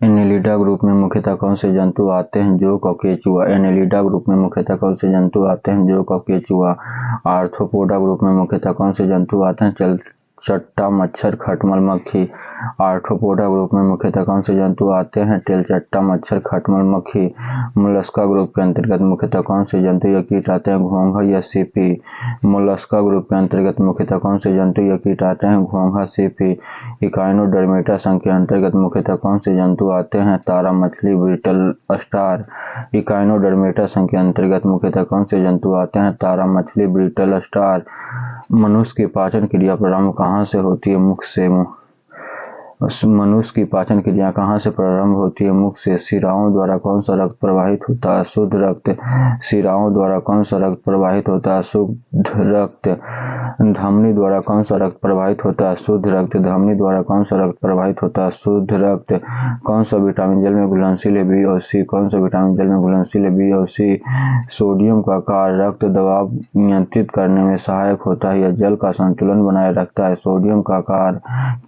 Annelida group में मुख्यतः कौन से जंतु आते हैं? जोंक और केंचुआ। एनेलिडा ग्रुप में मुख्यतः कौन से जंतु आते हैं? जोंक और केंचुआ। आर्थ्रोपोडा ग्रुप में मुख्यतः कौन से जंतु आते हैं? चट्टा, मच्छर, खटमल, मक्खी। आर्थ्रोपोडा ग्रुप में मुख्यतः कौन से जंतु आते हैं? तेलचट्टा, मच्छर, खटमल, मक्खी। मोलस्का ग्रुप के अंतर्गत मुख्यतः कौन से जंतु या कीट आते हैं? घोंघा या सीपी। मोलस्का ग्रुप के अंतर्गत मुख्यतः कौन से जंतु या कीट आते हैं? घोंघा, सीपी। इकाइनोडर्मेटा संघ के अंतर्गत मुख्यतः कौन से जंतु आते हैं? तारा मछली, ब्रिटल स्टार। इकाइनोडर्मेटा संघ के अंतर्गत मुख्यतः कौन से जंतु आते हैं? तारा मछली, ब्रिटल स्टार। मनुष्य की पाचन क्रिया प्रारंभ कहाँ से होती है? मुख से। मनुष्य की पाचन क्रिया कहाँ से प्रारंभ होती है? मुख से। शिराओं द्वारा कौन सा रक्त प्रवाहित होता है? शुद्ध रक्त। शिराओं द्वारा कौन सा रक्त प्रवाहित होता है? शुद्ध रक्त। धमनी द्वारा कौन सा रक्त प्रवाहित होता है? शुद्ध रक्त। धमनी द्वारा कौन सा रक्त प्रवाहित होता है? शुद्ध रक्त। कौन सा विटामिन जल में घुलनशील है? बी और सी। कौन सा विटामिन जल में घुलनशील है? बी और सी। सोडियम का कार्य रक्त दबाव नियंत्रित करने में सहायक होता है या जल का संतुलन बनाए रखता है? सोडियम का कार्य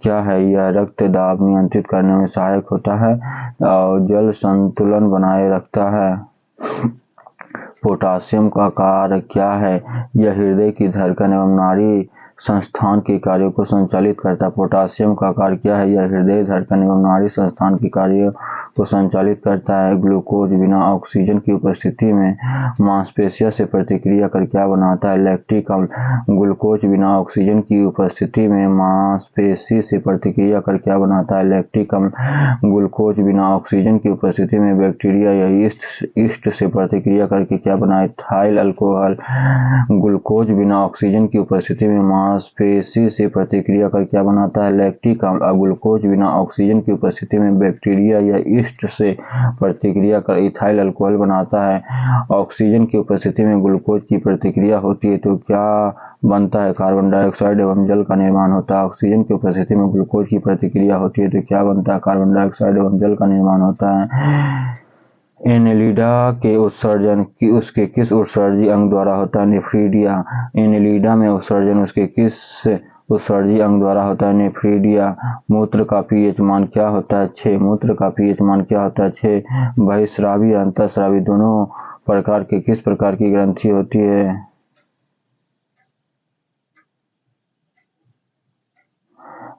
क्या है? यह रक्त दाब नियंत्रित करने में सहायक होता है और जल संतुलन बनाए रखता है। पोटासियम का कार्य क्या है? यह हृदय की धड़कन एवं नाड़ी संस्थान के कार्यों को संचालित करता है। पोटासियम का कार्य क्या है? यह हृदय धड़कन एवं नाड़ी संस्थान के कार्यों को संचालित करता है। ग्लूकोज बिना ऑक्सीजन की उपस्थिति में मांसपेशियों से प्रतिक्रिया कर क्या बनाता है? लैक्टिक अम्ल। ग्लूकोज बिना ऑक्सीजन की उपस्थिति में मांसपेशी से प्रतिक्रिया कर क्या बनाता है? लैक्टिक अम्ल। ग्लूकोज बिना ऑक्सीजन की उपस्थिति में बैक्टीरिया या यीस्ट से प्रतिक्रिया करके क्या बनाए? Ethyl alcohol. ग्लूकोज बिना ऑक्सीजन की उपस्थिति में मांसपेशी से प्रतिक्रिया कर क्या बनाता है? लैक्टिक अम्ल। ग्लूकोज बिना ऑक्सीजन की उपस्थिति में बैक्टीरिया या यीस्ट से प्रतिक्रिया कर इथाइल अल्कोहल बनाता है। ऑक्सीजन की उपस्थिति में ग्लूकोज की प्रतिक्रिया होती है तो क्या बनता है? कार्बन डाइऑक्साइड एवं जल का निर्माण होता है। ऑक्सीजन की उपस्थिति में ग्लूकोज की प्रतिक्रिया होती है तो क्या बनता है? कार्बन डाइऑक्साइड एवं जल का निर्माण होता है। एनेलिडा के उत्सर्जन उसके किस उत्सर्जी अंग द्वारा होता है? नेफ्रिडिया। एनेलिडा में उत्सर्जन उसके किस उत्सर्जी अंग द्वारा होता है? नेफ्रिडिया। मूत्र का पीएच मान क्या होता है? 6। मूत्र का पीएच मान क्या होता है? 6। बहिस्रावी अंतःस्रावी दोनों प्रकार के किस प्रकार की ग्रंथि होती है?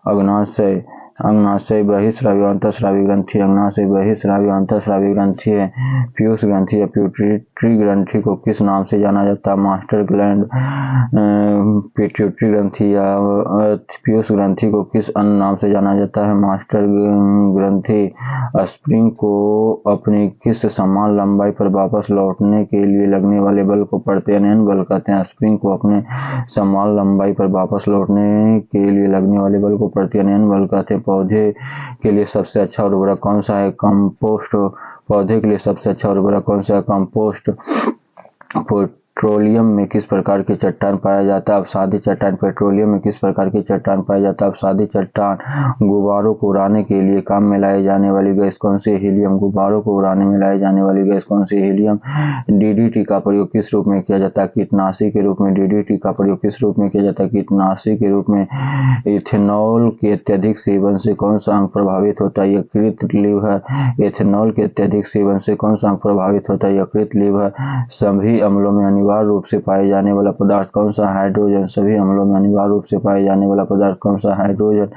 अग्नाशय। अग्नाशय बहिस्रावी अंतःस्रावी ग्रंथि। अग्नाशय बहिस्रावी अंतःस्रावी ग्रंथि है। पीयूष ग्रंथि या पिट्यूटरी ग्रंथि को किस नाम से जाना जाता है? Master gland. पिट्यूटरी ग्रंथि या पीयूष ग्रंथि को किस अन्य नाम से जाना जाता है? मास्टर ग्रंथि। स्प्रिंग को अपनी किस समान लंबाई पर वापस लौटने के लिए लगने वाले बल को प्रत्यानयन बल कहते हैं। स्प्रिंग को अपने समान लंबाई पर वापस लौटने के लिए लगने वाले बल को प्रत्यानयन बल कहते हैं। पौधे के लिए सबसे अच्छा उर्वरक कौन सा है? कंपोस्ट। पौधे के लिए सबसे अच्छा उर्वरक कौन सा है? कंपोस्ट। पेट्रोलियम में किस प्रकार की चट्टान पाया जाता है? अवसादी चट्टान। पेट्रोलियम में किस प्रकार की चट्टान पाया जाता है? अवसादी चट्टान। गुब्बारों को उड़ाने के लिए काम में लाई जाने वाली गैस कौन सी? हीलियम। गुब्बारों को उड़ाने में लाई जाने वाली गैस कौन सी? हीलियम। डीडीटी का प्रयोग किस रूप में किया जाता है? कीटनाशी के रूप में। डीडीटी का प्रयोग किस रूप में किया जाता है? कीटनाशी के रूप में। इथेनॉल के अत्यधिक सेवन से कौन सा अंग प्रभावित होता है? यकृत, लिवर। इथेनॉल के अत्यधिक सेवन से कौन सा अंग प्रभावित होता है? यकृत, लिवर। सभी अम्लों में अनिवार्य रूप से पाए जाने वाला पदार्थ कौन सा? हाइड्रोजन। सभी अम्लों में अनिवार्य रूप से पाए जाने वाला पदार्थ कौन सा? हाइड्रोजन।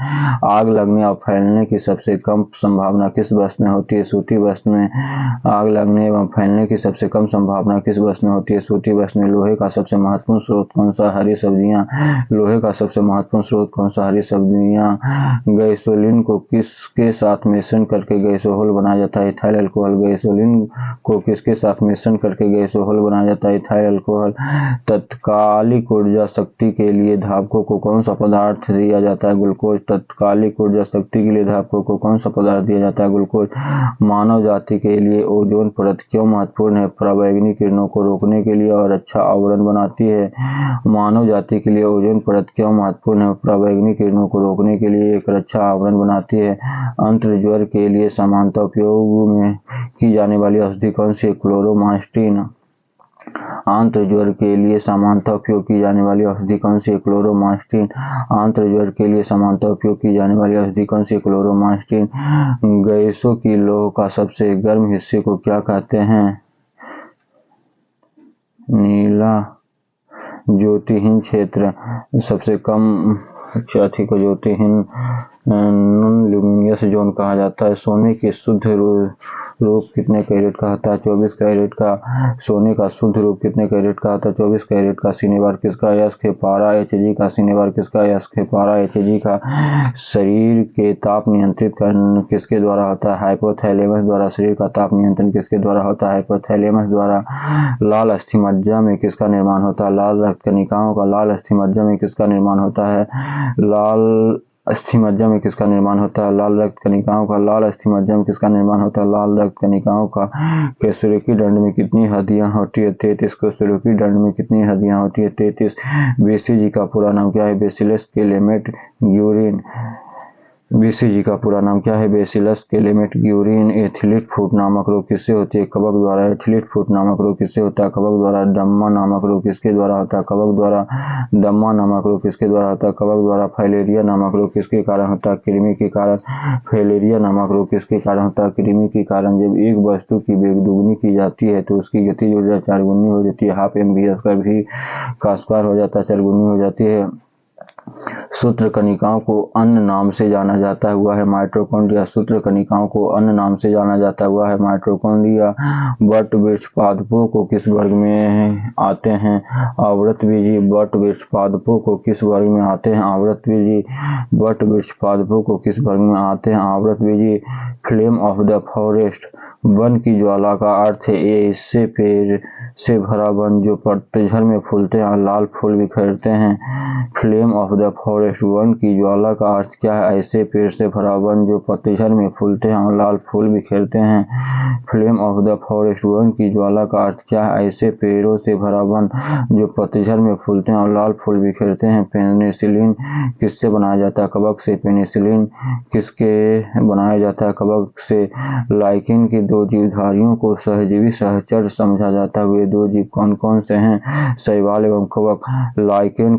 आग लगने और फैलने की सबसे कम संभावना किस वस्तु में होती है? सूती वस्तु में। आग लगने एवं फैलने की सबसे कम संभावना किस वस्तु में होती है? सूती वस्तु में। लोहे का सबसे महत्वपूर्ण स्रोत कौन सा? हरी सब्जियां। लोहे का सबसे महत्वपूर्ण स्रोत कौन सा? हरी सब्जियां। गैसोलीन को किसके साथ मिश्रण करके गैसोहोल बनाया जाता है? Ethyl alcohol. गैसोलीन को किसके साथ मिश्रण करके गैसोहोल बनाया जाता है? Ethyl alcohol. तत्कालिक ऊर्जा शक्ति के लिए धावकों को कौन सा पदार्थ दिया जाता है? ग्लूकोज। तत्कालिक ऊर्जा शक्ति के लिए धावकों को कौन सा पदार्थ दिया जाता है? ग्लूकोज। मानव जाति के लिए ओजोन परत क्यों महत्वपूर्ण है? पराबैंगनी किरणों को रोकने के लिए और अच्छा आवरण बनाती है। मानव जाति के लिए ओजोन परत क्यों महत्वपूर्ण है? पराबैंगनी किरणों को रोकने के लिए एक अच्छा आवरण बनाती है। अंतर्ज्वर के लिए सामान्यतः उपयोग में की जाने वाली औषधि कौन सी है? क्लोरोमास्टिन। आंत्र ज्वर के लिए सामान्यतः उपयोग की जाने वाली औषधि कौन सी है? क्लोरोमास्टिन। आंत्र ज्वर के लिए सामान्यतः उपयोग की जाने वाली औषधि कौन सी है? क्लोरोमास्टिन। गैसों की लौह का सबसे गर्म हिस्से को क्या कहते हैं? नीला। ज्योतिहीन क्षेत्र सबसे कम क्षति को ज्योतिहीन नॉन ल्यूमिनियस जोन कहा जाता है। सोने के शुद्ध रूप कितने कैरेट का होता है? 24 कैरेट का। सोने का शुद्ध रूप कितने कैरेट का होता है? 24 कैरेट का। सिनेबार किसका? यश के पारा Hg का। सिनेबार किसका? यश के पारा Hg का। शरीर के ताप नियंत्रित करने किसके द्वारा होता है? हाइपोथैलेमस द्वारा। शरीर का ताप नियंत्रण किसके द्वारा होता है? हाइपोथैलेमस द्वारा। लाल अस्थिमज्जा में किसका निर्माण होता है? लाल रक्त कणिकाओं का। लाल अस्थिमज्जा में किसका निर्माण होता है? लाल अस्थिमज्जा में किसका निर्माण होता है? लाल रक्त कणिकाओं का। लाल अस्थिमज्जा में किसका निर्माण होता है? लाल रक्त कणिकाओं का। केसुरुकी दंड में कितनी हड्डियां होती है? 33। केसुरुकी दंड में कितनी हड्डियां होती है? 33। BCG का पूरा नाम क्या है? Bacillus Clement Guérin. BCG का पूरा नाम क्या है? Bacillus Clement Guérin. Athlete foot नामक रोग किससे होती है? कवक द्वारा। एथलीट फुट नामक रोग किससे होता है? कवक द्वारा। दम्मा नामक रोग किसके द्वारा होता है? कवक द्वारा। दम्मा नामक रोग किसके द्वारा होता है? कवक द्वारा। फाइलेरिया नामक रोग किसके कारण होता है? कृमि के कारण। फाइलेरिया नामक रोग किसके कारण होता है? कृमि के कारण। जब एक वस्तु की वेग दुगुनी की जाती है तो उसकी गतिज ऊर्जा 4 गुनी हो जाती है। हाफ mv का भी का स्क्वायर हो जाता है, 4 गुनी हो जाती है। सूत्र कणिकाओं को अन्य नाम से जाना जाता है, हुआ है माइटोकॉन्ड्रिया। सूत्र कणिकाओं को अन्य नाम से जाना जाता है, हुआ है माइटोकॉन्ड्रिया। बट वृक्ष पादपों को किस वर्ग में आते हैं? आवृतबीजी। बट वृक्ष पादपों को किस वर्ग में आते हैं? आवृतबीजी। बट वृक्ष पादपों को किस वर्ग में आते हैं? आवृतबीजी। Flame of the forest. One की ज्वाला का अर्थ है ऐसे पेड़ से भरा वन जो पतझड़ में फूलते हैं और लाल फूल बिखेरते हैं। Flame of the forest. One की ज्वाला का अर्थ क्या है? ऐसे पेड़ से भरा वन जो पतझड़ में फूलते हैं और लाल फूल बिखेरते हैं। Flame of the forest. One की ज्वाला का अर्थ क्या है? ऐसे पेड़ों से भरा वन जो पतझड़ में फूलते हैं और लाल फूल बिखेरते हैं। पेनिसिलिन किससे बनाया जाता है? कवक से। पेनिसिलिन किसके बनाया जाता है? कवक से। लाइकेन के 2 जीवधारियों को सहजीवी सहचर समझा जाता है, वे 2 जीव कौन कौन से हैं? शैवाल एवं कवक। लाइकेन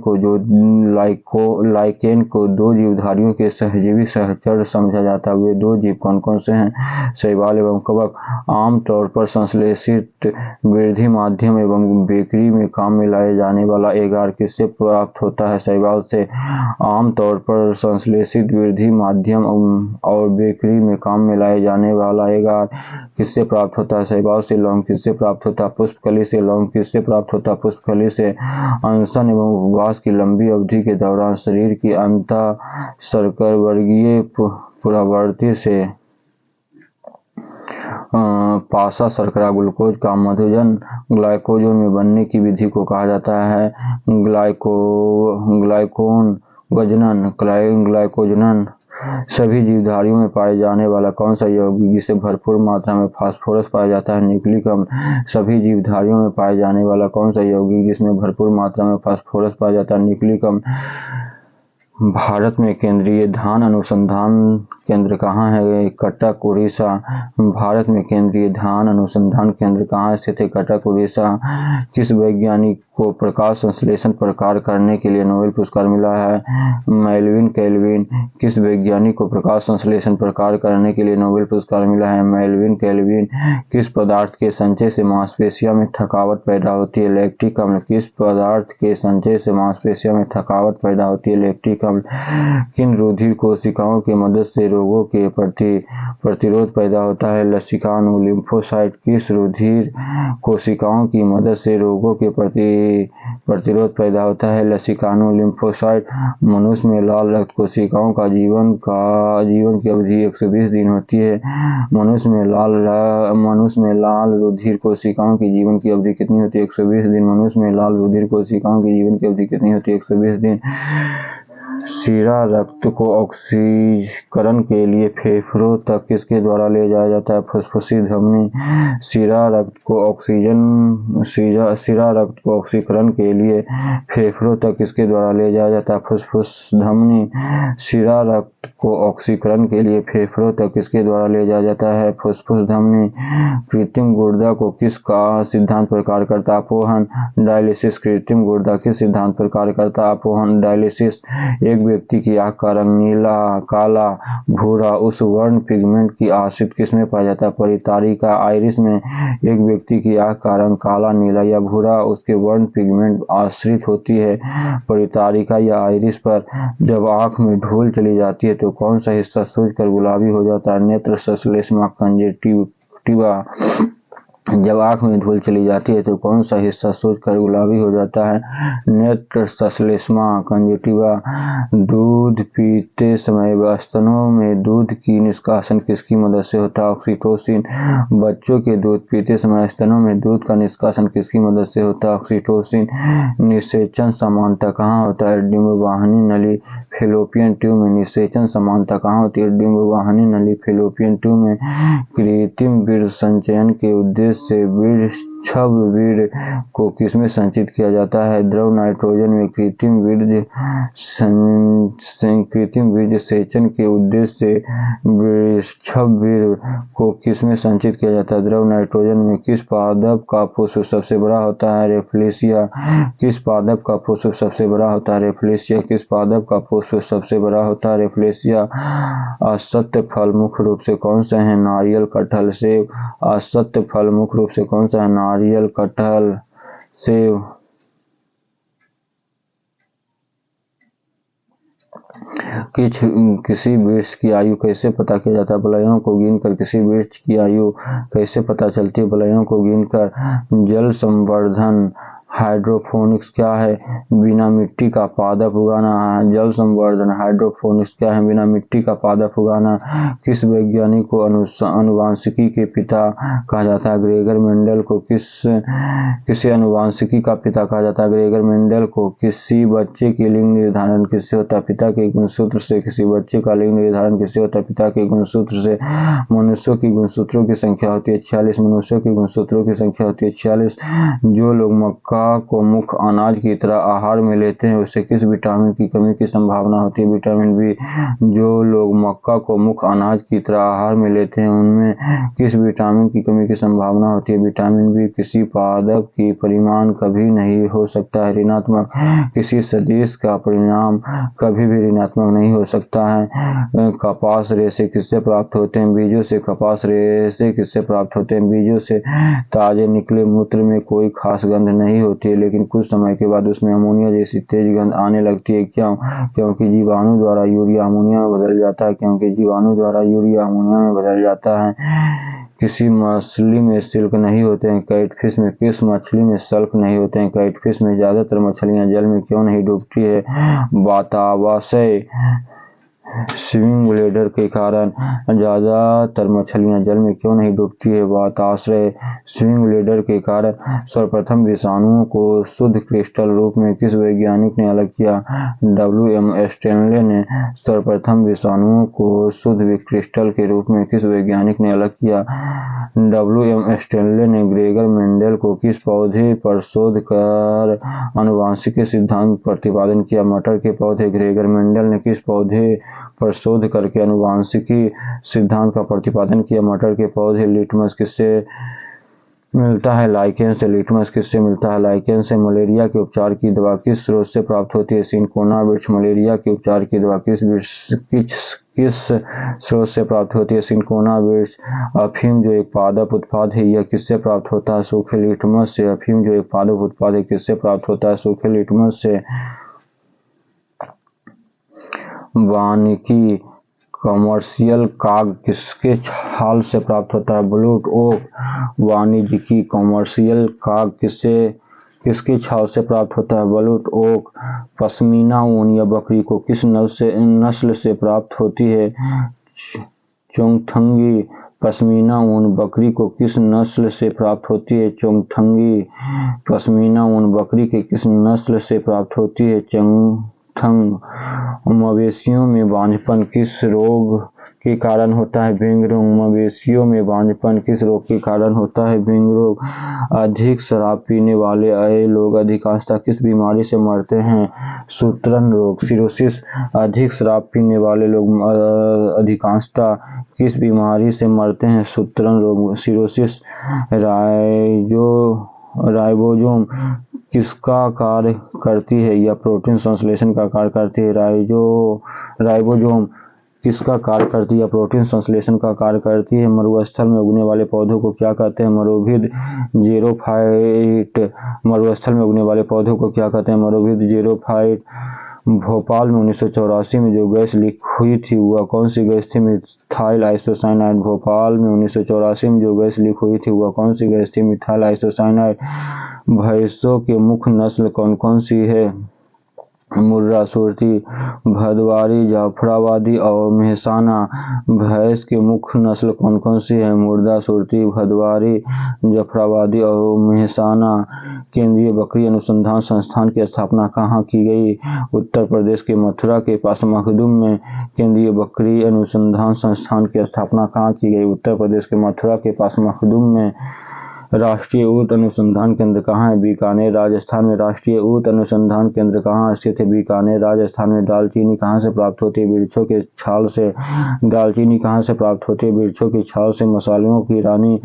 को 2 जीवधारियों के सहजीवी सहचर समझा जाता है, वे 2 जीव कौन कौन से हैं? शैवाल एवं कवक। आमतौर पर संश्लेषित वृद्धि माध्यम एवं बेकरी में काम में लाए जाने वाला एगार किससे प्राप्त होता है? शैवाल से। आमतौर पर संश्लेषित वृद्धि माध्यम और बेकरी में काम में लाए जाने वाला एगार किससे प्राप्त होता है? शैवाल से। लौंग किससे प्राप्त होता है? पुष्पकली से। लौंग किससे प्राप्त होता है? पुष्पकली से। अनशन एवं उपवास की लंबी अवधि के दौरान शरीर की अंतःशर्करावर्गीय प्रवृत्ति से पासा शर्करा ग्लूकोज का मधुजन ग्लाइकोजन में बनने की विधि को कहा जाता है ग्लाइकोजनन। सभी जीवधारियों में पाए जाने वाला कौन सा यौगिक जिसमें भरपूर मात्रा में फास्फोरस पाया जाता है? न्यूक्लिक अम्ल। सभी जीवधारियों में पाए जाने वाला कौन सा यौगिक जिसमें भरपूर मात्रा में फास्फोरस पाया जाता है? न्यूक्लिक अम्ल। भारत में केंद्रीय धान अनुसंधान केंद्र कहाँ है? कटक उड़ीसा। भारत में केंद्रीय धान अनुसंधान केंद्र कहाँ स्थित है? कटक उड़ीसा। किस वैज्ञानिक को प्रकाश संश्लेषण पर कार्य करने के लिए नोबेल पुरस्कार मिला है? Melvin Calvin. किस वैज्ञानिक को प्रकाश संश्लेषण पर कार्य करने के लिए नोबेल पुरस्कार मिला है? Melvin Calvin. किस पदार्थ के संचय से मांसपेशियों में थकावट पैदा होती है? लैक्टिक अम्ल। किस पदार्थ के संचय से मांसपेशियों में थकावट पैदा होती है? लैक्टिक अम्ल। किन रुधिर कोशिकाओं की मदद से रोगों के प्रति प्रतिरोध पैदा होता है? लसिकानु लिम्फोसाइट। किस रुधिर कोशिकाओं की मदद से रोगों के प्रति प्रतिरोध पैदा होता है? लसिकानु लिम्फोसाइट। मनुष्य में लाल रक्त कोशिकाओं का जीवन की अवधि 120 दिन होती है। मनुष्य में लाल रुधिर कोशिकाओं की जीवन की अवधि कितनी होती है? 120 दिन। मनुष्य में लाल रुधिर कोशिकाओं की जीवन की अवधि कितनी होती है? 120 दिन। शीरा रक्त को ऑक्सीकरण के लिए फेफड़ों तक किसके द्वारा ले जाया जाता है? फुफ्फुसी धमनी। शीरा रक्त को ऑक्सीकरण के लिए फेफड़ों तक किसके द्वारा ले जाया जाता है? फुफ्फुस धमनी। शीरा रक्त को ऑक्सीकरण के लिए फेफड़ों तक किसके द्वारा ले जाया जाता है? फुफ्फुस धमनी। कृत्रिम गुर्दा को किस का सिद्धांत पर कार्य करता? अपोहन। डायलिसिस। कृत्रिम गुर्दा किस सिद्धांत पर कार्य करता? अपोहन। डायलिसिस। एक व्यक्ति की आंख का रंग नीला, काला, भूरा उस वर्ण पिगमेंट की आश्रित किसमें पाया जाता है? परितारिका। आइरिस में एक व्यक्ति की आंख का रंग काला, नीला या भूरा उसके वर्ण पिगमेंट आश्रित होती है परितारिका या आइरिस पर। जब आंख में धूल चली जाती है तो कौन सा हिस्सा सूजकर गुलाबी हो जाता है? नेत्र श्लेष्मा कंजक्टिवा। जब आंख में धूल चली जाती है तो कौन सा हिस्सा सूजकर गुलाबी हो जाता है? नेत्र श्लेष्मा कंजक्टिवा। दूध पीते समय स्तनों में दूध की निष्कासन किसकी मदद से होता है? ऑक्सीटोसिन। बच्चों के दूध पीते समय स्तनों में दूध का निष्कासन किसकी मदद से होता है? ऑक्सीटोसिन। निषेचन सामान्यतः कहाँ होता है? डिंबवाहिनी नली फैलोपियन ट्यूब में। निषेचन सामान्यतः कहाँ होती है? डिंबवाहिनी नली फैलोपियन ट्यूब में। कृत्रिम वीर्य संचयन के उद्देश्य से वीर्य को किसमें संचित किया जाता है? द्रव नाइट्रोजन में। कृत्रिम वीर्य सेचन के उद्देश्य से वीर्य को किसमें संचित किया जाता है? द्रव नाइट्रोजन में। किस पादप का पुष्प सबसे बड़ा होता है? रेफ्लेशिया। किस पादप का पुष्प सबसे बड़ा होता है? रेफ्लेशिया। किस पादप का पुष्प सबसे बड़ा होता है? रेफ्लेशिया। असत्य फल मुख्य रूप से कौन से हैं? नारियल, कटहल, सेब। असत्य फल मुख्य रूप से कौन सा है? नारियल, कटहल, सेब। किसी वृक्ष की आयु कैसे पता किया जाता है? बलयों को गिनकर किसी वृक्ष की आयु कैसे पता चलती है? बलयों को गिनकर। जल संवर्धन हाइड्रोपोनिक्स क्या है? बिना मिट्टी का पादप उगाना। जल संवर्धन हाइड्रोपोनिक्स क्या है? बिना मिट्टी का पादप उगाना। किस वैज्ञानिक को अनुवांशिकी के पिता कहा जाता है? ग्रेगर मेंडल को। किसी अनुवांशिकी का पिता कहा जाता है? ग्रेगर मेंडल को। किसी बच्चे के लिंग निर्धारण किससे होता है? पिता के गुणसूत्र से। किसी बच्चे का लिंग निर्धारण किससे होता है? पिता के गुणसूत्र से। मनुष्यों की गुणसूत्रों की संख्या होती है 46। मनुष्यों की गुणसूत्रों की संख्या होती है 46। जो लोग मक्का को मुख्य अनाज की तरह आहार में लेते हैं उसे किस विटामिन की कमी की संभावना होती है? Vitamin B. जो लोग मक्का को मुख्य अनाज की तरह आहार में लेते हैं उनमें किस विटामिन की कमी की संभावना होती है? Vitamin B. किसी पादप की परिमाण कभी नहीं हो सकता है ऋणात्मक। किसी सदिश का परिणाम कभी भी ऋणात्मक नहीं हो सकता है। कपास रेशे किससे प्राप्त होते हैं? बीजों से। कपास रेशे किससे प्राप्त होते हैं? बीजों से। ताजे निकले मूत्र में कोई खास गंध नहीं होती है लेकिन कुछ समय के बाद उसमें अमोनिया जैसी तेज गंध आने लगती है। क्यों? क्योंकि जीवाणु द्वारा यूरिया अमोनिया में बदल जाता है। क्योंकि जीवाणु द्वारा यूरिया अमोनिया में बदल जाता है। किसी मछली में सिल्क नहीं होते हैं? कैटफिश में। किस मछली में सल्क नहीं होते हैं? कैटफिश में। ज्यादातर मछलियां जल में क्यों नहीं डूबती है? वातावाशय स्विमिंग ब्लैडर के कारण ज्यादातर मछलियां जल में क्यों नहीं डूबती है? वाताश्रय स्विमिंग ब्लैडर के कारण। सर्वप्रथम विषाणुओं को शुद्ध क्रिस्टल रूप में किस वैज्ञानिक ने अलग किया? W.M. स्टैनले ने। सर्वप्रथम विषाणुओं को शुद्ध क्रिस्टल के रूप में किस वैज्ञानिक ने अलग किया? W.M. स्टैनले ने। ग्रेगर मेंडल को किस पौधे पर शोध कर आनुवंशिकी सिद्धांत प्रतिपादन किया? मटर के पौधे। ग्रेगर मेंडल ने किस पौधे पर शोध करके आनुवंशिकी सिद्धांत का प्रतिपादन किया? मटर के पौधे। लिटमस किससे मिलता है? लाइकेन से। लिटमस किससे मिलता है? लाइकेन से। मलेरिया के उपचार की दवा किस स्रोत से प्राप्त होती है? सिनकोना वृक्ष। मलेरिया के उपचार की दवा किस स्रोत से प्राप्त होती है? सिनकोना वृक्ष। अफीम जो एक पादप उत्पाद है यह किससे प्राप्त होता है? सूखे लिटमस से। अफीम जो एक पादप उत्पाद है किससे प्राप्त होता है? सूखे लिटमस से। वानिकी कमर्शियल काग किसके छाल से प्राप्त होता है? ब्लूट ओक। वाणिज्यिकी कमर्शियल काग किसकी छाल से प्राप्त होता है? ब्लूट ओक। पश्मीना ऊन या बकरी को किस नस्ल से प्राप्त होती है? चोंगथंगी। पश्मीना ऊन बकरी को किस नस्ल से प्राप्त होती है? चोंगथंगी। पश्मीना ऊन बकरी के किस नस्ल से प्राप्त होती है? मवेशियों में बांझपन किस रोग के कारण होता है? विंग रोग। मवेशियों में बांझपन किस रोग के कारण होता है? विंग रोग। अधिक शराब पीने वाले लोग अधिकांशतः किस बीमारी से मरते हैं? सूत्रण रोग। सिरोसिस। अधिक शराब पीने वाले लोग अधिकांशतः किस बीमारी से मरते हैं? सूत्रण रोग, सिरोसिस। राइबोसोम किसका कार्य करती है? यह प्रोटीन संश्लेषण का कार्य करती है। राइबोसोम किसका कार्य करती है? प्रोटीन संश्लेषण का कार्य करती है। मरुस्थल में उगने वाले पौधों को क्या कहते हैं? मरुभिद ज़ेरोफाइट। मरुस्थल में उगने वाले पौधों को क्या कहते हैं? मरुभिद ज़ेरोफाइट। भोपाल में 1984 में जो गैस लीक हुई थी वह कौन सी गैस थी? Methyl isocyanide. भोपाल में 1984 में जो गैस लीक हुई थी वह कौन सी गैस थी? Methyl isocyanide. भैंसों की मुख्य नस्ल कौन कौन सी है? मुर्रा, सुरती, भदवारी, जाफराबादी और मेहसाना। भैंस की मुख्य नस्ल कौन कौन सी है? मुर्रा, सुरती, भदवारी, जाफराबादी और मेहसाना। केंद्रीय बकरी अनुसंधान संस्थान की स्थापना कहाँ की गई? उत्तर प्रदेश के मथुरा के पास मखदुम में केंद्रीय बकरी अनुसंधान संस्थान की स्थापना कहाँ की गई? उत्तर प्रदेश के मथुरा के पास मखदुम में। राष्ट्रीय ऊँट अनुसंधान केंद्र कहाँ है? बीकानेर, राजस्थान में। राष्ट्रीय ऊँट अनुसंधान केंद्र कहाँ स्थित है? बीकानेर, राजस्थान में। दालचीनी कहाँ से प्राप्त होती है? वृक्षों के छाल से। दालचीनी कहाँ से प्राप्त होती है? वृक्षों की छाल से। मसालों की रानी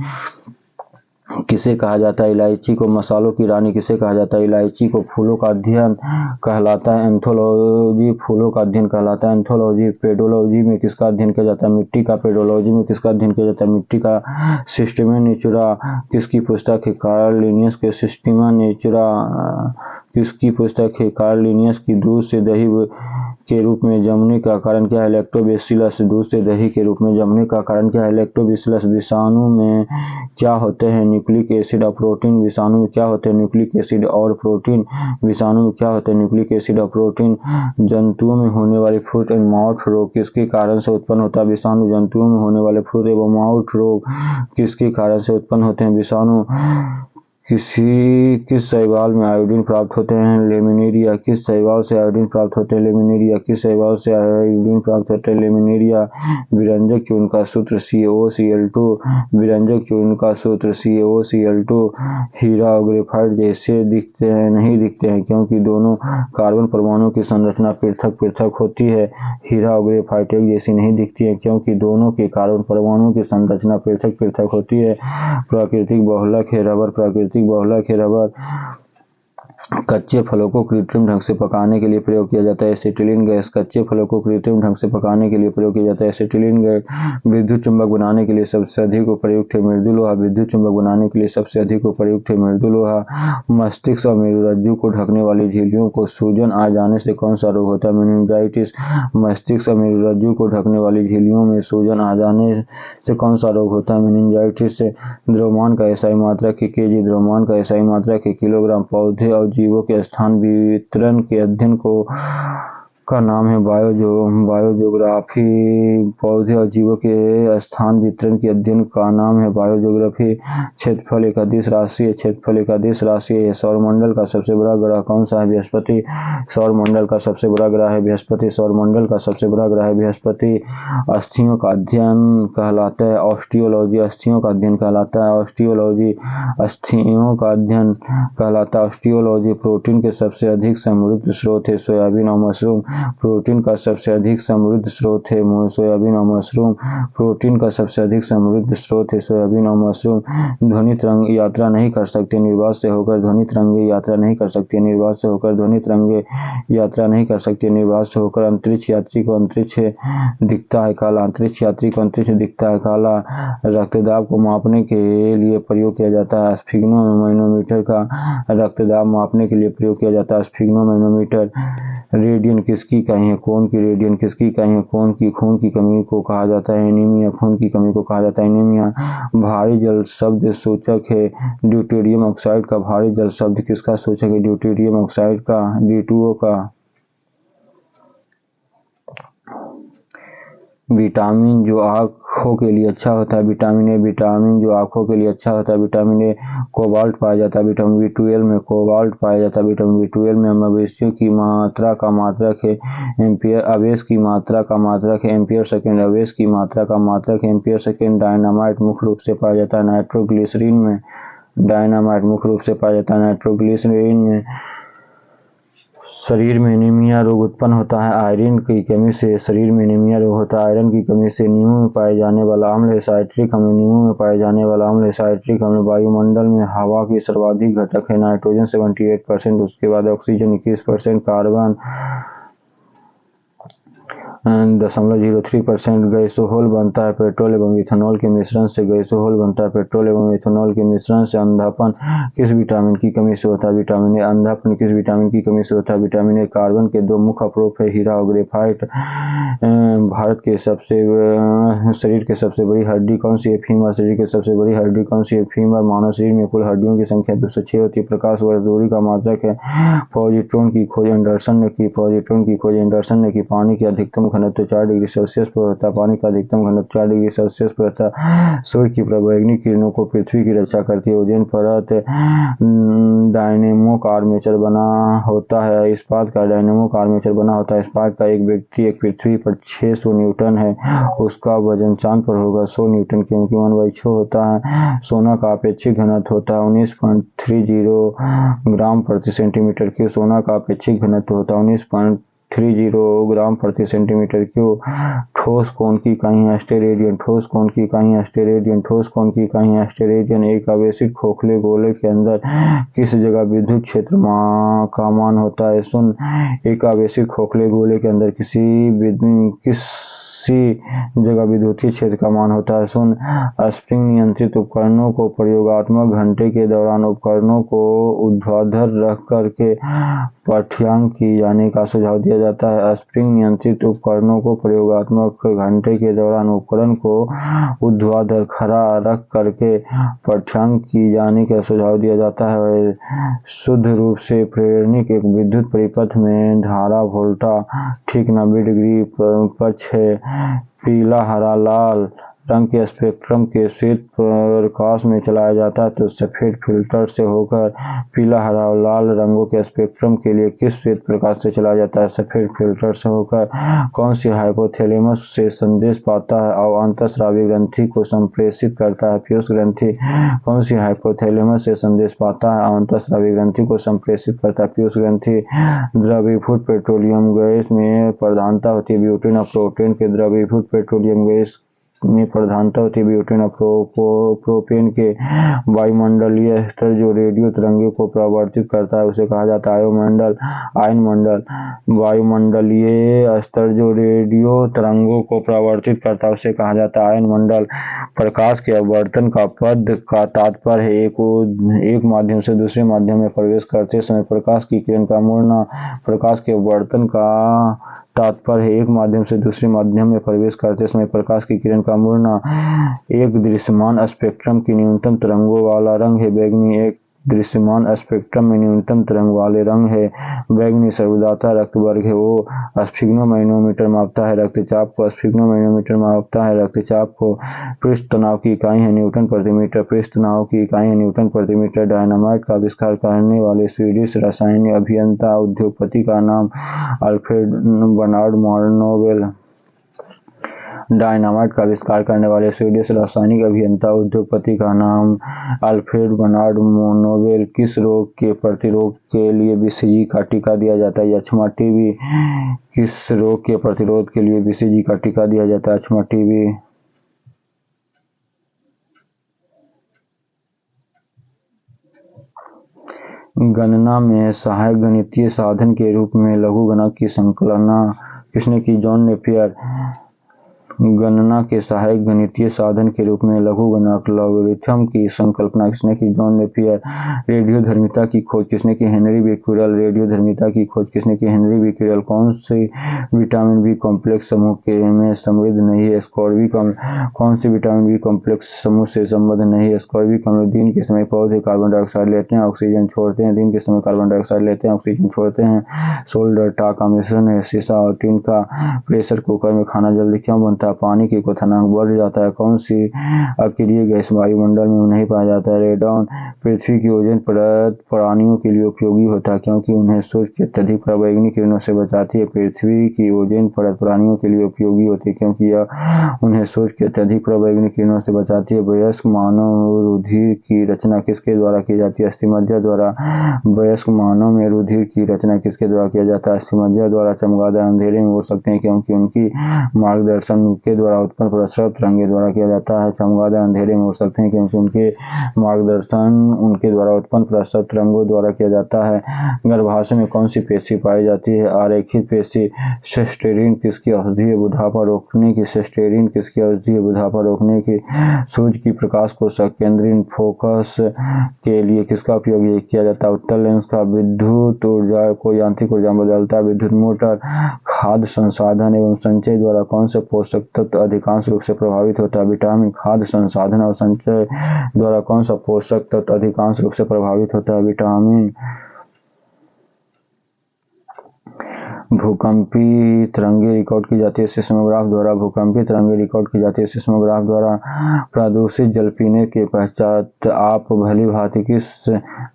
किसे कहा जाता है? इलायची को मसालों की रानी किसे कहा जाता है? इलायची को फूलों का अध्ययन कहलाता है एंथोलॉजी। फूलों का अध्ययन कहलाता है एंथोलॉजी। पेडोलॉजी में किसका अध्ययन किया जाता है? मिट्टी का। पेडोलॉजी में किसका अध्ययन किया जाता है? मिट्टी का। सिस्टेमा नेचुरा किसकी पुस्तक है? कार्ल लिनियस के। सिस्टेमा नेचुरा किसकी पुस्तक है? कार्ल लिनियस की। दूध से दही के रूप में जमने का कारण क्या है? लैक्टोबैसिलस। दूध से दही के रूप में जमने का कारण क्या है? लैक्टोबैसिलस। विषाणु में क्या होते हैं? न्यूक्लिक एसिड और प्रोटीन। विषाणु में क्या होते हैं? न्यूक्लिक एसिड और प्रोटीन। विषाणु में क्या होते हैं? न्यूक्लिक एसिड और प्रोटीन। जंतुओं में होने वाले फुट एंड माउथ रोग किसके कारण से उत्पन्न होता है? विषाणु। जंतुओं में होने वाले फुट एवं माउथ रोग किसके कारण से उत्पन्न होते हैं? विषाणु। किस शैवाल में आयोडीन प्राप्त होते हैं? लेमिनेरिया। किस शैवाल से आयोडीन प्राप्त होते हैं? लेमिनेरिया। किस शैवाल से आयोडीन प्राप्त होते हैं? लेमिनेरिया। विरंजक चूर्ण का सूत्र CaOCl2। विरंजक चूर्ण का सूत्र CaOCl2। हीरा और ग्रेफाइट जैसे दिखते हैं? नहीं दिखते हैं, क्योंकि दोनों कार्बन परमाणुओं की संरचना पृथक पृथक होती है। हीरा और ग्रेफाइट एक जैसी नहीं दिखती है, क्योंकि दोनों के कार्बन परमाणुओं की संरचना पृथक पृथक होती है। प्राकृतिक बहुलक है रबर। प्राकृतिक बहुलक है रबर। कच्चे फलों को कृत्रिम ढंग से पकाने के लिए प्रयोग किया जाता है एसिटिलीन गैस। कच्चे फलों को कृत्रिम ढंग से पकाने के लिए प्रयोग किया जाता है एसिटिलीन गैस। विद्युत चुंबक बनाने के लिए सबसे अधिक उपयुक्त है मृदु लोहा। विद्युत चुंबक बनाने के लिए सबसे अधिक उपयुक्त है मृदु लोहा। मस्तिष्क और मेरुरज्जु को ढकने वाली झिल्लियों को सूजन आ जाने से कौन सा रोग होता है? मेनिंजाइटिस। मस्तिष्क और मेरुरज्जु को ढकने वाली झिल्लियों में सूजन आ जाने से कौन सा रोग होता है? मेनिंजाइटिस। द्रव्यमान का एसआई मात्रक है kg। द्रव्यमान का एसआई मात्रक है किलोग्राम। पौधे और जीवों के स्थान वितरण के अध्ययन का नाम है बायोजियोग्राफी। पौधे और जीवों के स्थान वितरण के अध्ययन का नाम है बायोजियोग्राफी। क्षेत्रफल एक अदिश राशि है। क्षेत्रफल एक अदिश राशि है। सौरमंडल का सबसे बड़ा ग्रह कौन सा है? बृहस्पति। सौरमंडल का सबसे बड़ा ग्रह है बृहस्पति। सौरमंडल का सबसे बड़ा ग्रह है बृहस्पति। अस्थियों का अध्ययन कहलाता है ऑस्टियोलॉजी। अस्थियों का अध्ययन कहलाता है ऑस्टियोलॉजी। अस्थियों का अध्ययन कहलाता है ऑस्टियोलॉजी। प्रोटीन के सबसे अधिक समृद्ध स्रोत है सोयाबीन और मशरूम। प्रोटीन का सबसे अधिक समृद्ध स्रोत है सोयाबीन और मशरूम। प्रोटीन का सबसे अधिक समृद्ध स्रोत है सोयाबीन और मशरूम। ध्वनि तरंग यात्रा नहीं कर सकते निर्वात से होकर। ध्वनि तरंगे यात्रा नहीं कर सकती निर्वात से होकर। ध्वनि तरंगे यात्रा नहीं कर सकती निर्वात से होकर। अंतरिक्ष यात्री को अंतरिक्ष दिखता है काला। अंतरिक्ष यात्री को अंतरिक्ष दिखता है काला। रक्तदाब को मापने के लिए प्रयोग किया जाता है स्फिग्नोमैनोमीटर का। रक्तदाब मापने के लिए प्रयोग किया जाता है स्फिग्नोमैनोमीटर। रेडियन किसकी इकाई है? खून की। रेडियन किसकी इकाई है? खून की। खून की कमी को कहा जाता है एनीमिया। खून की कमी को कहा जाता है एनीमिया। भारी जल शब्द सूचक है ड्यूटेरियम ऑक्साइड का। भारी जल शब्द किसका सूचक है? ड्यूटेरियम ऑक्साइड का, D2O का। विटामिन जो आँखों के लिए अच्छा होता है विटामिन ए, विटामिन जो आँखों के लिए अच्छा होता है विटामिन ए। कोबाल्ट पाया जाता है विटामिन B12 में, कोबाल्ट पाया जाता है विटामिन B12 में। मवेशियों की मात्रा का मात्रक है एम्पियर, आवेश की मात्रा का मात्रक है एम्पियर सेकेंड, आवेश की मात्रा का मात्रक है एम्पियर सेकेंड। डायनामाइट मुख्य रूप से पाया जाता है नाइट्रोग्लिसरीन में, डायनामाइट मुख्य रूप से पाया जाता है नाइट्रोग्लिसरीन में। शरीर में एनीमिया रोग उत्पन्न होता है आयरन की कमी से, शरीर में एनीमिया रोग होता है आयरन की कमी से। नींबू में पाए जाने वाला अम्ल है साइट्रिक अम्ल, नींबू में पाए जाने वाला अम्ल है साइट्रिक अम्ल। वायुमंडल में हवा की सर्वाधिक घटक है नाइट्रोजन 78%, उसके बाद ऑक्सीजन 21%, कार्बन 0.03%। गैसोहोल बनता है पेट्रोल एवं इथेनॉल के मिश्रण से, गैसोहोल बनता है पेट्रोल एवं इथेनॉल के मिश्रण से। अंधापन किस विटामिन की कमी से होता है विटामिन ए, अंधापन किस विटामिन की कमी से होता है विटामिन ए। कार्बन के दो मुख्य अपरूप है हीरा और ग्रेफाइट। भारत के शरीर के सबसे बड़ी हड्डी कौन सी है फीमर, शरीर की सबसे बड़ी हड्डी कौन सी है फीमर। मानव शरीर में कुल हड्डियों की संख्या 206 होती है। प्रकाश वर्ष दूरी का मात्रक है, पॉजिट्रॉन की खोज एंडरसन ने की, पॉजिट्रॉन की खोज एंडरसन ने की। पानी की अधिकतम घनत्व 4 डिग्री सेल्सियस पर होता है, पानी का अधिकतम घनत्व 4 डिग्री सेल्सियस पर होता है। सूर्य की पराबैंगनी किरणों को पृथ्वी की रक्षा करती है। ओजोन परत डायनेमो आर्मेचर बना होता है, इस्पात का डायनेमो आर्मेचर बना होता है। इस्पात का एक व्यक्ति एक पृथ्वी पर 600 न्यूटन है, उसका वजन चांद पर होगा 100 न्यूटन, क्योंकि 1/6 होता है। सोना का अपेक्षित घनत्व होता है 19.30 ग्राम प्रति सेंटीमीटर क्यूब, सोना का अपेक्षित घनत्व होता है 19.30 ग्राम प्रति सेंटीमीटर क्यूब। ठोस कोण की इकाई है एस्टेरेडियन, ठोस कोण की इकाई है एस्टेरेडियन, ठोस कोण की इकाई है एस्टेरेडियन। एक आवेशित खोखले गोले के अंदर किस जगह विद्युत क्षेत्र का मान होता है शून्य। एक आवेशित खोखले गोले के अंदर किसी जगह विद्युतीय क्षेत्र का मान होता है शून्य। स्प्रिंग नियंत्रित उपकरणों को प्रयोगात्मक घंटे के दौरान उपकरणों को ऊर्ध्वाधर रख करके पाठ्यांक की जाने का सुझाव दिया जाता है। स्प्रिंग नियंत्रित उपकरणों को प्रयोगात्मक घंटे के दौरान उपकरण को ऊर्ध्वाधर खड़ा रख करके पाठ्यांक की जाने का सुझाव दिया जाता है। शुद्ध रूप से प्रेरणिक एक विद्युत परिपथ में धारा वोल्टा ठीक 90 डिग्री पक्ष है। पीला हरा लाल रंग के स्पेक्ट्रम के श्वेत प्रकाश में चलाया जाता है तो सफेद फिल्टर से होकर पीला हरा और लाल रंगों के स्पेक्ट्रम के लिए किस श्वेत प्रकाश से चलाया जाता है सफेद फिल्टर से होकर। कौन सी हाइपोथैलेमस से संदेश पाता है और अंतःस्रावी ग्रंथि को संप्रेषित करता है पीयूष ग्रंथि। कौन सी हाइपोथैलेमस से संदेश पाता है और अंतःस्रावी ग्रंथि को संप्रेषित करता है पीयूष ग्रंथि। द्रवीभूत पेट्रोलियम गैस में प्रधानता होती है ब्यूटेन और प्रोपेन के, द्रवीभूत पेट्रोलियम गैस में प्रधानता होती है ब्यूटेन और प्रोपेन के। वायुमंडलीय स्तर जो रेडियो तरंगों को प्रवर्तित करता है उसे कहा जाता है आयनमंडल। आयनमंडल वायुमंडलीय स्तर जो रेडियो तरंगों को प्रवर्तित करता है उसे कहा जाता है आयनमंडल। प्रकाश के अपवर्तन का पद का तात्पर्य है एक माध्यम से दूसरे माध्यम में प्रवेश करते समय प्रकाश की किरण का मुड़ना। प्रकाश के अपवर्तन का तात्पर्य है एक माध्यम से दूसरे माध्यम में प्रवेश करते समय प्रकाश की किरण का मुड़ना। एक दृश्यमान स्पेक्ट्रम की न्यूनतम तरंगों वाला रंग है बैगनी। एक दृश्यमान स्पेक्ट्रम में न्यूनतम तरंग वाले रंग है बैगनी। सर्वदाता रक्त वर्ग है, वो स्फिग्नोमैनोमीटर मापता है रक्तचाप को, स्फिग्नोमैनोमीटर मापता है रक्तचाप को। पृष्ठ तनाव की इकाई है न्यूटन प्रति मीटर, पृष्ठ तनाव की इकाई है न्यूटन प्रति मीटर। डायनामाइट का आविष्कार करने वाले स्वीडिश रासायनिक अभियंता उद्योगपति का नाम अल्फ्रेड बर्नार्ड नोबेल। डायनामाइट का आविष्कार करने वाले स्वीडिश रासायनिक अभियंता उद्योगपति का नाम अल्फ्रेड बर्नार्ड नोबेल। किस रोग के प्रतिरोध के लिए बीसीजी का टीका दिया जाता है यक्ष्मा टीबी। किस रोग के प्रतिरोध के लिए बीसीजी का टीका दिया जाता है यक्ष्मा टीबी। गणना में सहायक गणितीय साधन के रूप में लघुगणक की संकल्पना किसने की जॉन नेपियर। गणना के सहायक गणितीय साधन के रूप में लघुगणक लॉगरिथम की संकल्पना किसने की जॉन नेपियर। रेडियोधर्मिता की खोज किसने की हेनरी बेक्वेरेल। रेडियोधर्मिता की खोज किसने की हेनरी बेक्वेरेल। कौन से विटामिन बी कॉम्प्लेक्स समूह के में समृद्ध नहीं है स्कॉर्बिक अम्ल। कौन से विटामिन बी कॉम्प्लेक्स समूह से संबद्ध नहीं है स्कॉर्बिक अम्ल। दिन के समय पौधे कार्बन डाइऑक्साइड लेते हैं ऑक्सीजन छोड़ते हैं, दिन के समय कार्बन डाइऑक्साइड लेते हैं ऑक्सीजन छोड़ते हैं। सोल्डर टा का मिश्रण है शीशा और टिन का। प्रेशर कुकर में खाना जल्दी क्यों बनता है, पानी की क्वथनांक बढ़ जाता है, कौन सी अक्रिय गैस वायुमंडल में नहीं पाया जाता है। रेडॉन पृथ्वी की ओजोन परत प्राणियों के लिए उपयोगी होता है क्योंकि उन्हें सूर्य की अत्यधिक पराबैंगनी किरणों से बचाती है। पृथ्वी की ओजोन परत प्राणियों के लिए उपयोगी होती है क्योंकि यह उन्हें सूर्य की अत्यधिक पराबैंगनी किरणों से बचाती है। वयस्क मानव रुधिर की रचना किसके द्वारा की जाती है? अस्थिमज्जा द्वारा। वयस्क मानव में रुधिर की रचना किसके द्वारा किया जाता है? अस्थिमज्जा द्वारा। चमगादड़ अंधेरे में उड़ सकते हैं क्योंकि उनकी मार्गदर्शन के द्वारा उत्पन्न प्रस्रव तरंगों द्वारा किया जाता है। चमगादड़ अंधेरे में उड़ सकते हैं क्योंकि उनके मार्गदर्शन उनके द्वारा उत्पन्न प्रस्रव तरंगों द्वारा किया जाता है। गर्भाशय में कौन सी पेशी पाई जाती है? आरेखित पेशी। सिस्टेरीन किसकी औषधि है? बुढ़ापा रोकने की। सिस्टेरीन किसकी औषधि है? बुढ़ापा रोकने की। सूर्य की प्रकाश को संकेंद्रित फोकस के लिए किसका उपयोग किया जाता है? उत्तल लेंस का। विद्युत ऊर्जा को यांत्रिक ऊर्जा में बदलता है विद्युत मोटर। खाद्य संसाधन एवं संचय द्वारा कौन से पोषक तत्व अधिकांश रूप से प्रभावित होता है? विटामिन। खाद्य संसाधन और संचय द्वारा कौन सा पोषक तत्व अधिकांश रूप से प्रभावित होता है? विटामिन। भूकंपी तरंगें रिकॉर्ड की जाती है सिस्मोग्राफ द्वारा। भूकंपी तरंगें रिकॉर्ड की जाती है सिस्मोग्राफ द्वारा। प्रदूषित जल पीने के पश्चात आप भली भांति किस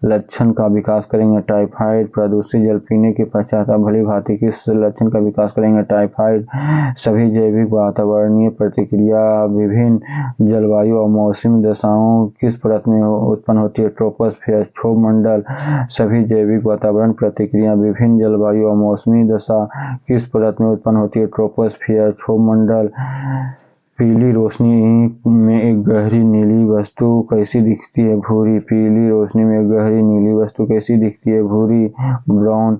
लक्षण का विकास करेंगे? टाइफाइड। प्रदूषित जल पीने के पश्चात आप भली भांति किस लक्षण का विकास करेंगे? टाइफाइड। सभी जैविक वातावरणीय प्रतिक्रिया विभिन्न जलवायु और मौसमी दशाओं किस परत में उत्पन्न होती है? ट्रोपोस्फियर। क्षोभ मंडल। सभी जैविक वातावरण प्रतिक्रिया विभिन्न जलवायु और मौसमी दशा किस परत में उत्पन्न होती है? ट्रोपोस्फियर। क्षोभ मंडल। पीली रोशनी में एक गहरी नीली वस्तु कैसी दिखती है? भूरी। पीली रोशनी में एक गहरी नीली वस्तु कैसी दिखती है? भूरी, ब्राउन।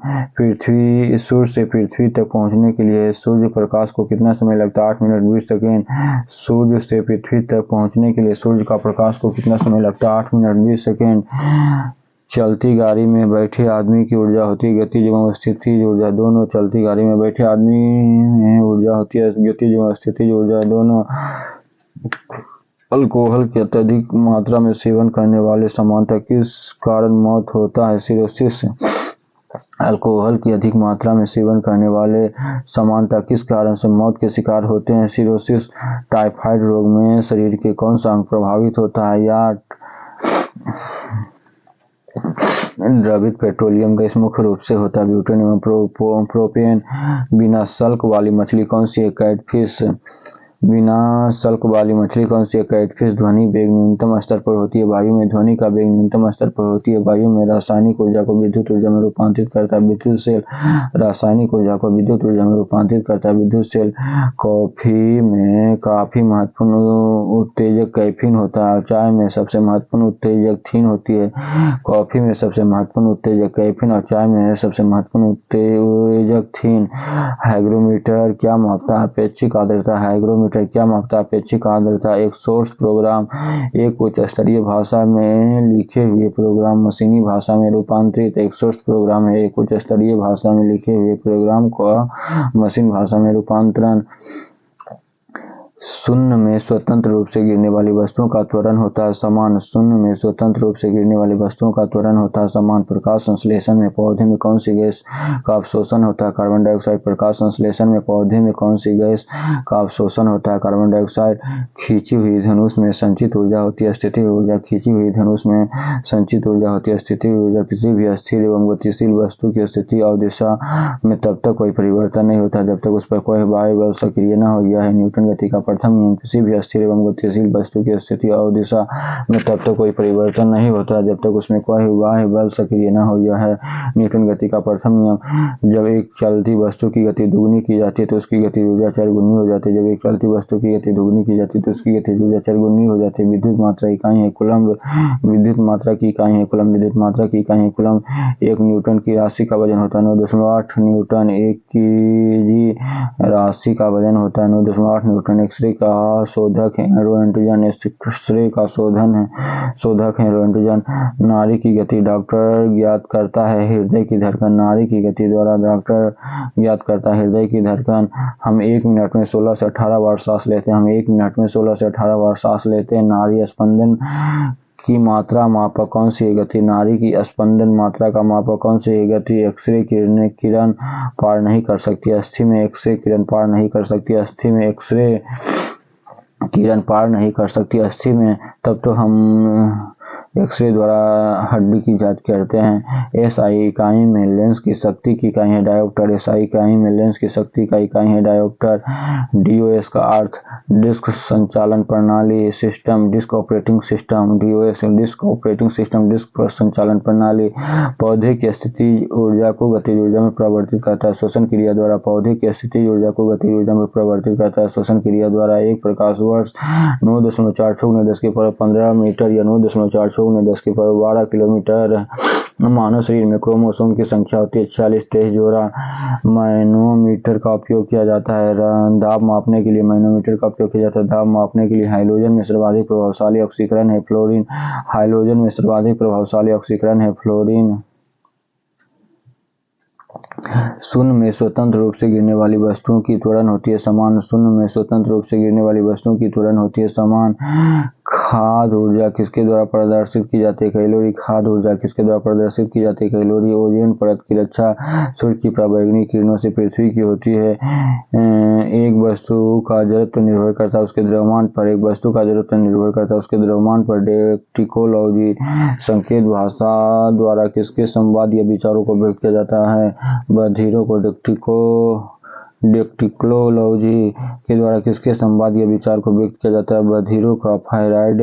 सूर्य से पृथ्वी तक पहुंचने के लिए सूर्य प्रकाश को कितना समय लगता है? 8 मिनट 20 सेकेंड। सूर्य से पृथ्वी तक पहुंचने के लिए सूर्य का प्रकाश को कितना समय लगता है? 8 मिनट 20 सेकेंड। चलती गाड़ी में बैठे आदमी की ऊर्जा होती है गतिज एवं स्थितिज ऊर्जा दोनों। चलती गाड़ी में बैठे आदमी में ऊर्जा होती है गतिज एवं स्थितिज ऊर्जा दोनों। अल्कोहल के अत्यधिक मात्रा में सेवन करने वाले सामान्यतः किस कारण मौत होता है? सिरोसिस। अल्कोहल की अधिक मात्रा में सेवन करने वाले सामान्यतः किस कारण से मौत के शिकार होते हैं? सिरोसिस। टाइफाइड रोग में शरीर के कौन सा अंग प्रभावित होता है? यार्ड। द्रवित पेट्रोलियम गैस मुख्य रूप से होता है ब्यूटेन एवं प्रोपेन। बिना सल्क वाली मछली कौन सी है? कैटफिश। बिना सल्क वाली मछली कौन सी है? कैटफिश। ध्वनि वेग न्यूनतम स्तर पर होती है वायु में। ध्वनि का वेग न्यूनतम स्तर पर होती है वायु में। रासायनिक ऊर्जा को विद्युत ऊर्जा में रूपांतरित करता है विद्युत सेल। रासायनिक ऊर्जा को विद्युत ऊर्जा में रूपांतरित करता है विद्युत सेल। कॉफी में काफी महत्वपूर्ण उत्तेजक कैफीन होता है। चाय में सबसे महत्वपूर्ण उत्तेजक थीन होती है। कॉफी में सबसे महत्वपूर्ण उत्तेजक कैफीन और चाय में सबसे महत्वपूर्ण उत्तेजक थीन। हाइग्रोमीटर क्या मापता है? अपेक्षिक आर्द्रता। हाइग्रोमीटर क्या मापता है? अपेक्षिक आर्द्रता। एक सोर्स प्रोग्राम एक उच्च स्तरीय भाषा में लिखे हुए प्रोग्राम मशीनी भाषा में रूपांतरित। एक सोर्स प्रोग्राम है एक उच्च स्तरीय भाषा में लिखे हुए प्रोग्राम का मशीन भाषा में रूपांतरण। शून्य में स्वतंत्र रूप से गिरने वाली वस्तुओं का त्वरण होता है समान। शून्य में स्वतंत्र रूप से गिरने वाली वस्तुओं का त्वरण होता है समान। प्रकाश संश्लेषण में पौधे में कौन सी गैस का अवशोषण होता है? Carbon dioxide. प्रकाश संश्लेषण में पौधे में कौन सी गैस का अवशोषण होता है? Carbon dioxide. खींची हुई धनुष में संचित ऊर्जा होती है स्थितिज ऊर्जा। खींची हुई धनुष में संचित ऊर्जा होती है स्थितिज ऊर्जा। किसी भी अस्थिर एवं गतिशील वस्तु की स्थिति और दिशा में तब तक कोई परिवर्तन नहीं होता जब तक उस पर कोई बाह्य बल सक्रिय न हो। यह है न्यूटन गति का प्रथम नियम। किसी भी अस्थिर एवं गतिशील वस्तु की स्थिति और दिशा में तब तक कोई परिवर्तन नहीं होता जब तक उसमें कोई बाह्य बल सक्रिय न हो। यह है न्यूटन गति का प्रथम नियम। जब एक चलती वस्तु की गति दुगनी की जाती है तो उसकी गति ऊर्जा चरगुनी हो जाती है। जब एक चलती वस्तु की गति दुगनी की जाती है तो उसकी गति ऊर्जा चरगुनी हो जाती है। विद्युत मात्रा इकाई है कूलम्ब। विद्युत मात्रा की इकाई है कूलम्ब। विद्युत मात्रा की इकाई है कूलम्ब। 1 न्यूटन की राशि का वजन होता है 9.8 न्यूटन। 1 केजी राशि का वजन होता है 9.8 न्यूटन। एक्सरे का शोधक है एरोएंटजन। एक्सरे का शोधक है एरोएंटजन। नाड़ी की गति डॉक्टर ज्ञात करता है हृदय की धड़कन। नाड़ी की गति द्वारा डॉक्टर ज्ञात करता है हृदय की धड़कन। हम 1 मिनट में 16 से 18 बार सांस लेते हैं। हम 1 मिनट में 16 से 18 बार सांस लेते हैं। नाड़ी स्पंदन की मात्रा मापक कौन सी है? गति। नाड़ी की स्पंदन मात्रा का मापक कौन सी है? गति। एक्सरे किरण पार नहीं कर सकती, अस्थि में एक्सरे किरण पार नहीं कर सकती, अस्थि में एक्सरे किरण पार नहीं कर सकती, अस्थि में। तब तो हम एक्सरे द्वारा हड्डी की जांच करते हैं। एसआई इकाई में लेंस की शक्ति की इकाई है डायोप्टर। एसआई इकाई में लेंस की शक्ति का इकाई है डायोप्टर। डीओएस का अर्थ डिस्क संचालन प्रणाली system, disk operating system. DOS disk operating system, disk संचालन प्रणाली। पौधे की स्थिति ऊर्जा को गतिज ऊर्जा में परिवर्तित करता है श्वसन क्रिया द्वारा। पौधे की स्थिति ऊर्जा को गतिज ऊर्जा में परिवर्तित करता है श्वसन क्रिया द्वारा। एक प्रकाश वर्ष 9.4×10⁻15 मीटर या 9.4×10⁻12 किलोमीटर। मानव शरीर में क्रोमोसोम की संख्या होती है 46, 23 जोड़ा। मैनोमीटर का उपयोग किया जाता है दाब मापने के लिए। मैनोमीटर का उपयोग किया जाता है दाब मापने के लिए। हाइड्रोजन में सर्वाधिक प्रभावशाली ऑक्सीकरण है फ्लोरीन। हाइड्रोजन में सर्वाधिक प्रभावशाली ऑक्सीकरण है फ्लोरीन। शून्य में स्वतंत्र रूप से गिरने वाली वस्तुओं की त्वरण होती है समान। शून्य में स्वतंत्र रूप से गिरने वाली वस्तुओं की त्वरण होती है समान। खाद्य ऊर्जा किसके द्वारा प्रदर्शित की जाती है? कैलोरी। खाद्य ऊर्जा किसके द्वारा प्रदर्शित की जाती है? कैलोरी। ओजोन परत की रक्षा सूर्य की पराबैंगनी किरणों से पृथ्वी की होती है। एक वस्तु का जड़त्व निर्भर करता है उसके द्रव्यमान पर। एक वस्तु का जड़त्व निर्भर करता है उसके द्रव्यमान पर। डेक्टिकोलॉजी संकेत भाषा द्वारा किसके संवाद या विचारों को व्यक्त किया जाता है? बधिरों को। डेक्टिकोलॉजी के द्वारा किसके संवाद या विचार को व्यक्त किया जाता है? बधिरों का। फायराइड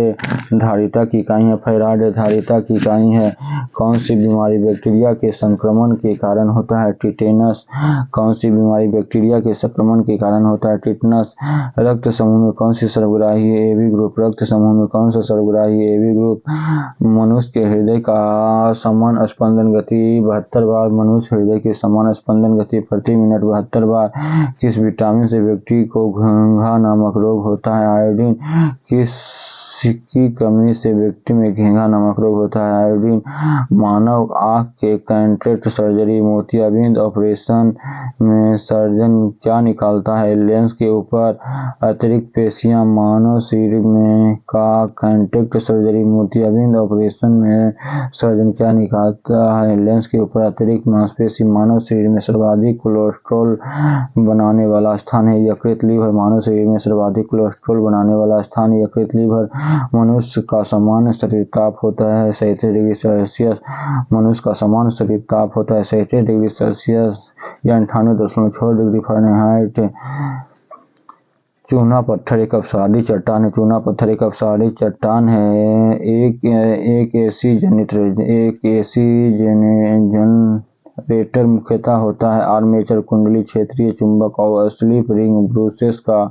धारिता की इकाई है। फायराइड धारिता की इकाई है। कौन सी बीमारी बैक्टीरिया के संक्रमण के कारण होता है? टिटेनस। कौन सी बीमारी बैक्टीरिया के संक्रमण के कारण होता है? टिटेनस। रक्त समूह में कौन सी सर्वग्राही है? AB group. रक्त समूह में कौन सा सर्वग्राही है? AB group. मनुष्य के हृदय का समान स्पंदन गति 72 बार। मनुष्य हृदय की समान स्पंदन गति प्रति मिनट 72 बार। किस विटामिन से व्यक्ति को घेंघा नामक रोग होता है? आयोडीन। किसकी कमी से व्यक्ति में घेंघा नामक रोग होता है? आयोडीन। मानव आंख के कैटरेक्ट सर्जरी मोतियाबिंद ऑपरेशन में सर्जन क्या निकालता है? लेंस के ऊपर अतिरिक्त पेशियां। मानव शरीर में का कैटरेक्ट सर्जरी मोतियाबिंद ऑपरेशन में सर्जन क्या निकालता है? लेंस के ऊपर अतिरिक्त मांसपेशी। मानव शरीर में सर्वाधिक कोलेस्ट्रॉल बनाने वाला स्थान है यकृत लीवर। मानव शरीर में सर्वाधिक कोलेस्ट्रॉल बनाने वाला स्थान यकृत लीवर। मनुष्य का सामान्य शरीर ताप होता है 37 डिग्री सेल्सियस। मनुष्य का सामान्य शरीर ताप होता है 37 डिग्री सेल्सियस या 98.6 डिग्री फ़ारेनहाइट। चूना पत्थर एक अपसारी चट्टान है। चूना पत्थर एक अपसारी चट्टान है। एक एसी जनरेटर मुख्यतः होता है आर्मेचर कुंडली, क्षेत्रीय चुंबक और स्लिप रिंग ब्रूसेस का।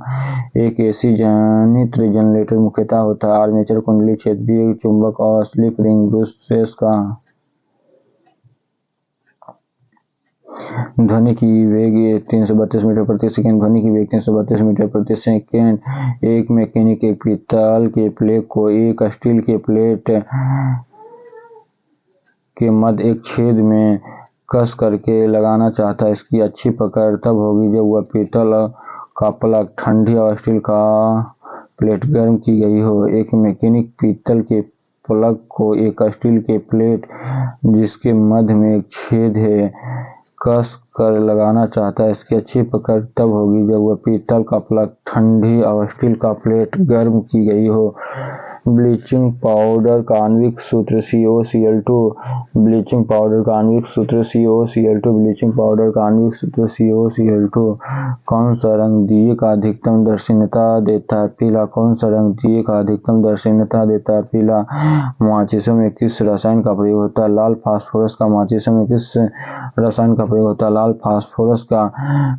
एक एसी जनरेटर मुख्यतः होता है आर्मेचर कुंडली, क्षेत्रीय चुंबक और स्लिप रिंग ब्रूसेस का। ध्वनि की वेग 332 मीटर प्रति सेकंड। ध्वनि की वेग 332 मीटर प्रति सेकंड। एक मैकेनिक एक पीतल के प्लेट को एक स्टील के प्लेट के मध्य एक छेद में कस करके लगाना चाहता है। इसकी अच्छी पकड़ तब होगी जब वह पीतल का प्लग ठंडी और स्टील का प्लेट गर्म की गई हो। एक मैकेनिक पीतल के प्लग को एक स्टील के प्लेट जिसके मध्य में एक छेद है कस कर लगाना चाहता है। इसकी अच्छी पकड़ तब होगी जब वह पीतल का प्लग ठंडी और स्टील का प्लेट गर्म की गई हो। ब्लीचिंग पाउडर का आणविक सूत्र COCl2। ब्लीचिंग पाउडर का आणविक सूत्र COCl2। ब्लीचिंग पाउडर का आणविक सूत्र COCl2। कौन सा रंग दिए का अधिकतम दर्शनीयता देता है? पीला। कौन सा रंग दिए का अधिकतम दर्शनीयता देता है? पीला। माचिसों में किस रसायन का प्रयोग होता है? लाल फास्फोरस का। माचिसों में किस रसायन का प्रयोग होता है? लाल फास्फोरस का।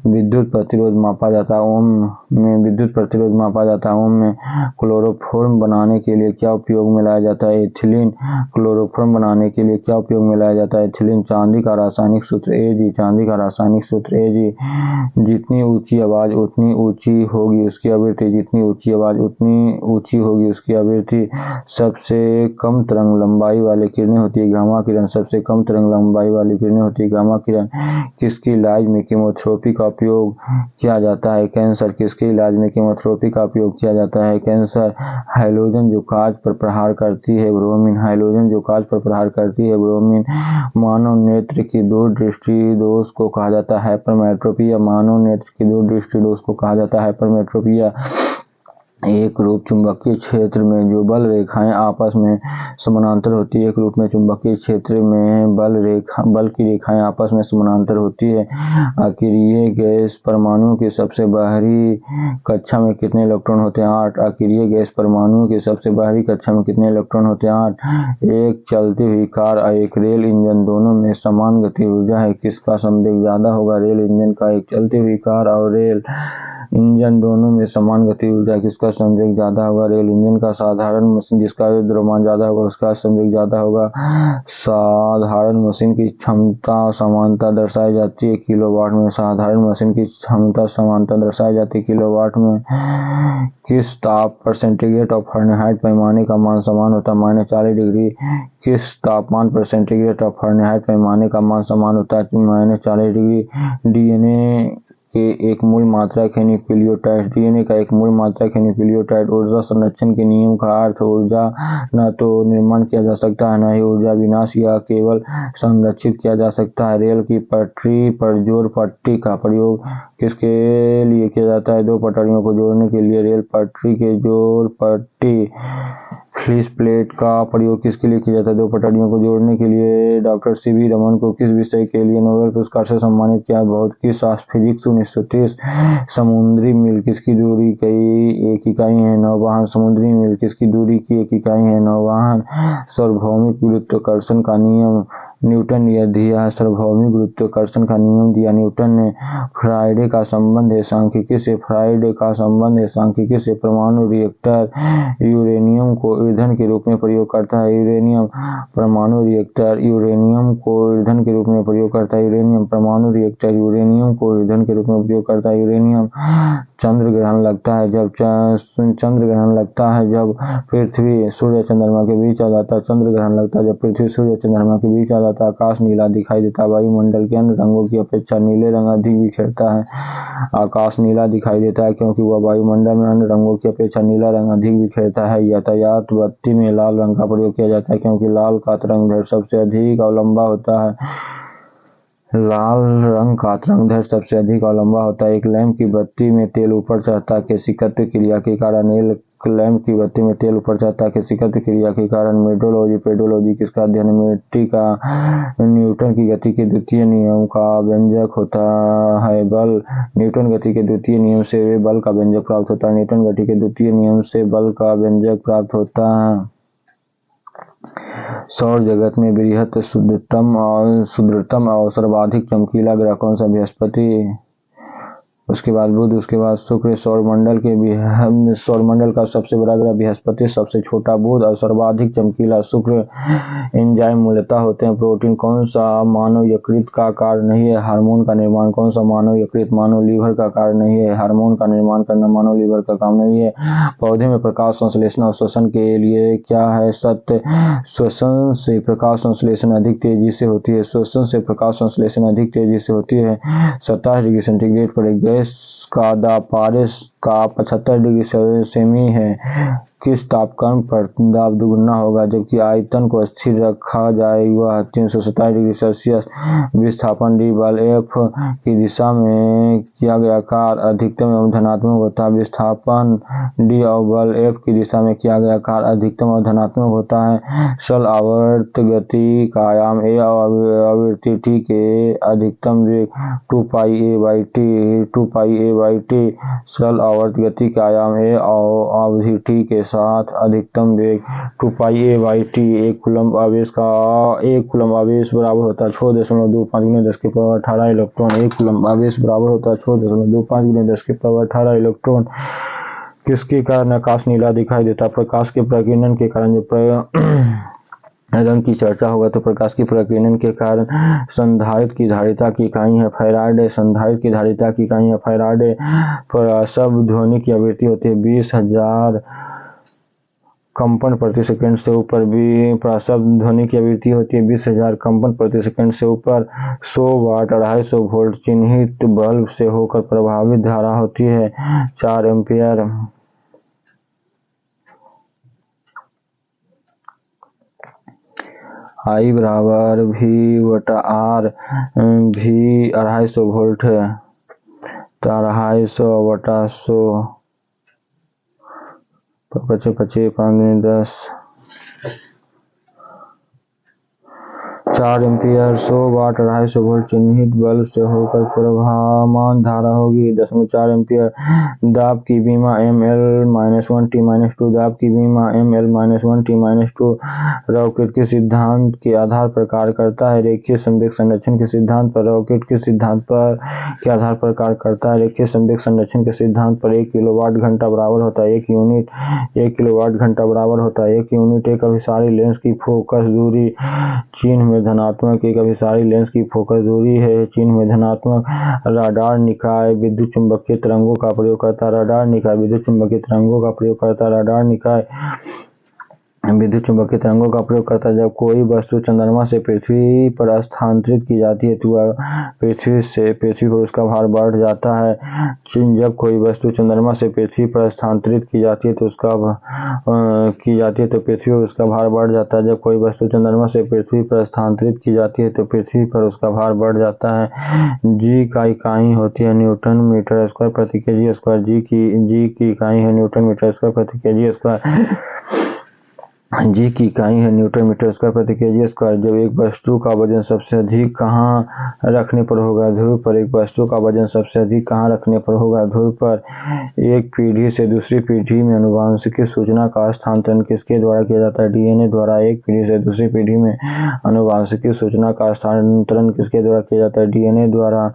विद्युत प्रतिरोध मापा जाता है ओम में। विद्युत प्रतिरोध मापा जाता है ओम में। क्लोरोफॉर्म बनाने के लिए क्या उपयोग में लाया जाता है? एथिलीन। क्लोरोफॉर्म बनाने के लिए क्या उपयोग में लाया जाता है? एथिलीन। चांदी का रासायनिक सूत्र Ag। चांदी का रासायनिक सूत्र Ag। जितनी ऊंची आवाज उतनी ऊंची होगी उसकी आवृत्ति। जितनी ऊंची आवाज उतनी ऊंची होगी उसकी आवृत्ति। सबसे कम तरंग लंबाई वाली किरणें होती है गामा किरण। सबसे कम तरंग लंबाई वाली किरणें होती है गामा किरण। किसके इलाज में कीमोथेरेपी का उपयोग किया जाता है? कैंसर। किसके इलाज में कीमोथेरेपी का उपयोग किया जाता है? कैंसर। हैलोजन जो कांच पर प्रहार करती है ब्रोमीन। हैलोजन जो कांच पर प्रहार करती है ब्रोमीन। मानव नेत्र की दूरदृष्टि दोष को कहा जाता है हाइपरमेट्रोपिया। मानव नेत्र की दूरदृष्टि दोष को कहा जाता है हाइपरमेट्रोपिया। एक रूप चुंबकीय क्षेत्र में जो बल रेखाएं आपस में समानांतर होती है। एक रूप में चुंबकीय क्षेत्र में बल की रेखाएं आपस में समानांतर होती है। अक्रिय गैस परमाणु की सबसे बाहरी कक्षा में कितने इलेक्ट्रॉन होते हैं? 8। अक्रिय गैस परमाणु की सबसे बाहरी कक्षा में कितने इलेक्ट्रॉन होते हैं? 8। एक चलती हुई कार और एक रेल इंजन दोनों में समान गति ऊर्जा है, किसका संवेग ज्यादा होगा? रेल इंजन का। एक चलती हुई कार और रेल इंजन दोनों में समान गति ऊर्जा, किसका संवेग ज्यादा होगा? रेल इंजन का। साधारण मशीन जिसका द्रव्यमान ज्यादा होगा उसका संवेग ज्यादा होगा। साधारण मशीन की क्षमता समानता दर्शाई जाती है किलोवाट में। साधारण मशीन की क्षमता समानता दर्शाई जाती है किलोवाट में। किस ताप पर सेंटीग्रेड और फ़ारेनहाइट पैमाने का मान समान होता है? -40 डिग्री। किस तापमान पर सेंटीग्रेड और फ़ारेनहाइट पैमाने का मान समान होता है? -40 डिग्री। डीएनए के एक मूल मात्रक है न्यूक्लियोटाइड। डीएनए का एक मूल मात्रक है न्यूक्लियोटाइड। ऊर्जा संरक्षण के नियम का अर्थ ऊर्जा न तो निर्माण किया जा सकता है न ही ऊर्जा विनाश या केवल संरक्षित किया जा सकता है। रेल की पटरी पर जोड़ पट्टी का प्रयोग किसके लिए किया जाता है? दो पटरियों को जोड़ने के लिए। रेल पटरी के जोड़ पट्टी फ्लिस प्लेट का प्रयोग किसके लिए किया जाता है? दो पटरियों को जोड़ने के लिए। डॉक्टर सीवी रमन को किस विषय के लिए नोबेल पुरस्कार से सम्मानित किया? भौतिकी शास्त्र, फिजिक्स 1930। समुद्री मील किसकी दूरी की एक इकाई है? नौवहन। समुद्री मील किसकी दूरी की एक इकाई है? नौवहन। सार्वभौमिक गुरुत्वाकर्षण का नियम न्यूटन ने दिया है। सार्वभौमिक गुरुत्वाकर्षण का नियम दिया न्यूटन ने। फ्राइडे का संबंध है सांख्यिकी से। फ्राइडे का संबंध है सांख्यिकी से। परमाणु रिएक्टर यूरेनियम को ईंधन के रूप में प्रयोग करता है। यूरेनियम। परमाणु रिएक्टर यूरेनियम को ईंधन के रूप में प्रयोग करता है। यूरेनियम। परमाणु रिएक्टर यूरेनियम को ईंधन के रूप में प्रयोग करता है। यूरेनियम। चंद्र ग्रहण लगता है जब पृथ्वी सूर्य चंद्रमा के बीच आ जाता है। चंद्र ग्रहण लगता है जब पृथ्वी सूर्य चंद्रमा के बीच आ जाता है। आकाश नीला दिखाई देता है। वायुमंडल के अन्य रंगों की अपेक्षा नीले रंग अधिक बिखरता है। आकाश नीला दिखाई देता है क्योंकि वह वायुमंडल में अन्य रंगों की अपेक्षा नीला रंग अधिक बिखरता है। यातायात बत्ती में लाल रंग का प्रयोग किया जाता है क्योंकि लाल का तरंगदैर्घ्य सबसे अधिक और लंबा होता है। लाल रंग का तरंगदैर्घ्य सबसे अधिक और लंबा होता है। एक लैंप की बत्ती में तेल ऊपर चढ़ता है केशिकत्व क्रिया के कारण। एक लैंप की बत्ती में तेल ऊपर चढ़ता है केशिकत्व क्रिया के कारण। मेट्रोलॉजी पेडोलॉजी किसका अध्ययन है? मिट्टी का। न्यूटन की गति के द्वितीय नियम का व्यंजक होता है बल। न्यूटन गति के द्वितीय नियम से बल का व्यंजक प्राप्त होता है। न्यूटन गति के द्वितीय नियम से बल का व्यंजक प्राप्त होता है। सौर जगत में बृहत शुद्धतम और सर्वाधिक चमकीला ग्रह कौन सा? बृहस्पति। उसके बाद बुध, उसके बाद शुक्र। सौरमंडल का सबसे बड़ा ग्रह बृहस्पति, सबसे छोटा बुध और सर्वाधिक चमकीला शुक्र। एंजाइम मूलतः होते हैं प्रोटीन। कौन सा मानव यकृत का कार्य नहीं है? हार्मोन का निर्माण। कौन सा मानव यकृत मानव लीवर का कार्य नहीं है? हार्मोन का निर्माण करना मानव लीवर का काम नहीं है। पौधे में प्रकाश संश्लेषण और श्वसन के लिए क्या है? सत्य। श्वसन से प्रकाश संश्लेषण अधिक तेजी से होती है। श्वसन से प्रकाश संश्लेषण अधिक तेजी से होती है। 27 डिग्री सेंटीग्रेड पर एक गैस का दाब पारस का 75 डिग्री सेमी है। किस तापक्रम पर दाब दुगुना होगा जबकि आयतन को स्थिर रखा जाए? वह 327 डिग्री सेल्सियस। विस्थापन डी बल एफ की दिशा में किया गया कार्य अधिकतम एवं धनात्मक होता है। विस्थापन डी और बल एफ की दिशा में किया गया कार्य अधिकतम और धनात्मक होता है। सरल आवर्त गति का आयाम ए और आवृत्ति टी के अधिकतम वेग 2πa/t। सरल आवर्त गति का आयाम ए और अवधि टी के साथ अधिकतम वेग 2πa/t। एक कूलम्ब आवेश बराबर होता है 6.25 × 10⁻18 इलेक्ट्रॉन। एक कूलम्ब आवेश बराबर होता है 6.25 × 10⁻18 इलेक्ट्रॉन। किसके कारण आकाश नीला दिखाई देता है? प्रकाश के प्रकीर्णन के कारण। जब रंग की चर्चा होगा तो प्रकाश की प्रकीर्णन के कारण। संधारित्र की धारिता की इकाई है फैराडे। संधारित्र की धारिता की इकाई है फैराडे। प्रसव ध्वनि की आवृत्ति होती है 20,000 कंपन प्रति सेकंड से ऊपर। भी प्रसव ध्वनि की आवृत्ति होती है 20,000 कंपन प्रति सेकंड से ऊपर। 100 वाट 250 वोल्ट चिन्हित बल्ब से होकर प्रभावित धारा होती है 4 एम्पियर। I बराबर V/R। V 250 वोल्ट है तो 250/100 25 25 5 10 4 एम्पीयर। 100 वाट 250 वोल्ट चिन्हित बल्ब से होकर प्रवाहमान धारा होगी 10.4 एम्पीयर। दाब की बीमा ML-1T-2 दाब की बीमा ML-1T-2 रॉकेट के सिद्धांत के आधार पर कार्य करता है। रेखीय संवेग संरक्षण के सिद्धांत पर रॉकेट के सिद्धांत पर के आधार पर कार्य करता है। रेखीय संवेग संरक्षण के सिद्धांत पर 1 किलोवाट घंटा बराबर होता है 1 यूनिट। 1 किलोवाट घंटा बराबर होता है 1 यूनिट। एक अभिसारी लेंस की फोकस दूरी चिन्ह में धनात्मक। एक अभिसारी लेंस की फोकस दूरी है चिन्ह में धनात्मक। राडार निकाय विद्युत चुम्बकीय तरंगों का प्रयोग करता है। राडार निकाय विद्युत चुम्बकीय तरंगों का प्रयोग करता है। राडार निकाय विद्युत चुम्बकीय तरंगों का प्रयोग करता है। जब कोई वस्तु चंद्रमा से पृथ्वी पर स्थानांतरित की जाती है तो पृथ्वी पर उसका भार बढ़ जाता है। जब कोई वस्तु चंद्रमा से पृथ्वी पर स्थानांतरित की जाती है तो पृथ्वी पर उसका भार बढ़ जाता है। जब कोई वस्तु चंद्रमा से पृथ्वी पर स्थानांतरित की जाती है तो पृथ्वी पर उसका भार बढ़ जाता है। जी का इकाई होती है न्यूटन मीटर स्क्वायर प्रति केजी स्क्वायर। जी की इकाई है न्यूटन मीटर स्क्वायर प्रति केजी स्क्वायर। जी की इकाई है न्यूटन मीटर स्क्वायर प्रति केजी स्क्वायर। जब एक वस्तु का वजन सबसे अधिक कहाँ रखने पर होगा? ध्रुव पर। एक वस्तु का वजन सबसे अधिक कहाँ रखने पर होगा? ध्रुव पर। एक पीढ़ी से दूसरी पीढ़ी में आनुवांशिक सूचना का स्थानांतरण किसके द्वारा किया जाता है? डीएनए द्वारा। एक पीढ़ी से दूसरी पीढ़ी में आनुवांशिक सूचना का स्थानांतरण किसके द्वारा किया जाता है? डीएनए द्वारा।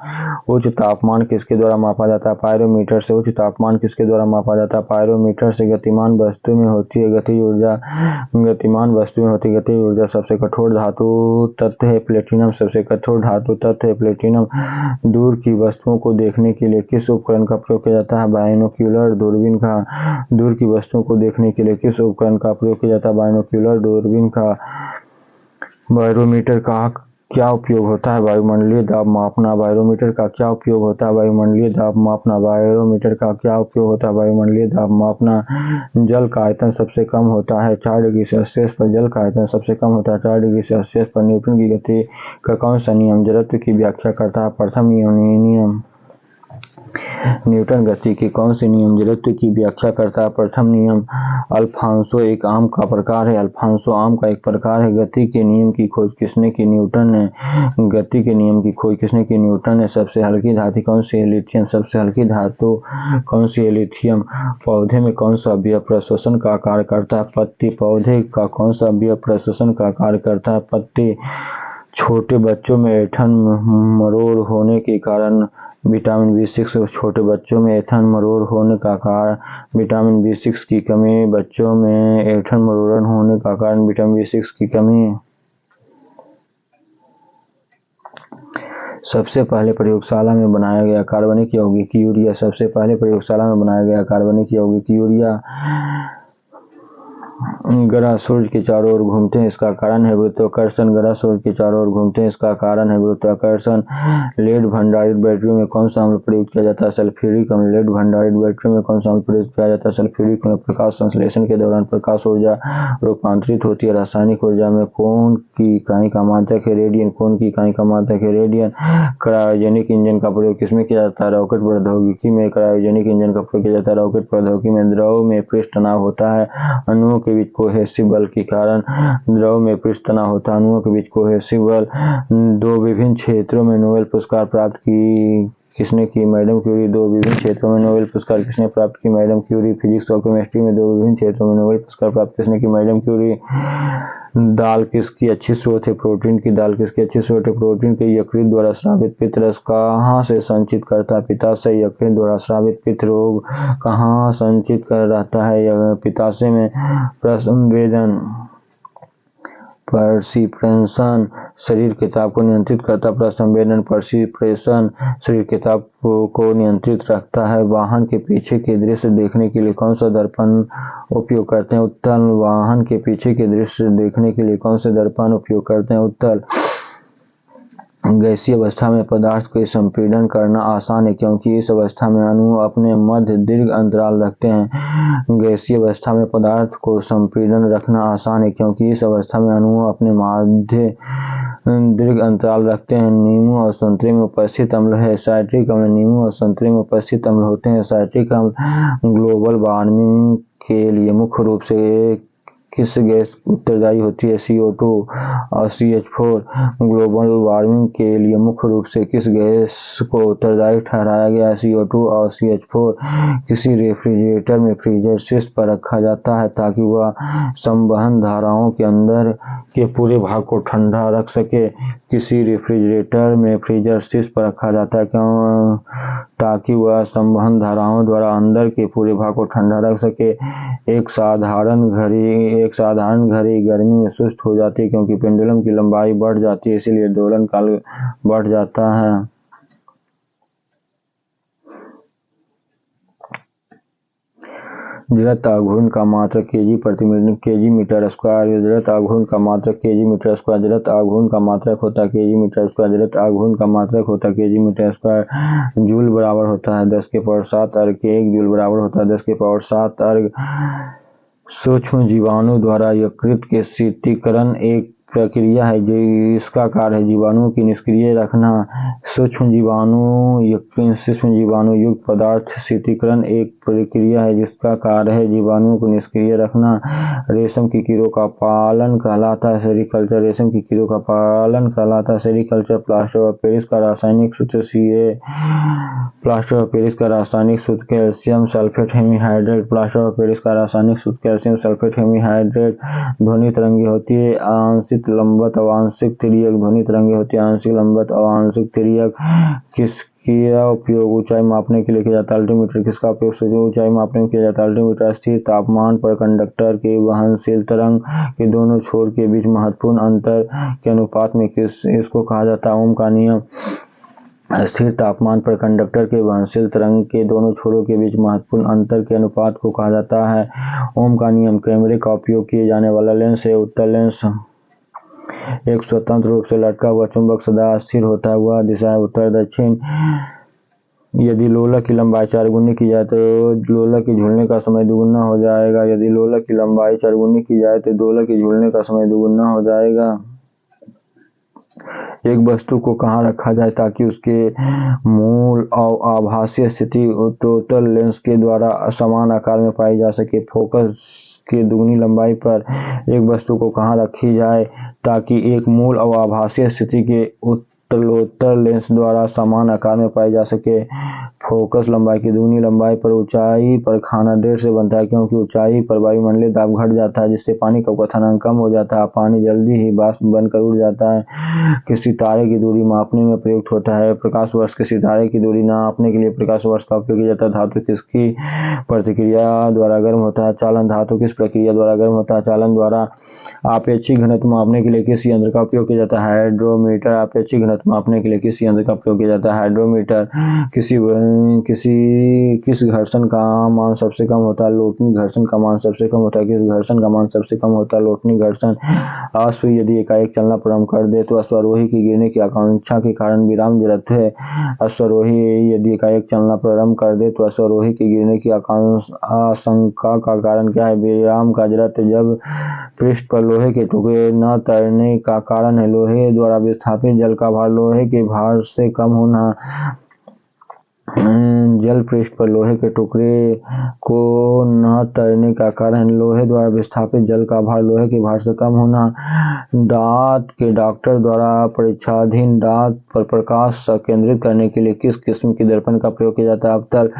उच्च तापमान किसके द्वारा मापा जाता है? पायरोमीटर से। उच्च तापमान किसके द्वारा मापा जाता है? पायरोमीटर से। गतिमान वस्तु में होती है गतिज ऊर्जा। गतिमान वस्तु में होती गतिज ऊर्जा। सबसे कठोर धातु तत्व है प्लेटिनम। सबसे कठोर धातु तत्व है प्लेटिनम। दूर की वस्तुओं को देखने के लिए किस उपकरण का प्रयोग किया जाता है? बाइनोक्यूलर दूरबीन का। दूर की वस्तुओं को देखने के लिए किस उपकरण का प्रयोग किया जाता है? बाइनोक्यूलर दूरबीन का। बैरोमीटर का क्या उपयोग होता है? वायुमंडलीय दाब मापना। बैरोमीटर का क्या उपयोग होता है? वायुमंडलीय दाब मापना। बैरोमीटर का क्या उपयोग होता है? वायुमंडलीय दाब मापना। जल का आयतन सबसे कम होता है 4 डिग्री सेल्सियस पर। जल का आयतन सबसे कम होता है 4 डिग्री सेल्सियस पर। न्यूटन की गति का कौन सा नियम जड़त्व की व्याख्या करता है? प्रथम नियम। न्यूटन गति के कौन से नियम जड़त्व की व्याख्या करता है? प्रथम नियम। अल्फांसो एक आम का प्रकार है। अल्फांसो आम का एक प्रकार है। गति के नियम की खोज किसने की? न्यूटन ने। गति के नियम की खोज किसने की? न्यूटन ने। सबसे हल्की धातु कौन सी है? लिथियम। सबसे हल्की धातु कौन सी है? लिथियम। पौधे में कौन सा अवयव प्रश्वसन का कार्य करता है? पत्ती। पौधे का कौन सा अवयव प्रश्वसन का कार्य करता है? पत्ती। छोटे बच्चों में ऐंठन मरोड़ होने के कारण विटामिन B6। छोटे बच्चों में ऐंठन मरोड़ होने का कारण विटामिन B6 की कमी। बच्चों में ऐंठन मरोड़ होने का कारण विटामिन B6 की कमी। सबसे पहले प्रयोगशाला में बनाया गया कार्बनिक यौगिक यूरिया। सबसे पहले प्रयोगशाला में बनाया गया कार्बनिक यौगिक यूरिया। ग्रह सूर्य के चारों ओर घूमते हैं, इसका कारण है गुरुत्वाकर्षण। ग्रह सूर्य के चारों ओर घूमते हैं, इसका कारण है गुरुत्वाकर्षण। लेड भंडारित बैटरियों में कौन सा अम्ल प्रयुक्त किया जाता है? सल्फ्यूरिक अम्ल। लेड भंडारित बैटरियों में कौन सा अम्ल प्रयुक्त किया जाता है? सल्फ्यूरिक अम्ल। प्रकाश संश्लेषण के दौरान प्रकाश ऊर्जा रूपांतरित होती है। रासायनिक ऊर्जा में कोण की इकाई का मात्रक है रेडियन। कोण की इकाई का मात्रक है रेडियन। क्रायोजेनिक इंजन का प्रयोग किसमें किया जाता है? रॉकेट प्रौद्योगिकी में क्रायोजेनिक इंजन का प्रयोग किया जाता है। रॉकेट प्रौद्योगिकी में द्रव में पृष्ठ तनाव होता है अणुओं के बीच कोहेसिव बल के कारण। द्रव में पृष्ठ तनाव होता है अणुओं के बीच कोहेसिव बल। 2 विभिन्न क्षेत्रों में नोबेल पुरस्कार प्राप्त किसने की? Madam Curie. 2 विभिन्न क्षेत्रों में नोबेल पुरस्कार किसने प्राप्त की? Madam Curie. फिजिक्स और केमिस्ट्री में 2 विभिन्न क्षेत्रों में नोबेल पुरस्कार प्राप्त किसने की? Madam Curie. दाल किसकी अच्छी स्रोत है? प्रोटीन की। दाल किसकी अच्छी स्रोत है? प्रोटीन के। यकृत द्वारा स्रावित पित्तरस कहाँ से संचित करता है? पित्ताशय। यकृत द्वारा स्रावित पित्त रोग कहाँ संचित कर रहता है? पित्ताशय में। प्रसंवेदन परसिप्रेशन शरीर के ताप को नियंत्रित करता है। प्रसंवेदन परसिप्रेशन शरीर के ताप को नियंत्रित रखता है। वाहन के पीछे के दृश्य देखने के लिए कौन सा दर्पण उपयोग करते हैं? उत्तल। वाहन के पीछे के दृश्य देखने के लिए कौन से दर्पण उपयोग करते हैं? उत्तल। गैसीय अवस्था में पदार्थ को संपीड़न करना आसान है क्योंकि इस अवस्था में अणु अपने मध्य दीर्घ अंतराल रखते हैं। गैसीय अवस्था में पदार्थ को संपीड़न रखना आसान है क्योंकि इस अवस्था में अणु अपने मध्य दीर्घ अंतराल रखते हैं। नींबू और संतरे में उपस्थित अम्ल है। साइट्रिक अम्ल नींबू और संतरे में उपस्थित अम्ल होते हैं। साइट्रिक अम्ल ग्लोबल वार्मिंग के लिए मुख्य रूप से किस गैस उत्तरदायी होती है? CO2 और CH4। ग्लोबल वार्मिंग के लिए मुख्य रूप से किस गैस को उत्तरदायी ठहराया गया है? CO2 और CH4। किसी रेफ्रिजरेटर में फ्रीजर शीर्ष पर रखा जाता है ताकि वह संवहन धाराओं के अंदर के पूरे भाग को ठंडा रख सके। किसी रेफ्रिजरेटर में फ्रीजर शीर्ष पर रखा जाता है क्यों? ताकि वह संवहन धाराओं द्वारा अंदर के पूरे भाग को ठंडा रख सके। एक साधारण घड़ी गर्मी में सुस्त हो जाती है क्योंकि पेंडुलम की लंबाई बढ़ जाती है, इसलिए दोलन काल बढ़ जाता है। जड़त्व आघूर्ण का मात्रक केजी मीटर स्क्वायर। जड़त्व आघूर्ण का मात्रक केजी मीटर स्क्वायर। जड़त्व आघूर्ण का मात्रक होता है केजी मीटर स्क्वायर। जड़त्व आघूर्ण का मात्रक होता है केजी मीटर स्क्वायर। जूल बराबर होता है 10 के पावर 7 अर्ग के 1 जूल बराबर होता है 10 के पावर 7 अर्ग। सूक्ष्म जीवाणु द्वारा यकृत के शीतीकरण एक प्रक्रिया है जो इसका कार्य है जीवाणुओं की निष्क्रिय रखना। सूक्ष्म जीवाणु युक्त पदार्थ शीतीकरण एक प्रक्रिया है जिसका कार्य है जीवाणुओं को निष्क्रिय रखना। रेशम की कीड़ों का पालन कहलाता है सेरीकल्चर। रेशम की कीड़ों का पालन कहलाता है सेरीकल्चर। प्लास्टर ऑफ पेरिस का रासायनिक सूत्र Ca। प्लास्टर ऑफ पेरिस का रासायनिक सूत्र calcium sulphate hemihydrate. Plaster of Paris का रासायनिक सूत्र कैल्शियम सल्फेट हेमीहाइड्रेट। ध्वनि तरंगी होती है आंशिक लंबवत और आंशिक तिर्यक। ध्वनि तरंगी होती है आंशिक लंबवत और आंशिक तिर्यक। किसका उपयोग ऊंचाई मापने के लिए किया जाता है? अल्टीमीटर। किसका उपयोग ऊंचाई मापने में किया जाता है? अल्टीमीटर। स्थिर तापमान पर कंडक्टर के वहनशील तरंग के दोनों छोर के बीच महत्वपूर्ण अंतर के अनुपात में इसको कहा जाता है ओम का नियम। स्थिर तापमान पर कंडक्टर के वहनशील तरंग के दोनों छोरों के बीच महत्वपूर्ण अंतर के अनुपात को कहा जाता है ओम का नियम। कैमरे का उपयोग किए जाने वाला लेंस है उत्तल लेंस। एक स्वतंत्र रूप से लटका हुआ चुंबक सदा स्थिर होता है, वह दिशा है उत्तर दक्षिण। यदि लोलक की लंबाई 4 गुनी की जाए तो लोलक के झूलने का समय दुगुना हो जाएगा। यदि लोलक की लंबाई 4 गुनी की जाए तो दोलक के झूलने का समय दुगुना हो जाएगा। एक वस्तु को कहाँ रखा जाए ताकि उसके मूल और आभासीय स्थिति उत्तल लेंस के द्वारा समान आकार में पाई जा सके। फोकस की दुगनी लंबाई पर एक वस्तु को कहाँ रखी जाए ताकि एक मूल और आभासीय स्थिति के उत्तलोत्तर लेंस द्वारा समान आकार में पाई जा सके। फोकस लंबाई की दुगनी लंबाई पर ऊंचाई पर खाना देर से बनता है क्योंकि ऊंचाई पर वायुमंडलीय दाब घट जाता है जिससे पानी का क्वथनांक कम हो जाता है। पानी जल्दी ही वाष्प बनकर उड़ जाता है। किसी तारे की दूरी मापने में प्रयुक्त होता है। प्रकाश वर्ष। किसी तारे की दूरी नापने के लिए प्रकाश वर्ष का उपयोग किया जाता है। धातु किसकी प्रतिक्रिया द्वारा गर्म होता है? चालन। धातु किस प्रक्रिया द्वारा गर्म होता है? चालन द्वारा। आपेक्षिक घनत्व मापने के लिए किस यंत्र का उपयोग किया जाता है? हाइड्रोमीटर। आपेक्षिक घनत्व मापने के लिए किस यंत्र का उपयोग किया जाता है? हाइड्रोमीटर। किस घर्षण का मान सबसे कम होता है? लोटनी घर्षण का मान सबसे कम होता है। किस घर्षण का मान सबसे कम होता है? लोटनी घर्षण। अश्व यदि एकाएक चलना प्रारंभ कर दे तो अश्वारोही की गिरने की आकांक्षा के कारण विराम जरूरत है। अश्वारोही यदि एकाएक चलना प्रारंभ कर दे तो अश्वारोही की गिरने की आशंका का कारण क्या है? विराम का जरूरत जब पृष्ठ पर लोहे के टुकड़े न तैरने का कारण है। लोहे द्वारा विस्थापित जल का भार लोहे के भार से कम होना। जल पृष्ठ पर लोहे के टुकड़े को न तैरने का कारण लोहे द्वारा विस्थापित जल का भार लोहे के भार से कम होना। दांत के डॉक्टर द्वारा परीक्षाधीन दांत पर प्रकाश केंद्रित करने के लिए किस किस्म की दर्पण का प्रयोग किया जाता है? अवतल।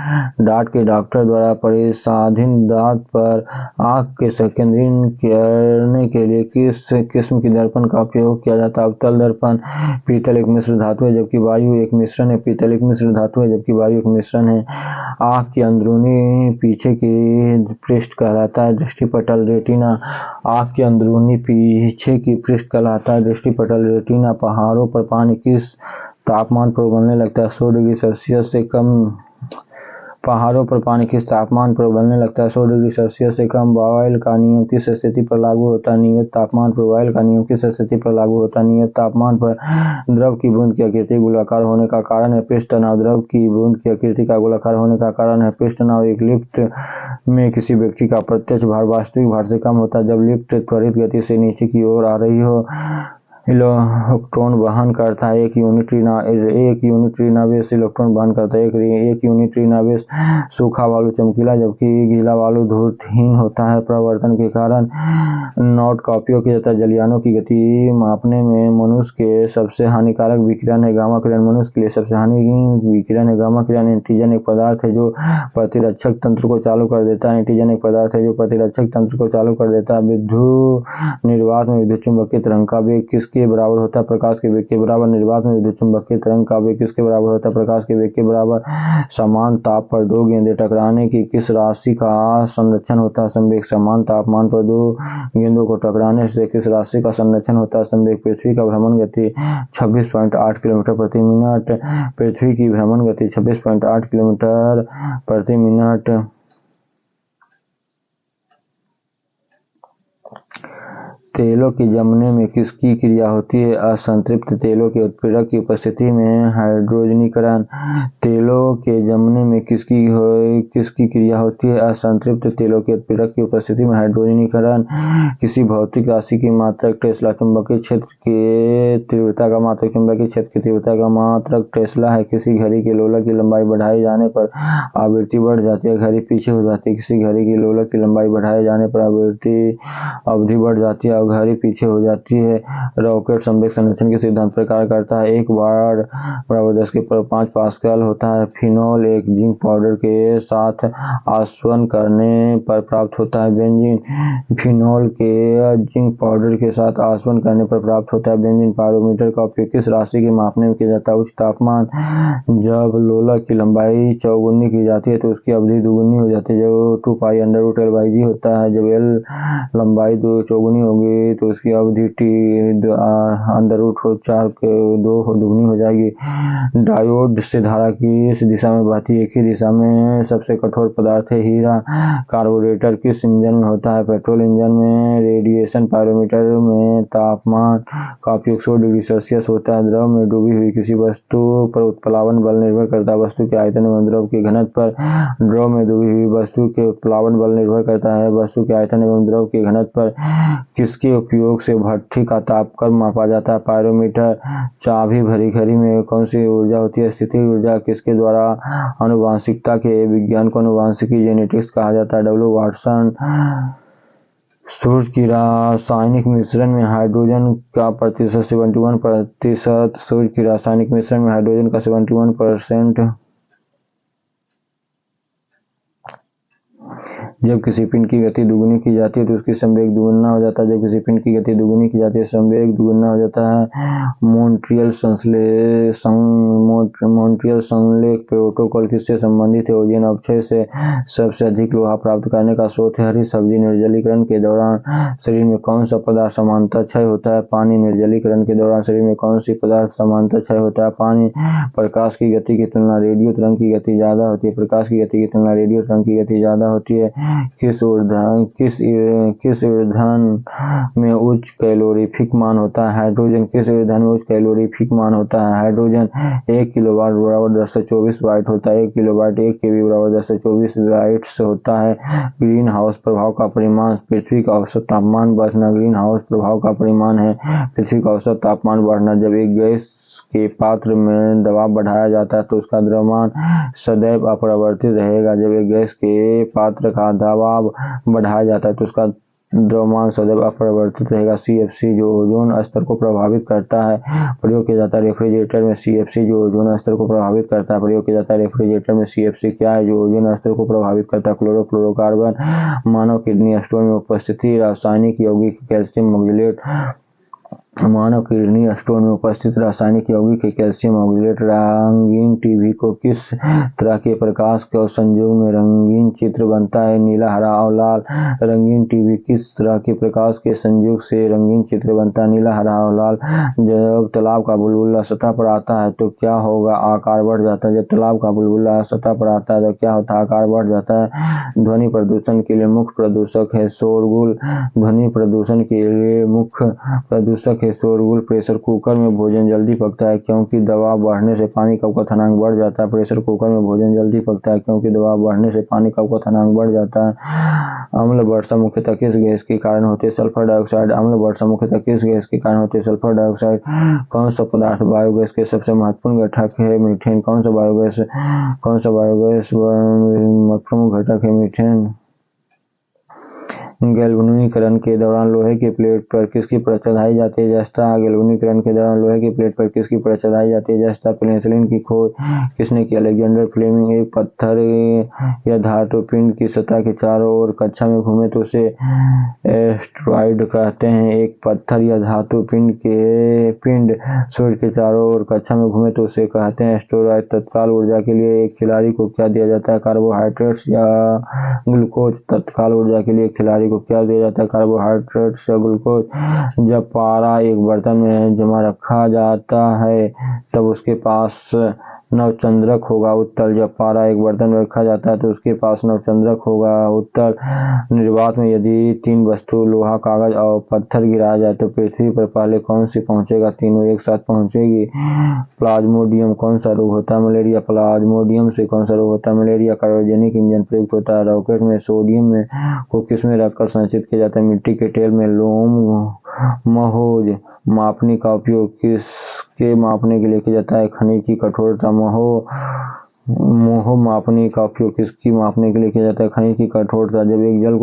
दांत के डॉक्टर द्वारा परीक्षाधीन दांत पर आंख के केंद्रित करने के लिए किस किस्म की दर्पण का उपयोग किया जाता है? अवतल दर्पण। पीतल एक मिश्र धातु है जबकि वायु एक मिश्रण है। पीतल एक मिश्र धातु है जबकि वायु एक मिश्रण है। आंख की अंदरूनी पीछे की पृष्ठ कहलाता है दृष्टिपटल रेटिना। आंख की अंदरूनी पीछे की पृष्ठ कहलाता है दृष्टिपटल रेटिना। पहाड़ों पर पानी किस तापमान पर उबलने लगता है? 100 डिग्री सेल्सियस से कम। पहाड़ों पर पानी किस तापमान पर उबलने लगता है? 100 डिग्री सेल्सियस से कम। बॉयल का नियम किस स्थिति पर लागू होता है? नियत तापमान पर। बॉयल का नियम किस स्थिति पर लागू होता है? नियत तापमान पर। द्रव की बूंद की आकृति गोलाकार होने का कारण है पृष्ठ तनाव। द्रव की बूंद की आकृति का गोलाकार होने का कारण है पृष्ठ तनाव। एक लिफ्ट में किसी व्यक्ति का प्रत्यक्ष भार वास्तविक भार से कम होता है जब लिफ्ट त्वरित गति से नीचे की ओर आ रही हो। इलेक्ट्रॉन वहन करता है। एक यूनिट ऋणावेश इलेक्ट्रॉन वहन करता है। एक यूनिट ऋणावेश। सूखा बालू चमकीला जबकि गीला बालू धूर्तहीन होता है। प्रवर्तन के कारण नॉट का उपयोग किया जाता है। जलयानों की गति मापने में मनुष्य के सबसे हानिकारक विकिरण है गामा किरण। मनुष्य के लिए सबसे हानिकारक विकिरण है गामा किरण। एंटीजन एक पदार्थ है जो प्रतिरक्षक तंत्र को चालू कर देता है। एंटीजन एक पदार्थ है जो प्रतिरक्षक तंत्र को चालू कर देता है। विद्युत निर्वात में विद्युत चुम्बकीय तरंग का वेग किसके बराबर होता है? प्रकाश के वेग के बराबर। निर्वात में विद्युत चुम्बकीय तरंग का वेग किसके बराबर होता है? प्रकाश के वेग के बराबर। समान ताप पर दो गेंदें टकराने की किस राशि का संरक्षण होता है? संवेग। समान तापमान पर दो गेंदों को टकराने से किस राशि का संरक्षण होता है? संवेग। पृथ्वी का भ्रमण गति 26.8 किलोमीटर प्रति मिनट। पृथ्वी की भ्रमण गति 26.8 किलोमीटर प्रति मिनट। तेलों के जमने में किसकी क्रिया होती है? असंतृप्त तेलों के उत्प्रेरक की उपस्थिति में हाइड्रोजनीकरण। तेलों के जमने में किसकी क्रिया होती है? असंतृप्त तेलों के उत्प्रेरक की उपस्थिति में हाइड्रोजनीकरण। किसी भौतिक राशि की मात्रक टेस्ला। चुंबकीय क्षेत्र के तीव्रता का मात्रक चुंबकीय क्षेत्र की तीव्रता का मात्रक टेस्ला है। किसी घड़ी के लोलक की लंबाई बढ़ाए जाने पर आवृत्ति बढ़ जाती है, घड़ी पीछे हो जाती है। किसी घड़ी की लोलक की लंबाई बढ़ाए जाने पर अवधि बढ़ जाती है, घड़ी पीछे हो जाती है। रॉकेट संवेग संरक्षण के सिद्धांत पर कार्य करता है। एक बार बराबर 10⁵ पास्कल होता है। फिनोल एक जिंक पाउडर के साथ आसवन करने पर प्राप्त होता है। बेंजीन। फिनोल के जिंक पाउडर के साथ आसवन करने पर प्राप्त होता है बेंजीन। पायरोमीटर का उपयोग किस राशि के मापने में किया जाता है? उच्च तापमान। जब लोलक की लंबाई चौगुनी की जाती है तो उसकी अवधि दुगुनी हो जाती है, जो 2π√L/g होता है। जब L लंबाई चौगुनी होगी तो उसकी अवधि T√4 दुगनी हो जाएगी। डायोड से धारा किस दिशा में बहती है? एक ही दिशा में। सबसे कठोर पदार्थ है हीरा। कार्बोरेटर किस इंजन में होता है? पेट्रोल इंजन में। रेडिएशन पायरोमीटर में तापमान का उपयोग 100 डिग्री सेल्सियस होता है। द्रव में डूबी हुई किसी वस्तु पर उत्प्लावन बल निर्भर करता है वस्तु के आयतन एवं द्रव के घनत्व पर। द्रव में डूबी हुई वस्तु के उत्प्लावन बल निर्भर करता है वस्तु के आयतन एवं द्रव के घनत्व पर। किसके उपयोग से भट्ठी का तापक्रम मापा जाता है? पायरोमीटर। चाबी भरी घड़ी में कौन सी ऊर्जा होती है? स्थितिज ऊर्जा। किसके द्वारा आनुवांशिकता के विज्ञान को आनुवांशिकी जेनेटिक्स कहा जाता है? W. वाटसन। सूर्य की रासायनिक मिश्रण में हाइड्रोजन का प्रतिशत 71%। सूर्य की रासायनिक मिश्रण में हाइड्रोजन का 71%। जब किसी पिंड की गति दुगुनी की जाती है तो उसकी संवेग दुगुना हो जाता है। जब किसी पिंड की गति दुगुनी की जाती है संवेग दुगुना हो जाता है। मॉन्ट्रियल संलेख प्रोटोकॉल किससे संबंधित है? ओजोन अपक्षय से सबसे अधिक लोहा प्राप्त करने का स्रोत है। हरी सब्जी। निर्जलीकरण के दौरान शरीर में कौन सा पदार्थ समानता क्षय होता है? पानी। निर्जलीकरण के दौरान शरीर में कौन सी पदार्थ समानता क्षय होता है? पानी। प्रकाश की गति की तुलना रेडियो तरंग की गति ज्यादा होती है। प्रकाश की गति की तुलना रेडियो तरंग की गति ज्यादा होती है। किस ईंधन में उच्च कैलोरीफिक मान होता है? हाइड्रोजन। किस ईंधन में उच्च कैलोरीफिक मान होता है? हाइड्रोजन। 1 किलोवाट बराबर 1024 वाट होता है। 1 किलोवाट 1 kV बराबर 1024 वाट्स होता है। ग्रीन हाउस प्रभाव का परिमाण। पृथ्वी का औसत तापमान बढ़ना ग्रीन हाउस प्रभाव का परिमाण है। पृथ्वी का औसत तापमान बढ़ना। जब एक गैस के पात्र में दबाव बढ़ाया जाता है तो उसका द्रव्यमान सदैव अपरिवर्तित रहेगा। जब एक गैस के पात्र का दबाव बढ़ाया जाता है तो उसका द्रव्यमान सदैव अपरिवर्तित रहेगा। CFC जो ओजोन स्तर को प्रभावित करता है। प्रयोग किया जाता है रेफ्रिजरेटर में। CFC जो ओजोन स्तर को प्रभावित करता है। प्रयोग किया जाता है रेफ्रिजरेटर में। CFC क्या है जो ओजोन स्तर को प्रभावित करता है? क्लोरोफ्लोरोकार्बन। मानव किडनी स्टोन में उपस्थिति। रासायनिक यौगिक कैल्शियम मैग्नीशिएट मानव किडनी स्टोन में उपस्थित रासायनिक यौगिक के कैल्शियम ऑक्सलेट रंगीन टीवी को किस तरह के प्रकाश के संयोग में रंगीन चित्र बनता है? नीला, हरा और लाल। रंगीन टीवी किस तरह के प्रकाश के संयोग से रंगीन चित्र बनता है? नीला, हरा और लाल। जब तालाब का बुलबुला सतह पर आता है तो क्या होगा? आकार बढ़ जाता है। जब तालाब का बुलबुला सतह पर आता है तो क्या होता है? आकार बढ़ जाता है। ध्वनि प्रदूषण के लिए मुख्य प्रदूषक है शोरगुल। ध्वनि प्रदूषण के लिए मुख्य प्रदूषक है शोरगुल। प्रेशर कुकर में भोजन जल्दी पकता है क्योंकि दबाव बढ़ने से पानी का क्वथनांक बढ़ जाता है। प्रेशर कुकर में भोजन जल्दी पकता है क्योंकि दबाव बढ़ने से पानी का क्वथनांक बढ़ जाता है। अम्ल वर्षा मुख्यतः किस गैस के कारण होती है? Sulphur dioxide. अम्ल वर्षा मुख्यतः किस गैस के कारण होती है? Sulphur dioxide. कौन सा पदार्थ बायोगैस के सबसे महत्वपूर्ण घटक है? मीथेन। कौन सा बायोगैस प्रमुख घटक है? मीथेन। गैल्वेनीकरण के दौरान लोहे की प्लेट पर किसकी परत चढ़ाई जाती है? जस्ता। गैल्वेनीकरण के दौरान लोहे की प्लेट पर किसकी परत चढ़ाई जाती है? जस्ता। पेनिसिलिन की खोज किसने की? Alexander Fleming. एक पत्थर या धातु पिंड की सतह के चारों ओर कक्षा में घूमे तो उसे एस्टेरॉयड कहते हैं। एक पत्थर या धातु पिंड सूर्य के चारों ओर कक्षा में घूमे तो उसे कहते हैं एस्टेरॉयड। तत्काल ऊर्जा के लिए एक खिलाड़ी को क्या दिया जाता है? कार्बोहाइड्रेट्स या ग्लूकोज। तत्काल ऊर्जा के लिए खिलाड़ी को क्या दिया जाता है? कार्बोहाइड्रेट्स या ग्लूकोज। जब पारा एक बर्तन में जमा रखा जाता है तब उसके पास नवचंद्रक होगा। उत्तर। जब पारा एक बर्तन में रखा जाता है तो उसके पास नवचंद्रक होगा। उत्तर। निर्वात में यदि 3 वस्तु लोहा, कागज और पत्थर गिराया जाए तो पृथ्वी पर पहले कौन सी पहुंचेगा? तीनों एक साथ पहुंचेगी। प्लाज्मोडियम। कौन सा रोग होता है? मलेरिया। प्लाज्मोडियम से कौन सा रोग होता है? मलेरिया। क्रायोजेनिक इंजन प्रयुक्त होता है। रॉकेट में सोडियम को किसमें रखकर संचित किया जाता है? मिट्टी के तेल में। लोम महोज मापने का उपयोग किसके मापने के लिए किया जाता है? खनिज की कठोरता। मोह मापने का उपयोग किसकी मापने के लिए किया जाता है? खनिज की कठोरता। जब एक जल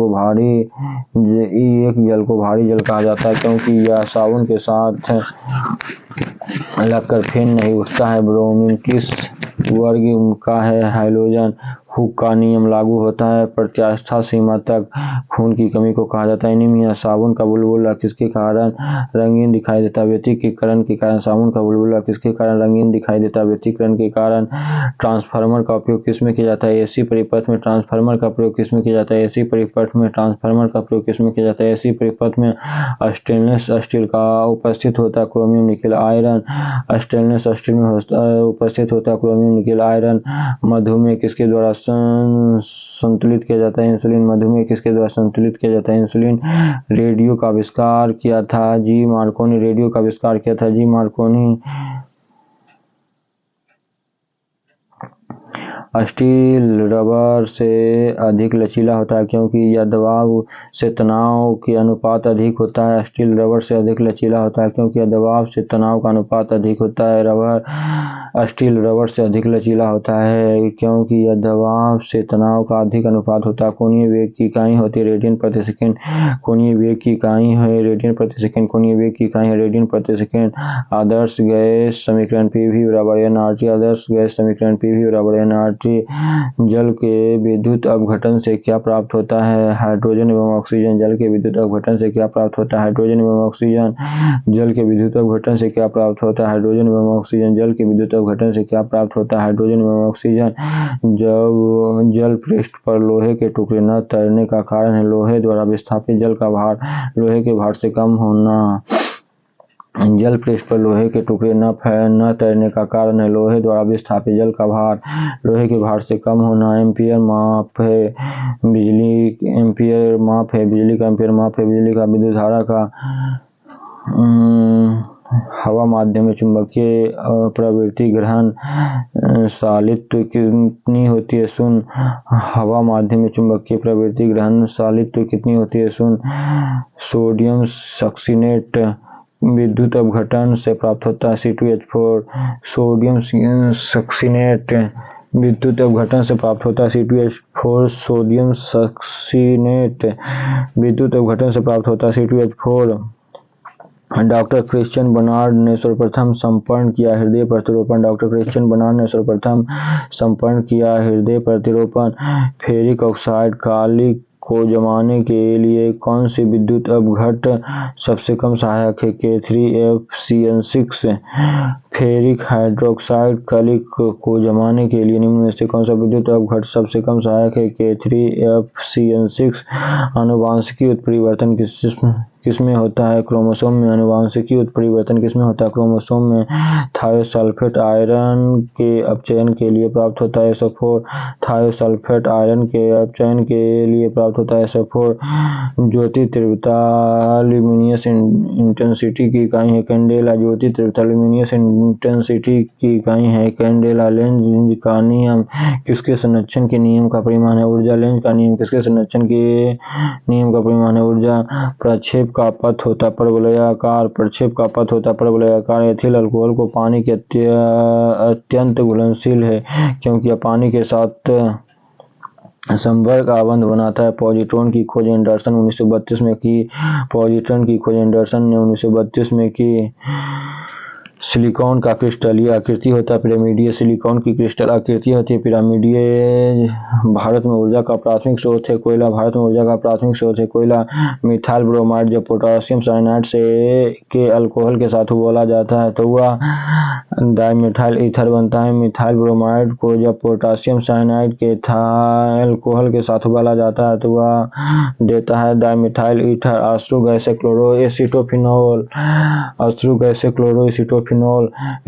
को भारी जल कहा जाता है क्योंकि यह साबुन के साथ लगकर फेन नहीं उठता है। ब्रोमीन किस वर्ग का है? हाइड्रोजन। हुक का नियम लागू होता है। प्रत्यास्था सीमा तक खून की कमी को कहा जाता है एनीमिया। साबुन का बुलबुला किसके कारण रंगीन दिखाई देता है? व्यतिकरण के कारण। साबुन का बुलबुला किसके कारण रंगीन दिखाई देता है? व्यतिकरण के कारण। ट्रांसफार्मर का उपयोग किसमें किया जाता है? एसी परिपथ में। ट्रांसफार्मर का प्रयोग किसमें किया जाता है? एसी परिपथ में। ट्रांसफार्मर का प्रयोग किसमें किया जाता है? एसी परिपथ में। स्टेनलेस स्टील का उपस्थित होता है chromium nickel iron. Stainless steel में उपस्थित होता है क्रोमियम निकेल आयरन। मधुमेह किसके द्वारा संतुलित किया जाता है? इंसुलिन। मधुमेह किसके द्वारा संतुलित किया जाता है? इंसुलिन। रेडियो का आविष्कार किया था जी मार्कोनी। रेडियो का आविष्कार किया था जी मार्कोनी। स्टील रबर से अधिक लचीला होता है क्योंकि यह दबाव से तनाव के अनुपात अधिक होता है। स्टील रबर से अधिक लचीला होता है क्योंकि यह दबाव से तनाव का अनुपात अधिक होता है। स्टील रबर से अधिक लचीला होता है क्योंकि यह दबाव से तनाव का अधिक अनुपात होता है। कोणीय वेग की इकाई होती है रेडियन प्रति सेकंड। कोणीय वेग की इकाई है रेडियन प्रति सेकंड। कोणीय वेग की इकाई है रेडियन प्रति सेकंड। आदर्श गैस समीकरण PV बराबर nRT। आदर्श गैस समीकरण PV बराबर nRT। जल के विद्युत अपघटन से क्या प्राप्त होता है? हाइड्रोजन एवं ऑक्सीजन। जल के विद्युत अपघटन से क्या प्राप्त होता है? हाइड्रोजन एवं ऑक्सीजन। जल के विद्युत अपघटन से क्या प्राप्त होता है? हाइड्रोजन एवं ऑक्सीजन। जल के विद्युत अपघटन से क्या प्राप्त होता है? हाइड्रोजन एवं ऑक्सीजन। जब जल पृष्ठ पर लोहे के टुकड़े न तैरने का कारण है लोहे द्वारा विस्थापित जल का भार लोहे के भार से कम होना। जल पृष्ठ पर लोहे के टुकड़े न तैरने का कारण है लोहे द्वारा विस्थापित जल का भार लोहे के भार से कम होना। एम्पीयर माप है बिजली। एम्पीयर माप है बिजली का। एम्पीयर माप है बिजली का। विद्युत धारा का। हवा माध्यम में चुंबकीय प्रवृत्ति ग्रहण सालित्व कितनी होती है? शून्य। हवा माध्यम में चुंबकीय प्रवृत्ति ग्रहण सालित्व कितनी होती है? शून्य। सोडियम सक्सीनेट विद्युत अपघटन से प्राप्त होता है C2H4। सोडियम सक्सीनेट विद्युत अपघटन से प्राप्त होता है C2H4। सोडियम सक्सीनेट विद्युत अपघटन से प्राप्त होता है C2H4। डॉक्टर क्रिश्चियन बर्नार्ड ने सर्वप्रथम संपन्न किया हृदय प्रतिरोपण। डॉक्टर क्रिश्चियन बर्नार्ड ने सर्वप्रथम संपन्न किया हृदय प्रतिरोपण। फेरिक ऑक्साइड कालिक को जमाने के लिए कौन सी विद्युत अपघट सबसे कम सहायक है? K3FCN6 फेरिक हाइड्रोक्साइड कलिक को जमाने के लिए निम्न में से कौन सा विद्युत अपघट सबसे कम सहायक है? K3FCN6 आनुवंशिकी उत्परिवर्तन किसमें होता है? क्रोमोसोम में। आनुवंशिकी उत्परिवर्तन किसमें होता है? क्रोमोसोम में। थायोसल्फेट आयरन के अपचयन के लिए प्राप्त होता है SO4। थायोसल्फेट आयरन के अपचयन के लिए प्राप्त होता है SO4। ज्योति तीव्रता ल्यूमिनस इंटेंसिटी की इकाई है कैंडेला। ज्योति तीव्रता ल्यूमिनस इंटेंसिटी की इकाई है कैंडेला। लेंज का नियम किसके संरक्षण के नियम का परिमाण है? ऊर्जा। लेंज का नियम किसके संरक्षण के नियम का परिमाण है? ऊर्जा। प्रक्षेप का पथ होता परवलयाकार। प्रक्षेप का पथ होता परवलयाकार। एथिल अल्कोहल को पानी के अत्यंत घुलनशील है क्योंकि यह पानी के साथ संपर्क आबंध बनाता है। पॉजिट्रॉन की खोज एंडरसन 1932 में की। पॉजिट्रॉन की खोज एंडरसन ने 1932 में की। सिलिकॉन का क्रिस्टलीय आकृति होता है पिरामिडीय। सिलिकॉन की क्रिस्टल आकृति होती है पिरामिडीय। भारत में ऊर्जा का प्राथमिक स्रोत है कोयला। भारत में ऊर्जा का प्राथमिक स्रोत है कोयला। मिथाइल ब्रोमाइड जब पोटासियम साइनाइड से के अल्कोहल के साथ उबाला जाता है तो वह डाइमिथाइल ईथर बनता है। मिथाइल ब्रोमाइड को जब पोटासियम साइनाइड के अल्कोहल के साथ उबाला जाता है तो वह देता है डाइमिथाइल ईथर। अश्रु गैस क्लोरोएसिटोफिनॉल। अश्रु गैस क्लोरोएसिटोफिनॉल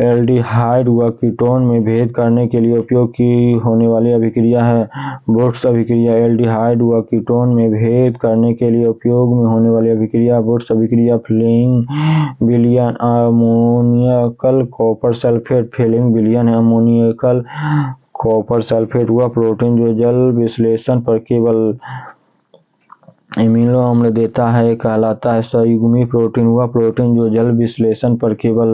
एल्डिहाइड व कीटोन में भेद करने के लिए उपयोग की होने वाली अभिक्रिया है। वुड्स अभिक्रिया। एल्डिहाइड व कीटोन में भेद करने के लिए उपयोग में होने वाली अभिक्रिया वुड्स अभिक्रिया। फिलिंग विलयन अमोनियकल कॉपर सल्फेट। फिलिंग विलयन अमोनियकल कॉपर सल्फेट वह प्रोटीन जो जल विश्लेषण पर केवल एमिनो अम्ल देता है कहलाता है संयुग्मी प्रोटीन। वह प्रोटीन जो जल विश्लेषण पर केवल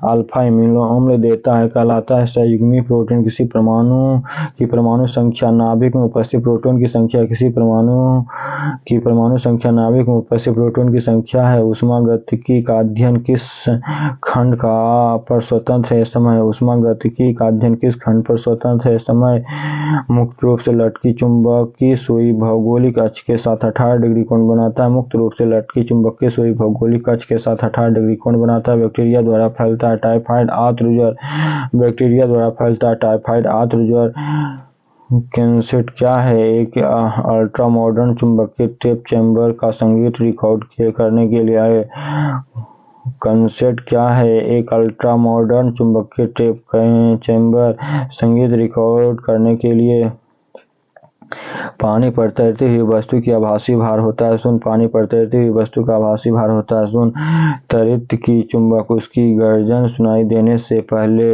अल्फा एमिनो अम्ल देता है कहलाता है संयुग्मी प्रोटीन। किसी परमाणु की परमाणु संख्या नाभिक में उपस्थित प्रोटॉन की संख्या किसी परमाणु की परमाणु संख्या नाभिक में उपस्थित प्रोटॉन की संख्या है। ऊष्मागतिकी का अध्ययन किस खंड का पर स्वतंत्र है? समय। ऊष्मागतिकी का अध्ययन किस खंड पर स्वतंत्र है? समय। मुक्त रूप से लटकी चुंबकीय सुई भौगोलिक अक्ष के साथ 18 डिग्री कोण बनाता है। मुक्त रूप से लटकी चुंबकीय सुई भौगोलिक अक्ष के साथ 18 डिग्री कोण बनाता है। बैक्टीरिया द्वारा फैलता है टाइफाइड आंत्र ज्वर। बैक्टीरिया द्वारा फैलता है टाइफाइड आंत्र ज्वर। कैंसेट क्या है? एक अल्ट्रा मॉडर्न चुंबकीय टेप चैम्बर का संगीत रिकॉर्ड करने के लिए आए। कंसेट क्या है? एक अल्ट्रा मॉडर्न चुंबकीय टेप चैम्बर संगीत रिकॉर्ड करने के लिए। पानी पर तैरती हुई वस्तु की आभासी भार होता है शून्य। पानी पर तैरती हुई वस्तु का आभासी भार होता है शून्य। त्वरित की चुंबक उसकी गर्जन सुनाई देने से पहले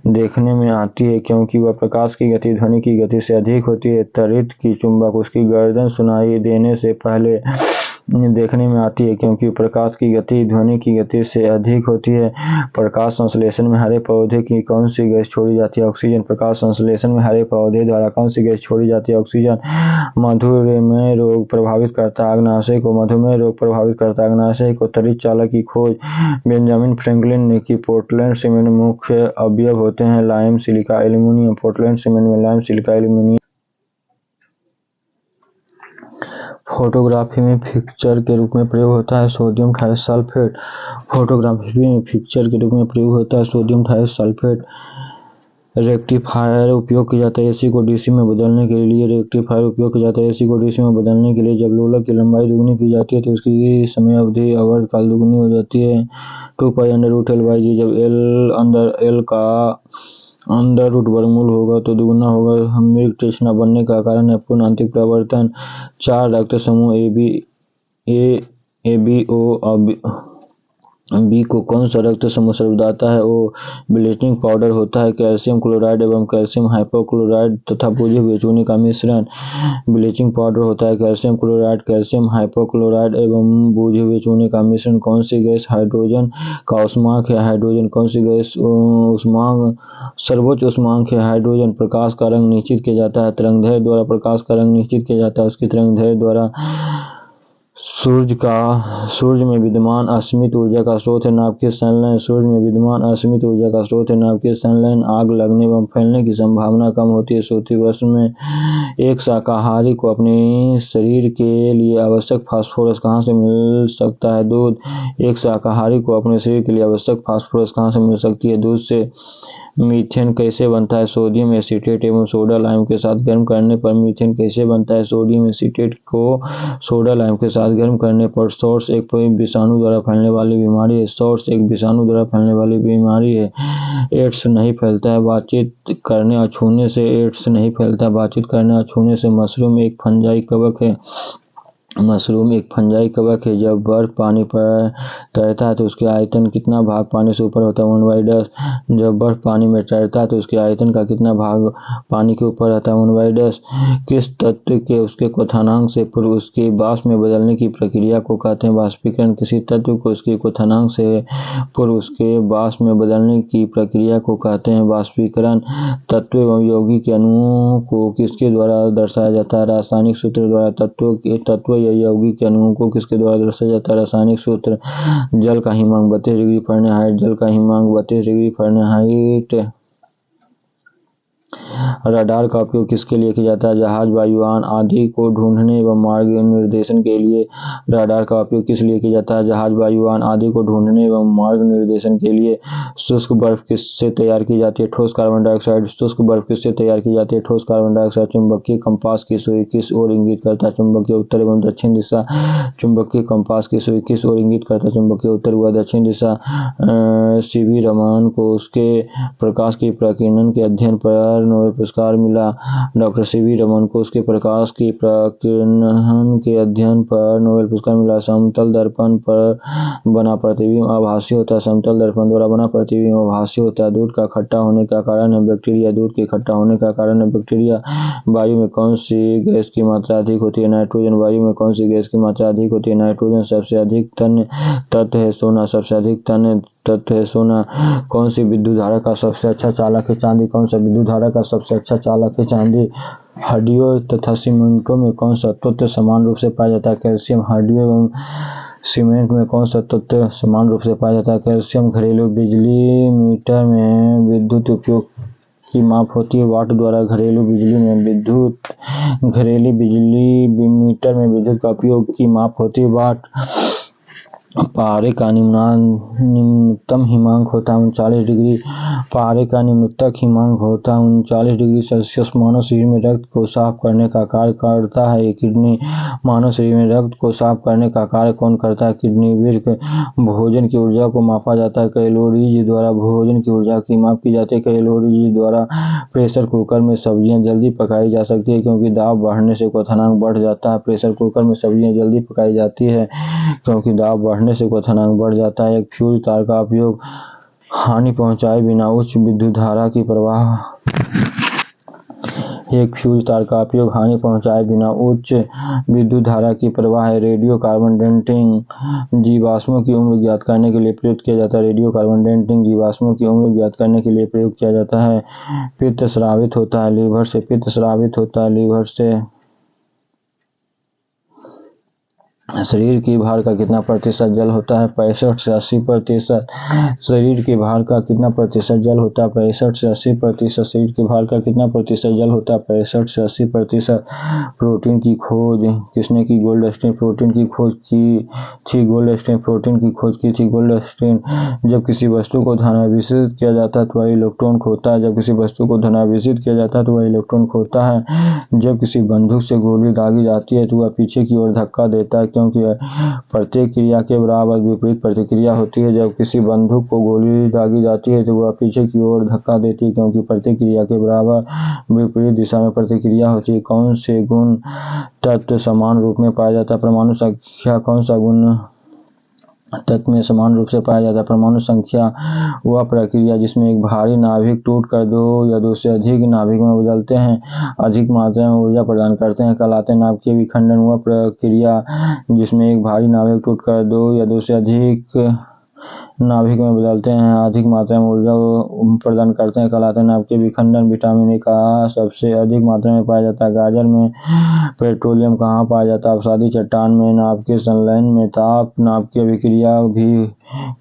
देखने में आती है क्योंकि वह प्रकाश की गति ध्वनि की गति से अधिक होती है। त्वरित की चुंबक उसकी गर्जन सुनाई देने से पहले देखने में आती है क्योंकि प्रकाश की गति ध्वनि की गति से अधिक होती है। प्रकाश संश्लेषण में हरे पौधे की कौन सी गैस छोड़ी जाती है? ऑक्सीजन। प्रकाश संश्लेषण में हरे पौधे द्वारा कौन सी गैस छोड़ी जाती है? ऑक्सीजन। मधुमेह रोग प्रभावित करता है अग्नाशय को। मधुमेह रोग प्रभावित करता है अग्नाशय को। त्वरित चालक की खोज बेंजामिन फ्रैंकलिन ने की। पोर्टलैंड सीमेंट मुख्य अवयव होते हैं lime silica aluminium. Portland cement में लाइम सिलिका एल्यूमिनियम। फोटोग्राफी में फिक्सचर के रूप में प्रयोग होता है सोडियम थायोसल्फेट। फोटोग्राफी में फिक्सचर के रूप में प्रयोग होता है सोडियम थायोसल्फेट। रेक्टिफायर उपयोग किया जाता है एसी को डीसी में बदलने के लिए। रेक्टिफायर उपयोग किया जाता है एसी को डीसी में बदलने के लिए। जब लोलक की लंबाई दुगनी की जाती है तो उसकी समय अवधि आवर्त काल दुगनी हो जाती है। 2π√L/g। जब एल अंदर एल का अंडर रूट वर्गमूल होगा तो दुगुना होगा। मृग तृष्णा बनने का कारण है पूर्ण आंतरिक प्रवर्तन। 4 रक्त समूह ABO बी को कौन सा रक्त समूह सर्वदाता है? ओ ब्लीचिंग पाउडर होता है कैल्शियम क्लोराइड एवं कैल्शियम हाइपोक्लोराइड तथा बुझे हुए चूने का मिश्रण। ब्लीचिंग पाउडर होता है कैल्शियम क्लोराइड कैल्शियम हाइपोक्लोराइड एवं बुझे हुए चूने का मिश्रण। कौन सी गैस हाइड्रोजन का उष्मांक है? हाइड्रोजन। कौन सी गैस उष्मांक सर्वोच्च उष्मांक है? हाइड्रोजन। प्रकाश का रंग निश्चित किया जाता है तरंगदैर्घ्य द्वारा। प्रकाश का रंग निश्चित किया जाता है उसकी तरंगदैर्घ्य द्वारा। सूर्य में विद्यमान असीमित ऊर्जा का स्रोत है नाभिकीय संलयन। सूर्य में विद्यमान असीमित ऊर्जा का स्रोत है नाभिकीय संलयन। आग लगने एवं फैलने की संभावना कम होती है। सूती वस्त्र में एक शाकाहारी को अपने शरीर के लिए आवश्यक फास्फोरस कहाँ से मिल सकता है? दूध। एक शाकाहारी को अपने शरीर के लिए आवश्यक फास्फोरस कहाँ से मिल सकती है? दूध से। मीथेन कैसे बनता है? सोडियम एसीटेट एवं सोडा लाइम के साथ गर्म करने पर मीथेन कैसे बनता है? सोडियम एसीटेट को सोडा लाइम के साथ गर्म करने पर। सॉर्स एक विषाणु द्वारा फैलने वाली बीमारी है। सॉर्स एक विषाणु द्वारा फैलने वाली बीमारी है। एड्स नहीं फैलता है बातचीत करने और छूने से। एड्स नहीं फैलता है बातचीत करने और छूने से। मशरूम एक फंजाई कवक है। मशरूम एक फंजाई कवक है। जब बर्फ पानी पर तैरता है तो उसके आयतन कितना भाग पानी से ऊपर होता है? 1/10। जब बर्फ पानी में तैरता है तो उसके आयतन का कितना भाग पानी के ऊपर रहता है? 1/10। किस तत्व के उसके क्वथनांक से पूर्व उसके वाष्प में बदलने की प्रक्रिया को कहते हैं? वाष्पीकरण। किसी तत्व को उसके क्वथनांक से पूर्व उसके वाष्प में बदलने की प्रक्रिया को कहते हैं? वाष्पीकरण। तत्व एवं यौगिक के अणुओं को किसके द्वारा दर्शाया जाता है? रासायनिक सूत्र द्वारा। तत्व या यौगिक के अणुओं को किसके द्वारा दर्शाया जाता है? रासायनिक सूत्र। जल का हिमांक 32 डिग्री फ़ारेनहाइट। जल का हिमांक 32 डिग्री फ़ारेनहाइट। रडार का उपयोग किसके लिए किया जाता है? जहाज, वायुयान आदि को ढूंढने एवं मार्ग निर्देशन के लिए। रडार का उपयोग किस लिए किया जाता है? जहाज, वायुयान आदि को ढूंढने एवं मार्ग निर्देशन के लिए। शुष्क बर्फ किससे तैयार की जाती है? ठोस कार्बन डाइऑक्साइड। शुष्क बर्फ किससे तैयार की जाती है? ठोस कार्बन डाइऑक्साइड। चुंबकीय कंपास की सुई किस ओर इंगित करता है? चुंबकीय उत्तर एवं दक्षिण दिशा। चुंबकीय कंपास की सुई किस ओर इंगित करता है? चुंबकीय उत्तर व दक्षिण दिशा। सीवी रमन को उसके प्रकाश की प्रकीर्णन के अध्ययन पर नोबेल पुरस्कार मिला। डॉक्टर सीवी रमन को उसके प्रकाश की प्रकीर्णन के अध्ययन पर नोबेल पुरस्कार मिला। समतल दर्पण पर बना प्रतिबिंब आभासी होता है। समतल दर्पण द्वारा बना प्रतिबिंब आभासी होता है। दूध का खट्टा होने का कारण है बैक्टीरिया। दूध के खट्टा होने का कारण है बैक्टीरिया। वायु में कौन सी गैस की मात्रा अधिक होती है? नाइट्रोजन। वायु में कौन सी गैस की मात्रा अधिक होती है? नाइट्रोजन। सबसे अधिक तन्य तत्व है सोना। सबसे अधिक तन्य तत्व है सोना। कौन सी विद्युत धारा का सबसे अच्छा चालक है? चांदी। कौन सा विद्युत धारा का सबसे अच्छा चालक है? चांदी। हड्डियों तथा सीमेंटों में कौन सा तत्व समान रूप से पाया जाता है? कैल्शियम। हड्डियों एवं सीमेंट में कौन सा तत्व समान रूप से पाया जाता है? कैल्शियम। घरेलू बिजली मीटर में विद्युत उपयोग की माप होती है वाट द्वारा। घरेलू बिजली मीटर में विद्युत का उपयोग की माप होती है वाट। पारे का निम्नतम हिमांक होता है 39 डिग्री। पारे का निम्नतम हिमांक होता है 39 डिग्री सेल्सियस। मानव शरीर में रक्त को साफ करने का कार्य करता है किडनी। मानव शरीर में रक्त को साफ करने का कार्य कौन करता है? किडनी। वृक्क। भोजन की ऊर्जा को मापा जाता है कैलोरीज द्वारा। भोजन की ऊर्जा की माप की जाती है कैलोरीज द्वारा। प्रेशर कुकर में सब्जियां जल्दी पकाई जा सकती है क्योंकि दाब बढ़ने से क्वथनांक बढ़ जाता है। प्रेशर कुकर में सब्जियां जल्दी पकाई जाती है क्योंकि दाब बढ़ने से क्वथनांक बढ़ जाता है। एक फ्यूज तार का उपयोग हानि पहुंचाए बिना उच्च विद्युत धारा की प्रवाह। एक फ्यूज तार का उपयोग हानि पहुंचाए बिना उच्च विद्युत धारा की प्रवाह है। रेडियो कार्बन डेटिंग जीवाश्मों की उम्र ज्ञात करने के लिए प्रयुक्त किया जाता है। रेडियो कार्बन डेटिंग जीवाश्मों की उम्र ज्ञात करने के लिए प्रयोग किया जाता है। पित्त स्रावित होता है लीवर से। पित्त स्रावित होता है लीवर से। शरीर की भार का कितना प्रतिशत जल होता है? 65 से 80%। शरीर के भार का कितना प्रतिशत जल होता है? 65 से 80%। शरीर के भार का कितना प्रतिशत जल होता है? 65 से 80%। प्रोटीन की खोज किसने की? गोल्डस्टीन। प्रोटीन की खोज की थी गोल्डस्टीन। प्रोटीन की खोज की थी गोल्डस्टीन। जब किसी वस्तु को धनावेशित किया जाता है तो वह इलेक्ट्रॉन खोता है। जब किसी वस्तु को धनावेशित किया जाता है तो वह इलेक्ट्रॉन खोता है। जब किसी बंदूक से गोली दागी जाती है तो वह पीछे की ओर धक्का देता है क्योंकि प्रत्येक क्रिया के बराबर विपरीत प्रतिक्रिया होती है। जब किसी बंदूक को गोली दागी जाती है तो वह पीछे की ओर धक्का देती है क्योंकि प्रत्येक क्रिया के बराबर विपरीत दिशा में प्रतिक्रिया होती है। कौन से गुण तत्व समान रूप में पाया जाता है? परमाणु संख्या। कौन सा गुण तत्व में समान रूप से पाया जाता है? परमाणु संख्या। वह प्रक्रिया जिसमें एक भारी नाभिक टूटकर दो या दो से अधिक नाभिक में बदलते हैं, अधिक मात्रा में ऊर्जा प्रदान करते हैं, कहलाते हैं नाभिकीय विखंडन। वह प्रक्रिया जिसमें एक भारी नाभिक टूटकर दो या दो से अधिक नाभिक में बदलते हैं, अधिक मात्रा में ऊर्जा प्रदान करते हैं कहलाते हैं नाभिकीय विखंडन। विटामिन ए कहाँ सबसे अधिक मात्रा में पाया जाता है? गाजर में। पेट्रोलियम कहाँ पाया जाता है? अवसादी चट्टान में। नाभिकीय संलयन में ताप नाभिकीय अभिक्रिया भी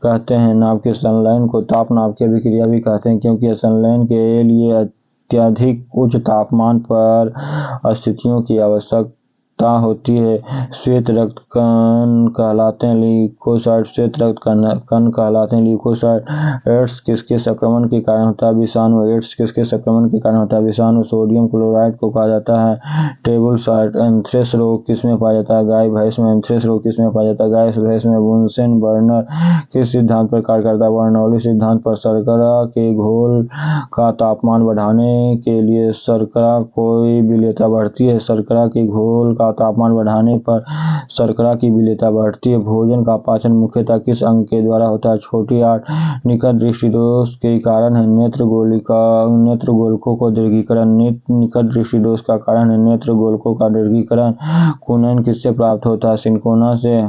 कहते हैं। नाभिकीय संलयन को ताप नाभिकीय अभिक्रिया भी कहते हैं क्योंकि संलयन के लिए अत्यधिक उच्च तापमान पर स्थितियों की आवश्यकता होती है। श्वेत रक्त कण कहलाते हैं ल्यूकोसाइट। श्वेत रक्त कण कहलाते हैं ल्यूकोसाइट। एड्स किसके संक्रमण के कारण होता है? विषाणु। एड्स किसके संक्रमण के कारण होता है? विषाणु। सोडियम क्लोराइड को कहा जाता है टेबुलसाइट। एंथ्रेक्स रोग किसमें पाया जाता है? गाय भैंस में। एंथ्रेक्स रोग किसमें पाया जाता है? गाय भैंस में। बुनसेन बर्नर किस सिद्धांत पर कार्य करता है? बर्नौली सिद्धांत पर। शर्करा के घोल का तापमान बढ़ाने के लिए शर्करा की विलेयता बढ़ती है। शर्करा के घोल का तापमान बढ़ाने पर शर्करा की विलेयता बढ़ती है। भोजन का पाचन मुख्यतः किस अंग के द्वारा होता है? छोटी आंत। निकट दृष्टि दोष के कारण है नेत्र गोलकों को दीर्घीकरण। निकट दृष्टि दोष का कारण है नेत्र गोलकों का दीर्घीकरण। कुनैन किससे प्राप्त होता है? सिनकोना से।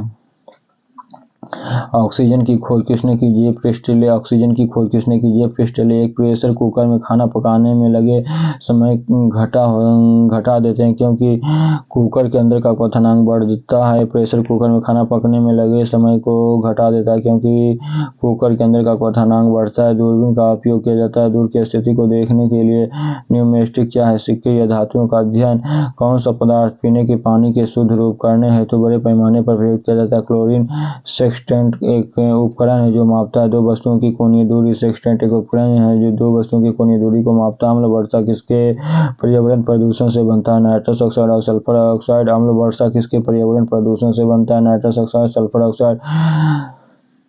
ऑक्सीजन की खोज किसने की? Jeff Priestley. ऑक्सीजन की खोज किसने की? Jeff Priestley. एक प्रेशर कुकर में खाना पकाने में लगे समय घटा देते हैं क्योंकि कुकर के अंदर का क्वथनांक बढ़ता है। प्रेशर कुकर में खाना पकने में लगे समय को घटा देता है क्योंकि कुकर के अंदर का क्वथनांक बढ़ता है। दूरबीन का उपयोग किया जाता है दूर की स्थिति को देखने के लिए। न्यूमेस्टिक क्या है? सिक्के या धातुओं का अध्ययन। कौन सा पदार्थ पीने के पानी के शुद्ध रूप करने हेतु बड़े पैमाने पर प्रयोग किया जाता है? क्लोरीन। सेक्सटेंट एक उपकरण है जो मापता है दो वस्तुओं की कोणीय दूरी। सेक्सटेंट एक उपकरण है जो दो वस्तुओं की कोणीय दूरी को मापता है। अम्ल वर्षा किसके पर्यावरण प्रदूषण से बनता है? नाइट्रस ऑक्साइड और सल्फर ऑक्साइड। अम्ल वर्षा किसके पर्यावरण प्रदूषण से बनता है? Nitrous oxide, sulphur oxide.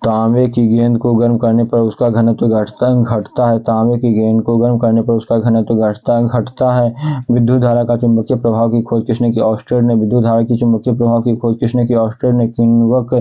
तांबे की गेंद को गर्म करने पर उसका घनत्व घटता है। तांबे की गेंद को गर्म करने पर उसका घनत्व घटता है। विद्युत धारा का चुंबकीय प्रभाव की खोज किसने की? ऑस्टेड ने। विद्युत धारा की चुंबकीय प्रभाव की खोज किसने की? ऑस्टेड ने। किण्वक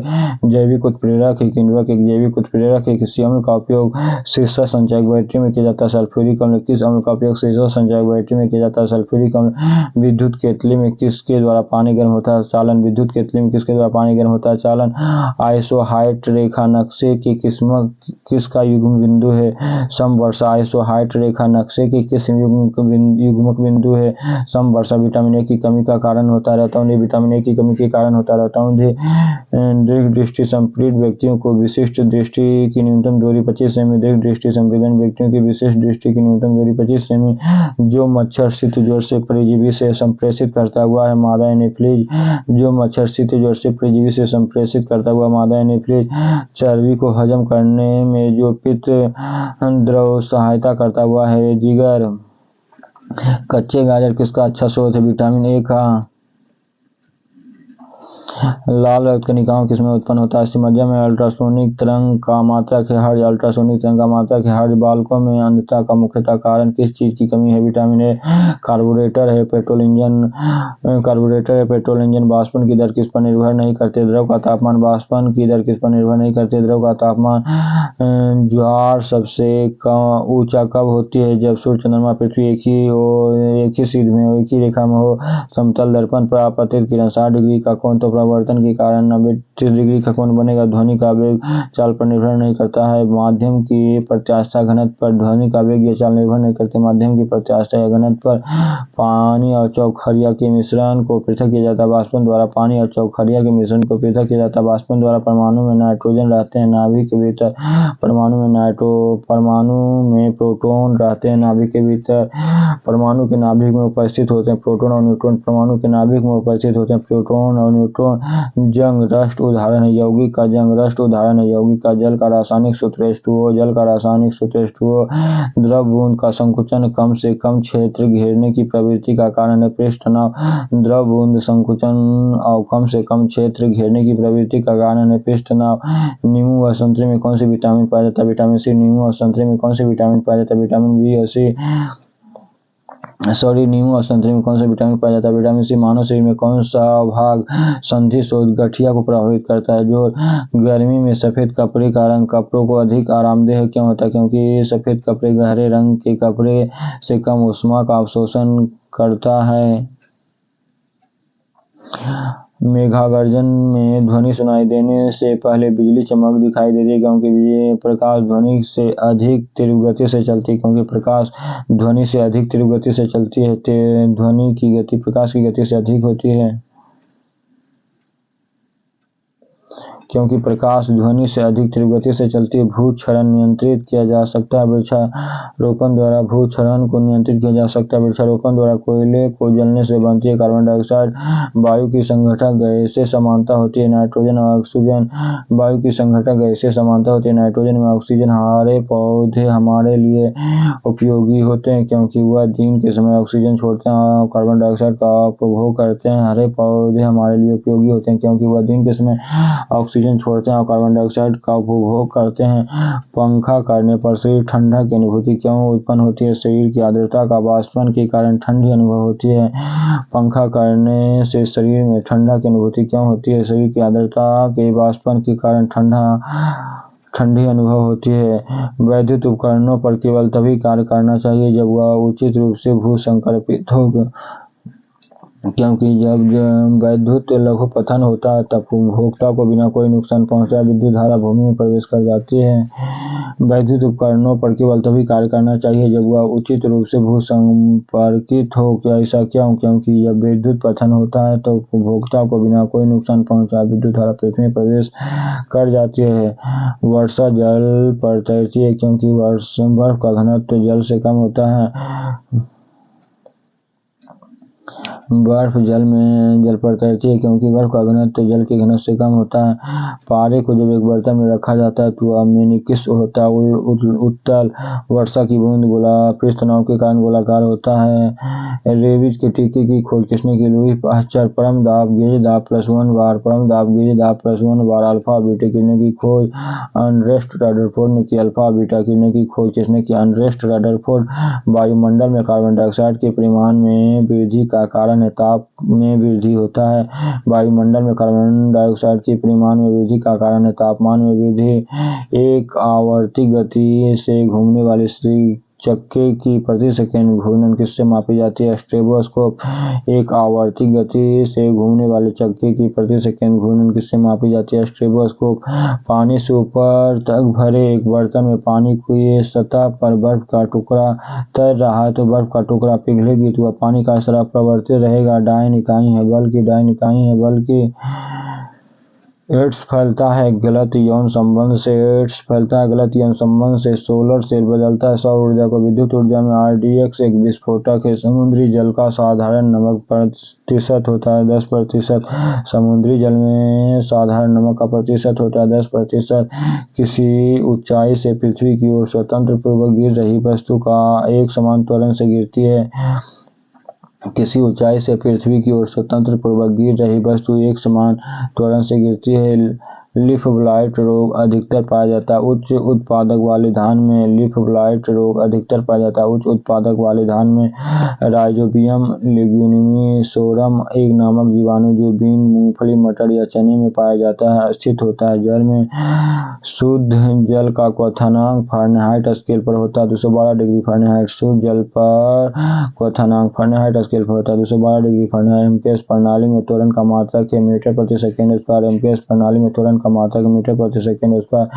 जैविक उत्प्रेरक है। किण्वक एक जैविक उत्प्रेरक है। किसी अम्ल का उपयोग शीर्षक संचायक बैटरी में किया जाता है? सल्फ्यूरिक अम्ल। किस अम्ल का उपयोग शीर्षक संचायक बैटरी में किया जाता है? सल्फ्यूरिक अम्ल। विद्युत केतली में किसके द्वारा पानी गर्म होता है? चालन। विद्युत केतली में किसके द्वारा पानी गर्म होता है? चालन। आइसोहाइट रेखा नक्शे की किसका युग्म बिंदु है? समवर्षा। आइसोहाइट रेखा नक्शे की किस युग्मक बिंदु है? समवर्षा। विटामिन ए की कमी का कारण होता रहता है। विटामिन ए की कमी के कारण होता रहता है। दीर्घ दृष्टि संपीड़ित व्यक्तियों को विशिष्ट दृष्टि की न्यूनतम दूरी 25 सेमी। दीर्घ दृष्टि संवेदन व्यक्तियों की विशिष्ट दृष्टि की न्यूनतम दूरी 25 सेमी। जो मच्छर शीत ज्वर से परजीवी से संप्रेषित करता हुआ है? मादा एनोफिलीज। जो मच्छर शीत ज्वर से परजीवी से संप्रेषित करता हुआ मादा एनोफिलीज। चर्बी को हजम करने में जो पित्त द्रव सहायता करता हुआ है? जिगर। कच्चे गाजर किसका अच्छा स्रोत है? विटामिन ए का। लाल रक्त कणिकाओं किसमें उत्पन्न होता है? अस्थिमज्जा में। अल्ट्रासोनिक तरंग का मात्रक है हर्ट्ज। अल्ट्रासोनिक तरंग का मात्रक है हर्ट्ज। बालकों में अंधता का मुख्यतः कारण किस चीज की कमी है? Vitamin A. कार्बोरेटर है पेट्रोल इंजन। वाष्पन की दर किस पर निर्भर नहीं करते? द्रव का तापमान। वाष्पन की दर किस पर निर्भर नहीं करते? द्रव का तापमान। ज्वार सबसे ऊंचा कब होती है? जब सूर्य चंद्रमा पृथ्वी एक ही सीध में एक ही रेखा में हो। समतल दर्पण पर आपतित किरण 60 डिग्री का कोण तो परिवर्तन के कारण 90 डिग्री का कोण बनेगा। ध्वनि का वेग चाल पर निर्भर नहीं करता है। माध्यम की प्रत्यास्था घनत्व पर ध्वनि का वेग या चाल निर्भर नहीं करते। माध्यम की प्रत्यास्था या घनत्व पर पानी और चौखरिया के मिश्रण को पृथक किया जाता है। वाष्पन द्वारा पानी और चौखरिया के मिश्रण को पृथक किया जाता है। वाष्पन द्वारा परमाणु में नाइट्रोजन रहते हैं। नाभिक के भीतर परमाणु में प्रोटॉन रहते हैं। नाभिक के भीतर परमाणु के नाभिक में उपस्थित होते हैं प्रोटॉन और न्यूट्रॉन। परमाणु के नाभिक में उपस्थित होते हैं प्रोटॉन और न्यूट्रॉन। जंग रस्ट उदाहरण है। यौगिक का जंग रस्ट उदाहरण है। यौगिक का जल का रासायनिक सूत्र H2O। जल का रासायनिक सूत्र H2O। द्रव बूंद का संकुचन कम से कम क्षेत्र घेरने की प्रवृत्ति का कारण है पृष्ठ तनाव। द्रव बूंद संकुचन और कम से कम क्षेत्र घेरने की प्रवृत्ति का कारण है पृष्ठ तनाव। नींबू व संतरे में कौन सी विटामिन पाया जाता है? Vitamin C. नींबू और संतरे में कौन सी विटामिन पाया जाता है? विटामिन बी और सी। नींबू और संतरे में कौन सा विटामिन पाया जाता है? विटामिन सी। मानव शरीर में कौन सा भाग संधि शोथ गठिया को प्रभावित करता है? जो गर्मी में सफेद कपड़े का रंग कपड़ों को अधिक आरामदेह क्यों होता है? क्योंकि सफेद कपड़े गहरे रंग के कपड़े से कम ऊष्मा का अवशोषण करता है। मेघागर्जन में ध्वनि सुनाई देने से पहले बिजली चमक दिखाई देती है, क्योंकि प्रकाश ध्वनि से अधिक तीव्र गति से चलती है। क्योंकि प्रकाश ध्वनि से अधिक तीव्र गति से चलती है, ध्वनि की गति प्रकाश की गति से अधिक होती है। क्योंकि प्रकाश ध्वनि से अधिक तीव्र गति से चलती है, भू-क्षरण नियंत्रित किया जा सकता है। वृक्षारोपण द्वारा भू-क्षरण को नियंत्रित किया जा सकता है। वृक्षारोपण द्वारा कोयले को जलने से बनती है कार्बन डाइऑक्साइड वायु की संघटक गैसें समानता होती है। नाइट्रोजन और ऑक्सीजन वायु की संघटक गैसें समानता होती है। नाइट्रोजन में ऑक्सीजन हरे पौधे हमारे लिए उपयोगी होते हैं, क्योंकि वह दिन के समय ऑक्सीजन छोड़ते हैं और कार्बन डाइऑक्साइड का उपभोग करते हैं। हरे पौधे हमारे लिए उपयोगी होते हैं, क्योंकि वह दिन के समय ऑक्सीजन छोड़ते हैं और कार्बन डाइऑक्साइड का उपभोग करते हैं। पंखा करने पर शरीर ठंडा की अनुभूति क्यों उत्पन्न होती है? शरीर की आर्द्रता का वाष्पन के कारण ठंडी अनुभव होती है। पंखा करने से शरीर में ठंडा की अनुभूति क्यों होती है? शरीर की आर्द्रता के वाष्पन के कारण ठंडी अनुभव होती है। वैद्युत उपकरणों पर केवल तभी कार्य करना चाहिए जब वह उचित रूप से भू संकल्पित हो, क्योंकि जब वैद्युत लघुपतन होता है तब उपभोक्ता को बिना कोई नुकसान पहुंचाए विद्युत धारा भूमि में प्रवेश कर जाती है। वैद्युत उपकरणों पर केवल तभी कार्य करना चाहिए जब वह उचित रूप से भू संपर्कित हो। ऐसा क्यों? क्योंकि जब विद्युत पतन होता है तो उपभोक्ता को बिना कोई नुकसान पहुंचाए विद्युत धारा पृथ्वी में प्रवेश कर जाती है। वर्षा जल पर तैरती है, क्योंकि बर्फ का घनत्व जल से कम होता है। बर्फ जल पर तैरती है, क्योंकि बर्फ का घनत्व जल के घनत्व से कम होता है। पारे को जब एक बर्तन में रखा जाता है तो वह मेनिकिस होता है। उत्तल वर्षा की बूंद पृष्ठ तनाव के कारण गोलाकार होता है। रेबिज के टीके की खोज किसने की? Louis Pasteur. परम दाब गेज दाब +1 बार। परम दाब गेज दाब +1 बार। अल्फा बीटा किरणें की खोज अर्नेस्ट रदरफोर्ड ने की। अल्फा बीटा किरणें की खोज किसने की? Ernest Rutherford. वायुमंडल में कार्बन डाइऑक्साइड के परिमाण में वृद्धि का कारण ताप में वृद्धि होता है। वायुमंडल में कार्बन डाइऑक्साइड के परिमाण में वृद्धि का कारण है तापमान में वृद्धि। एक आवर्ती गति से घूमने वाली चक्के की प्रति सेकंड घूर्णन किससे मापी जाती है? स्ट्रोबोस्कोप। एक आवर्ती गति से घूमने वाले चक्के की प्रति सेकंड घूर्णन किससे मापी जाती है? स्ट्रोबोस्कोप। पानी से ऊपर तक भरे एक बर्तन में पानी की सतह पर बर्फ का टुकड़ा तैर रहा है तो बर्फ का टुकड़ा पिघलेगी तो वह पानी का स्तर अपरिवर्तित रहेगा। डायन इकाई है बल्कि एड्स फैलता है गलत यौन संबंध से। एड्स फैलता है गलत यौन संबंध से। सोलर सेल बदलता है सौर ऊर्जा को विद्युत ऊर्जा में। RDX एक विस्फोटक है। समुद्री जल का साधारण नमक प्रतिशत होता है 10%। समुद्री जल में साधारण नमक का प्रतिशत होता है 10%। किसी ऊंचाई से पृथ्वी की ओर स्वतंत्र पूर्वक गिर रही वस्तु का एक समान त्वरण से गिरती है। किसी ऊंचाई से पृथ्वी की ओर स्वतंत्र पूर्वक गिर रही वस्तु एक समान त्वरण से गिरती है। लीफ ब्लाइट रोग अधिकतर पाया जाता है उच्च उत्पादक वाले धान में। लीफ ब्लाइट रोग अधिकतर पाया जाता है उच्च उत्पादक वाले धान में। राइजोबियम लेग्यूमिनोसोरम एक नामक जीवाणु जो बीन, मूंगफली, मटर या चने में पाया जाता है स्थित होता है जल में। शुद्ध जल का क्वथनांक फ़ारेनहाइट स्केल पर होता है 212 डिग्री फ़ारेनहाइट। शुद्ध जल पर क्वथनांक फ़ारेनहाइट स्केल पर होता है 212 डिग्री फ़ारेनहाइट। MKS प्रणाली में त्वरण का मात्रक है मीटर प्रति सेकंड स्क्वायर। MKS प्रणाली में त्वरण का मात्रक मीटर प्रति सेकंड स्क्वायर।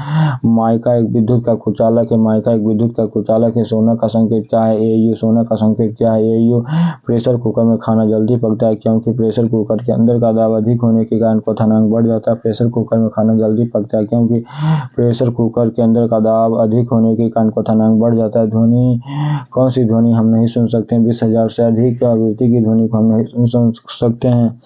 माइका एक विद्युत का कुचालक है। माइका एक विद्युत का कुचालक है। सोना का संकेत क्या है? AU। सोना का संकेत क्या है? AU। प्रेशर कुकर में खाना जल्दी पकता है, क्योंकि प्रेशर कुकर के अंदर का दाब अधिक होने के कारण क्वथनांक बढ़ जाता है। प्रेशर कुकर में खाना जल्दी पकता है, क्योंकि प्रेशर कुकर के अंदर का दाब अधिक होने के कारण क्वथनांक बढ़ जाता है। ध्वनि कौन सी ध्वनि हम नहीं सुन सकते? 20,000 से अधिक आवृत्ति की ध्वनि को हम नहीं सुन सकते हैं।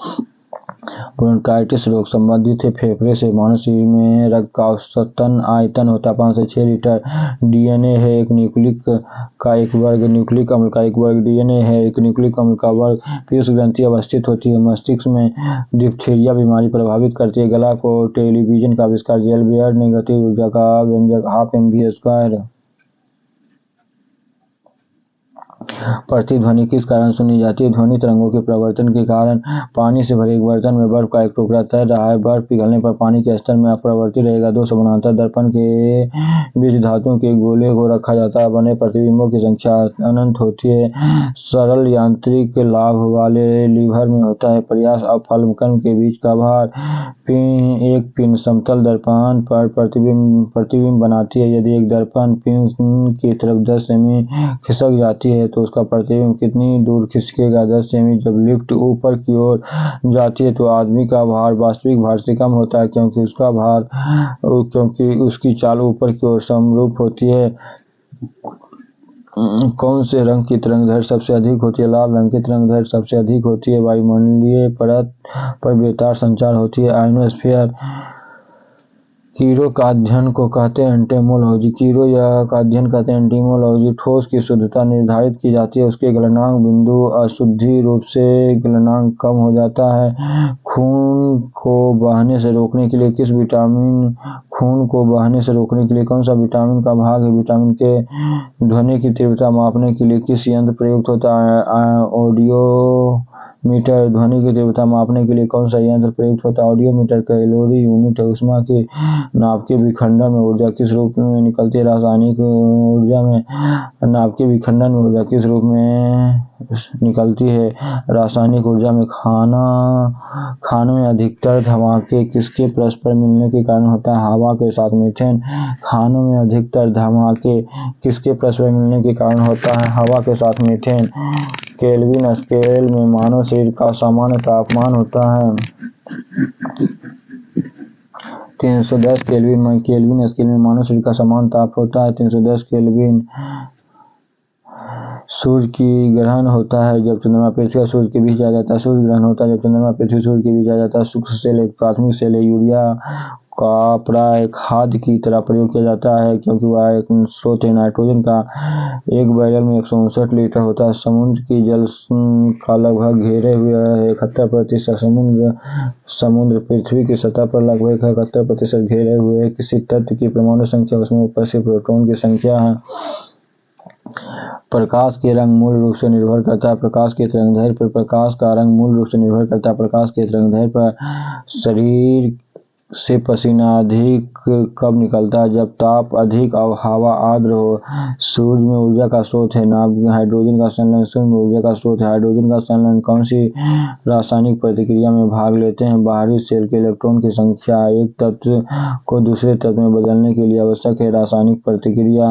ब्रोंकाइटिस रोग संबंधित है फेफड़े से। मानव शरीर में रक्त का औसतन आयतन होता है 5 से 6 लीटर। DNA है एक न्यूक्लिक का एक वर्ग। न्यूक्लिक अम्ल का एक वर्ग। DNA है एक न्यूक्लिक अम्ल का वर्ग। पीयूष ग्रंथि अवस्थित होती है मस्तिष्क में। डिप्थीरिया बीमारी प्रभावित करती है गला को। टेलीविजन का आविष्कार जेल बियर ने गतिज ऊर्जा का व्यंजक 12 mv²। प्रतिध्वनि किस कारण सुनी जाती है? ध्वनि तरंगों के प्रवर्तन के कारण। पानी से भरे एक बर्तन में बर्फ का एक टुकड़ा तैर रहा है। बर्फ पिघलने पर पानी के स्तर में अपरिवर्तित रहेगा। दो समानांतर दर्पण के बीच धातुओं के गोले को रखा जाता है। बने प्रतिबिंबों की संख्या अनंत होती है। सरल यांत्रिक लाभ वाले लीवर में होता है प्रयास अवफलकन के बीच का भार। एक पिन समतल दर्पण पर प्रतिबिंब बनाती है। यदि एक दर्पण पिन की तरफ 10 सेमी खिसक जाती है तो उसका प्रतिबिंब कितनी दूर खिसकेगा? 10 सेमी। जब लिफ्ट ऊपर की ओर जाती है तो आदमी का भार वास्तविक भार से कम होता है क्योंकि उसकी चाल ऊपर की ओर समरूप होती है। कौन से रंग की तरंगदैर्घ्य सबसे अधिक होती है? लाल रंग की तरंगदैर्घ्य सबसे अधिक होती है। वायुमंडलीय परत पर बेतार संचार होती है। आयनोस्फीयर। कीड़ों का अध्ययन को कहते हैं एंटेमोलॉजी। कीड़ों का अध्ययन कहते हैं एंटेमोलॉजी। ठोस की शुद्धता निर्धारित की जाती है उसके गलनांक बिंदु। अशुद्धि रूप से गलनांक कम हो जाता है। खून को बहने से रोकने के लिए कौन सा विटामिन का भाग है? विटामिन के। ध्वनि की तीव्रता मापने के लिए किस यंत्र प्रयुक्त होता है? ऑडियोमीटर। ध्वनि की तीव्रता मापने के लिए कौन सा यंत्र प्रयुक्त होता है? ऑडियोमीटर। कैलोरी यूनिट है। ऊष्मा की नाभ के विखंडन में ऊर्जा किस रूप में निकलती है? रासायनिक ऊर्जा में। नाभ के विखंडन में ऊर्जा किस रूप में निकलती है? रासायनिक ऊर्जा में। खानों में अधिकतर धमाके किसके परस्पर मिलने के कारण होता है? हवा के साथ मीथेन। खानों में अधिकतर धमाके किसके परस्पर मिलने के कारण होता है? हवा के साथ मीथेन। केल्विन स्केल में मानव शरीर का सामान्य तापमान होता है 310 केल्विन। केल्विन स्केल में मानव शरीर का सामान्य ताप होता है 310 केल्विन। सूर्य की ग्रहण होता है जब चंद्रमा पृथ्वी और सूर्य के बीच आ जाता है। सूर्य ग्रहण होता है जब चंद्रमा पृथ्वी सूर्य के बीच आ जाता है। सूक्ष्म सेल एक प्राथमिक सेल है। यूरिया का प्राय खाद की तरह प्रयोग किया जाता है क्योंकि वह एक स्रोत है। नाइट्रोजन का एक बैरल में 159 लीटर होता है। समुद्र की जल का लगभग घेरे हुए 71% समुद्र पृथ्वी की सतह पर लगभग 71% घेरे हुए है। किसी तत्व की परमाणु संख्या उसमें उपस्थित प्रोटॉन की संख्या है। प्रकाश के रंग मूल रूप से निर्भर करता है प्रकाश के तरंगदैर्घ्य पर। प्रकाश का रंग मूल रूप से निर्भर करता है प्रकाश के तरंगदैर्घ्य पर। शरीर से पसीना अधिक कब निकलता है? जब ताप अधिक और हवा आर्द्र हो। सूर्य में ऊर्जा का स्रोत है हाइड्रोजन का संलयन। सूर्य में ऊर्जा का स्रोत है हाइड्रोजन का संलयन। कौन सी रासायनिक प्रतिक्रिया में भाग लेते हैं? बाहरी सेल के इलेक्ट्रॉन की संख्या एक तत्व को दूसरे तत्व में बदलने के लिए आवश्यक है। रासायनिक प्रतिक्रिया।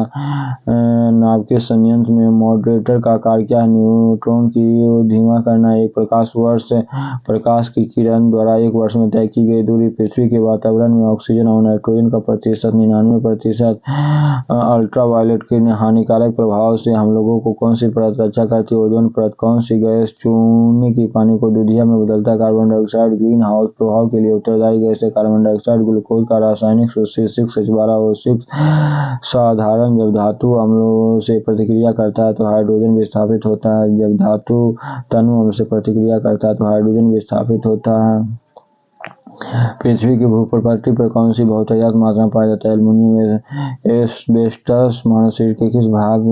नाभ के संयंत्र में मॉडरेटर का कार्य क्या है? न्यूट्रॉन को धीमा करना। एक प्रकाश वर्ष प्रकाश की किरण द्वारा एक वर्ष में तय की गई दूरी। पृथ्वी के वातावरण में ऑक्सीजन और नाइट्रोजन का प्रतिशत 99%। अल्ट्रावायलेट के हानिकारक प्रभाव से हम लोगों को कौन सी परत रक्षा करती है? ओजोन परत। कौन सी गैस चूने की पानी को दूधिया में बदलता है? Carbon dioxide. ग्रीन हाउस प्रभाव के लिए उत्तरदायी गैस है कार्बन डाइऑक्साइड। ग्लूकोज का रासायनिक सूत्र C6H12O6। साधारण जब धातु अम्लों से प्रतिक्रिया करता है तो हाइड्रोजन विस्थापित होता है। जब धातु तनु अम्ल से प्रतिक्रिया करता है तो हाइड्रोजन विस्थापित होता है। पृथ्वी की भूप्रकृति पर कौन सी बहुतायत मात्रा में पाया जाता है? एल्युमिनियम। एस्बेस्टस मानव शरीर के किस भाग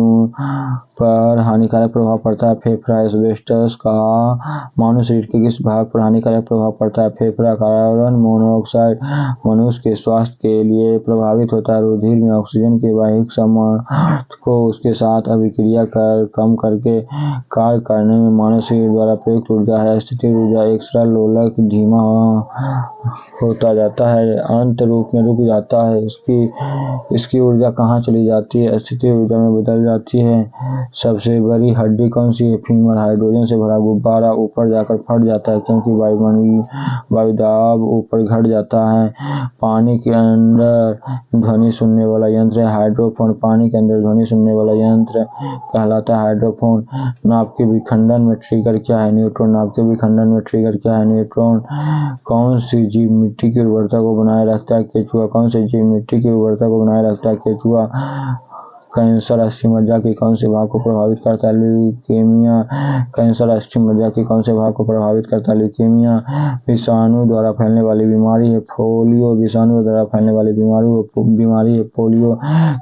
पर हानिकारक प्रभाव पड़ता है? फेफड़ा। एस्बेस्टस का मानव शरीर के किस भाग पर हानिकारक प्रभाव पड़ता है? फेफड़ा। कार्बन मोनोऑक्साइड मनुष्य के स्वास्थ्य के लिए प्रभावित होता है। रुधिर में ऑक्सीजन के वाहक सामर्थ्य को उसके साथ अभिक्रिया कम करके कार्य करने में मानव शरीर द्वारा प्रयुक्त ऊर्जा है स्थितिज ऊर्जा। एक्स्ट्रा लोलक धीमा होता जाता है अंत रूप में रुक जाता है। इसकी ऊर्जा कहाँ चली जाती है? स्थितिज ऊर्जा में बदल जाती है। सबसे बड़ी हड्डी कौन सी है? फीमर। हाइड्रोजन से भरा गुब्बारा ऊपर जाकर फट जाता है क्योंकि वायुदाब ऊपर घट जाता है। पानी के अंदर ध्वनि सुनने वाला यंत्र है हाइड्रोफोन। पानी के अंदर ध्वनि सुनने वाला यंत्र कहलाता है हाइड्रोफोन। नाभ के विखंडन में ट्रिगर क्या है? न्यूट्रॉन। नाभ के विखंडन में ट्रिगर क्या है? न्यूट्रॉन। कौन सी जीव मिट्टी की उर्वरता को बनाए रखता है? केचुआ। कौन सी जीव मिट्टी की उर्वरता को बनाए रखता है? केचुआ। कैंसर अस्थि मज्जा के कौन से भाग को प्रभावित करता है? ल्यूकेमिया। कैंसर अस्थि मज्जा के कौन से भाग को प्रभावित करता है? ल्यूकेमिया। विषाणु द्वारा फैलने वाली बीमारी है पोलियो। विषाणु द्वारा फैलने वाली बीमारी है पोलियो।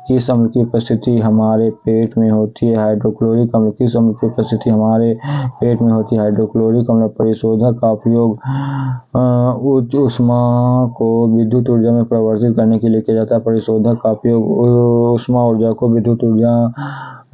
किस अम्ल की उपस्थिति हमारे पेट में होती है? हाइड्रोक्लोरिक अम्ल। किस अम्ल की उपस्थिति हमारे पेट में होती है? हाइड्रोक्लोरिक अम्ल। परिशोधक का उपयोग उच्च ऊष्मा को विद्युत ऊर्जा में परिवर्तित करने के लिए किया जाता है। परिशोधक का उपयोग ऊष्मा ऊर्जा को विद्युत ऊर्जा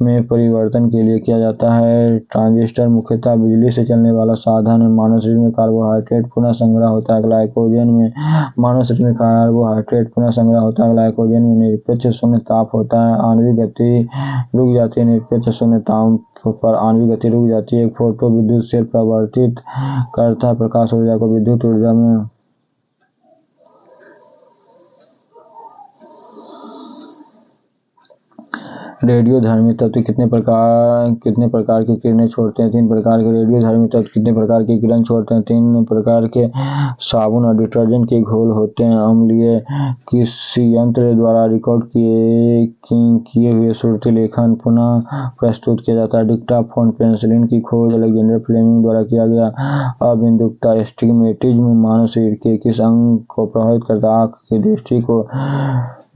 में परिवर्तन के लिए किया जाता है। ट्रांजिस्टर मुख्यतः बिजली से चलने वाला साधन है। मानव शरीर में कार्बोहाइड्रेट पुनः संग्रह होता है ग्लाइकोजन में। मानव शरीर में कार्बोहाइड्रेट पुनः संग्रह होता है ग्लाइकोजन में। निरपेक्ष शून्य ताप होता है। आणविक गति रुक जाती है। निरपेक्ष शून्य ताप पर आणविक गति रुक जाती है। एक फोटो विद्युत सेल परिवर्तित करता है प्रकाश ऊर्जा को विद्युत ऊर्जा में। रेडियोधर्मी तत्व कितने प्रकार की किरणें छोड़ते हैं? 3 प्रकार के। रेडियोधर्मी तत्व कितने प्रकार की किरण छोड़ते हैं? 3 प्रकार के। साबुन और डिटर्जेंट के घोल होते हैं अम्लीय। किसी यंत्र द्वारा रिकॉर्ड किए हुए श्रुति लेखन पुनः प्रस्तुत किया जाता है? डिक्टाफोन। पेनिसिलिन की खोज अलेक्जेंडर फ्लेमिंग द्वारा किया गया। अबिंदुकता एस्टिग्मेटिज्म मानव शरीर के किस अंग को प्रभावित करता है? आँख की दृष्टि को।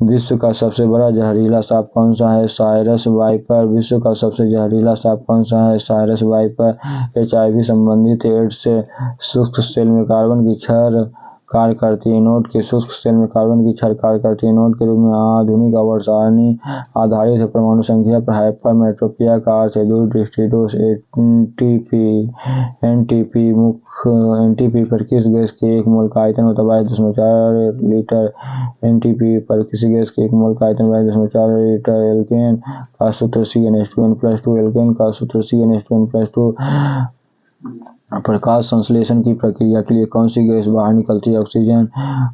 विश्व का सबसे बड़ा जहरीला सांप कौन सा है? Cyrus viper. विश्व का सबसे जहरीला सांप कौन सा है? Cyrus viper. HIV संबंधित एड्स से शुष्क सेल में कार्बन की क्षय कार्य करती है। एनोड के शुष्क सेल में कार्बन की क्षय कार्य करती है। एनोड के रूप में आधुनिक आवर्त सारणी आधारित है। परमाणु संख्या पर हाइपरमेट्रोपिया का अर्थ है दूरदृष्टि दोष। एनटीपी मुख्य एनटीपी पर किस गैस के 1 मोल का आयतन होता है? 22.4 लीटर। एनटीपी पर किसी गैस के 1 मोल का आयतन 22.4 लीटर। एल्केन का सूत्र CnH2n+2। एल्केन का सूत्र CnH2n+2। प्रकाश संश्लेषण की प्रक्रिया के लिए कौन सी गैस बाहर निकलती है? ऑक्सीजन।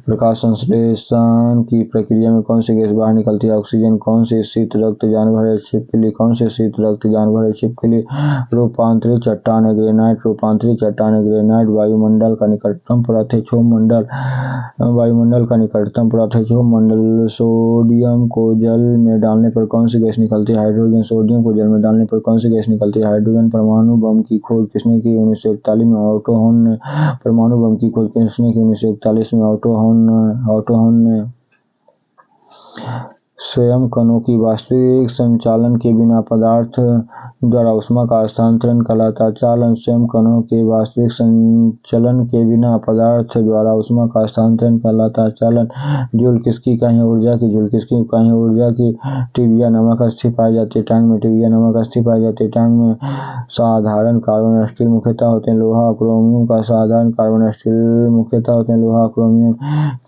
प्रकाश संश्लेषण की प्रक्रिया में कौन सी गैस बाहर निकलती है? ऑक्सीजन। कौन से शीत रक्त जानवर है छिपकली? कौन से शीत रक्त जानवर है छिपकली? रूपांतरित चट्टान है ग्रेनाइट। रूपांतरित चट्टान है ग्रेनाइट। वायुमंडल का निकटतम परत है क्षोभ मंडल। वायुमंडल का निकटतम परत है क्षोभ मंडल। सोडियम को जल में डालने पर कौन सी गैस निकलती है? हाइड्रोजन। सोडियम को जल में डालने पर कौन सी गैस निकलती है? हाइड्रोजन। परमाणु बम की खोज किसने की? 1941 में ऑटो हॉन ने। परमाणु बम की खोज किसने की? 1941 में ऑटो हॉन ने। स्वयं कणों की वास्तविक संचालन के बिना पदार्थ द्वारा ऊष्मा का हस्तांतरण कहलाता है चालन। स्वयं कणों के वास्तविक संचलन के बिना पदार्थ द्वारा ऊष्मा का हस्तांतरण कहलाता है चालन। जूल किसकी इकाई है? ऊर्जा की। जूल किसकी इकाई है? ऊर्जा की। टिबिया नमक अस्थि पाई जाती है टांग में। टिबिया नमक अस्थि पाई जाती है टांग में। साधारण कार्बन स्टील मुख्यतः होते हैं लोहा क्रोमियम का। साधारण कार्बन स्टील मुख्यतः होते हैं लोहा क्रोमियम।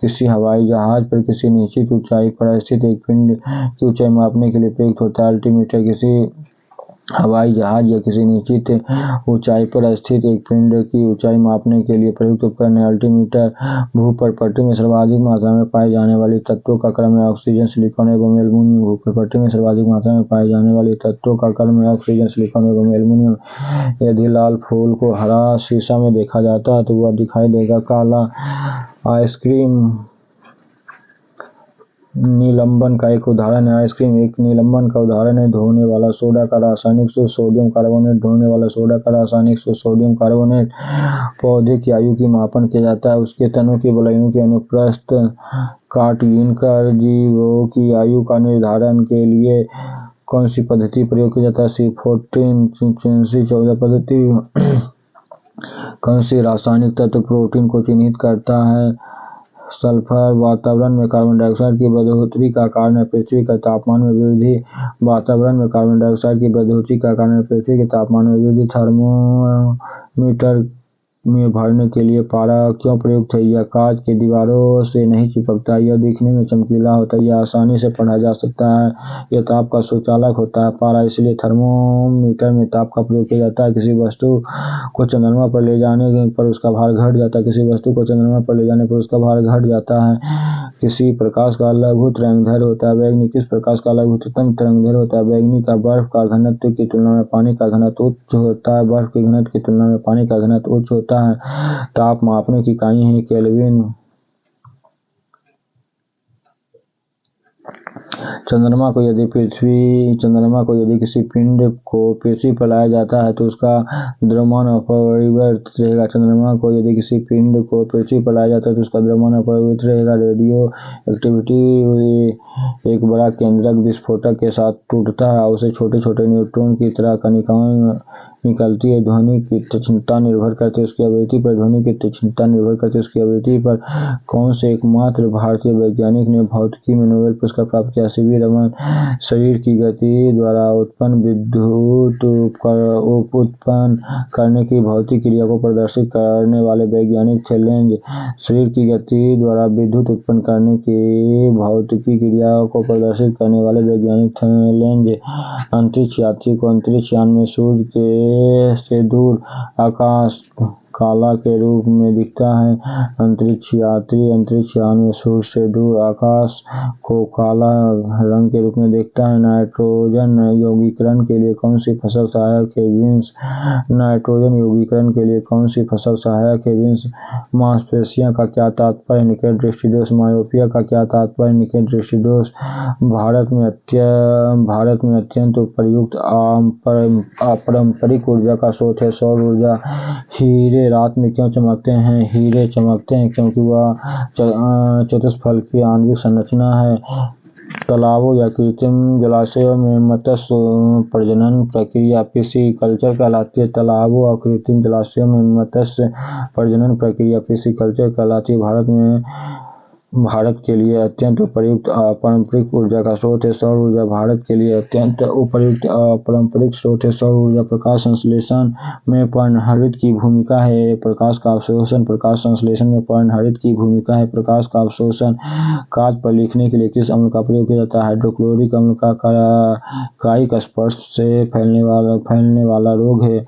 किसी हवाई जहाज पर किसी निश्चित ऊंचाई पर स्थित एक पिंड की ऊंचाई मापने के लिए प्रयुक्त होता है अल्टीमीटर। किसी हवाई जहाज या किसी निश्चित ऊंचाई पर स्थित एक पिंड की ऊंचाई मापने के लिए प्रयुक्त उपकरण है अल्टीमीटर। भूपर्पट्टी में सर्वाधिक मात्रा में पाए जाने वाले तत्वों का क्रम है ऑक्सीजन सिलिकॉन एवं एल्युमिनियम। भूपर्पट्टी में सर्वाधिक मात्रा में पाए जाने वाले तत्वों का क्रम है ऑक्सीजन सिलिकॉन एवं एल्युमिनियम। यदि लाल फूल को हरा शीशा में देखा जाता है तो वह दिखाई देगा काला। आइसक्रीम निलंबन का एक उदाहरण है। आइसक्रीम एक निलंबन का उदाहरण है। धोने वाला सोडा का रासायनिक सूत्र सोडियम कार्बोनेट। धोने वाला सोडा का रासायनिक सूत्र सोडियम कार्बोनेट। पौधे की आयु की मापन किया जाता है उसके तनों की बलयों के अनुप्रस्थ काट गिनकर। जीवों की आयु का निर्धारण के लिए कौन सी पद्धति प्रयोग की जाता है? C14 पद्धति। कौन सी रासायनिक तत्व प्रोटीन को चिन्हित करता है? सल्फर। वातावरण में कार्बन डाइऑक्साइड की बढ़ोतरी का कारण है पृथ्वी का तापमान में वृद्धि। वातावरण में कार्बन डाइऑक्साइड की बढ़ोतरी का कारण है पृथ्वी के तापमान में वृद्धि। थर्मोमीटर में भरने के लिए पारा क्यों प्रयुक्त है? यह कांच की दीवारों से नहीं चिपकता। यह दिखने में चमकीला होता है। यह आसानी से पढ़ा जा सकता है। यह ताप का सुचालक होता है। पारा इसलिए थर्मोमीटर में ताप का प्रयोग किया जाता है। किसी वस्तु को चंद्रमा पर ले जाने पर उसका भार घट जाता है। किसी वस्तु को चंद्रमा पर ले जाने पर उसका भार घट जाता है। किसी प्रकाश का लघु तरंगदैर्घ्य होता है बैगनी। किस प्रकाश का लघुतम तरंगदैर्घ्य होता है बैगनी का? बर्फ का घनत्व की तुलना में पानी का घनत्व उच्च होता है। बर्फ के घनत्व की तुलना में पानी का घनत्व उच्च होता है। ताप मापने की इकाई है केल्विन। चंद्रमा को यदि किसी पिंड को पृथ्वी पर लाया जाता है तो उसका द्रव्यमान अपरिवर्तित रहेगा। चंद्रमा को यदि किसी पिंड को पृथ्वी पर लाया जाता है तो उसका द्रव्यमान अपरिवर्तित रहेगा। रेडियो एक्टिविटी एक बड़ा केंद्रक विस्फोटक के साथ टूटता है, उसे छोटे छोटे न्यूट्रॉन की तरह कणिकाएं निकलती है। ध्वनि की तीक्ष्णता निर्भर करती है उसकी आवृत्ति पर। ध्वनि की तीक्ष्णता निर्भर करती है उसकी आवृत्ति पर। कौन से एकमात्र भारतीय वैज्ञानिक ने भौतिकी में नोबेल पुरस्कार प्राप्त किया? सीवी रमन। शरीर की गति द्वारा उत्पन्न विद्युत उत्पन्न करने की भौतिक क्रिया को प्रदर्शित करने वाले वैज्ञानिक थे लेंज। शरीर की गति द्वारा विद्युत उत्पन्न करने की भौतिक क्रिया को प्रदर्शित करने वाले वैज्ञानिक थे लेंज। अंतरिक्ष यात्री को अंतरिक्ष यान में सूर्य से दूर आकाश काला के रूप में दिखता है। अंतरिक्ष यात्री अंतरिक्ष यान में सूर्य से दूर आकाश को काला रंग के रूप में देखता है। नाइट्रोजन यौगिकरण के लिए कौन सी फसल सहायक है? बीन्स। नाइट्रोजन यौगिकरण के लिए कौन सी फसल सहायक है? बीन्स। मांसपेशियों का क्या तात्पर्य? निकट दृष्टिदोष। मायोपिया का क्या तात्पर्य? निकट दृष्टिदोष। भारत में अत्यंत उपयुक्त अपारंपरिक ऊर्जा का स्रोत है सौर ऊर्जा। हीरे रात में क्यों चमकते हैं? हीरे चमकते हैं क्योंकि वह चतुष्फलक की आणविक संरचना है। तालाबों या कृत्रिम जलाशयों में मत्स्य प्रजनन प्रक्रिया पिसीकल्चर कहलाती है। तालाबों और कृत्रिम जलाशयों में मत्स्य प्रजनन प्रक्रिया पिसीकल्चर कहलाती है। भारत के लिए अत्यंत उपयुक्त अपारंपरिक ऊर्जा का स्रोत है सौर ऊर्जा। भारत के लिए अत्यंत उपयुक्त अपारंपरिक स्रोत है सौर ऊर्जा। प्रकाश संश्लेषण में पर्णहरित की भूमिका है। प्रकाश का अवशोषण। प्रकाश संश्लेषण में पर्णहरित की भूमिका है। प्रकाश का अवशोषण। कागज पर लिखने के लिए किस अम्ल का प्रयोग किया जाता है? हाइड्रोक्लोरिक अम्ल का। कायिक स्पर्श से फैलने वाला रोग है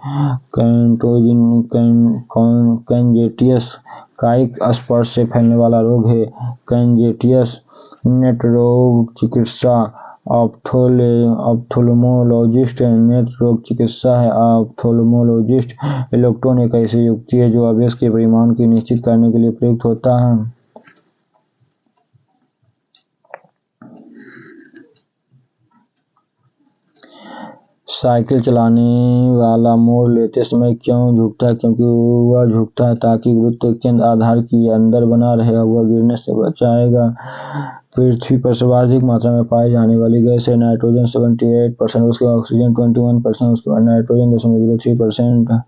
कैंजेटियस। कायिक स्पर्श से फैलने वाला रोग है कैंजेटियस। नेत्र रोग चिकित्सा ऑप्थेल्मोलॉजिस्ट नेत्र रोग चिकित्सा है ऑप्थेल्मोलॉजिस्ट। इलेक्ट्रॉन एक ऐसी युक्ति है जो आवेश के परिमाण की निश्चित करने के लिए प्रयुक्त होता है। साइकिल चलाने वाला मोड़ लेते समय क्यों झुकता है? क्योंकि वह झुकता है ताकि गुरुत्व केंद्र आधार के अंदर बना रहे और वह गिरने से बचाएगा। पृथ्वी पर सर्वाधिक मात्रा में पाई जाने वाली गैस है नाइट्रोजन 78%, उसके बाद ऑक्सीजन 21%, उसके बाद नाइट्रोजन 0.03%।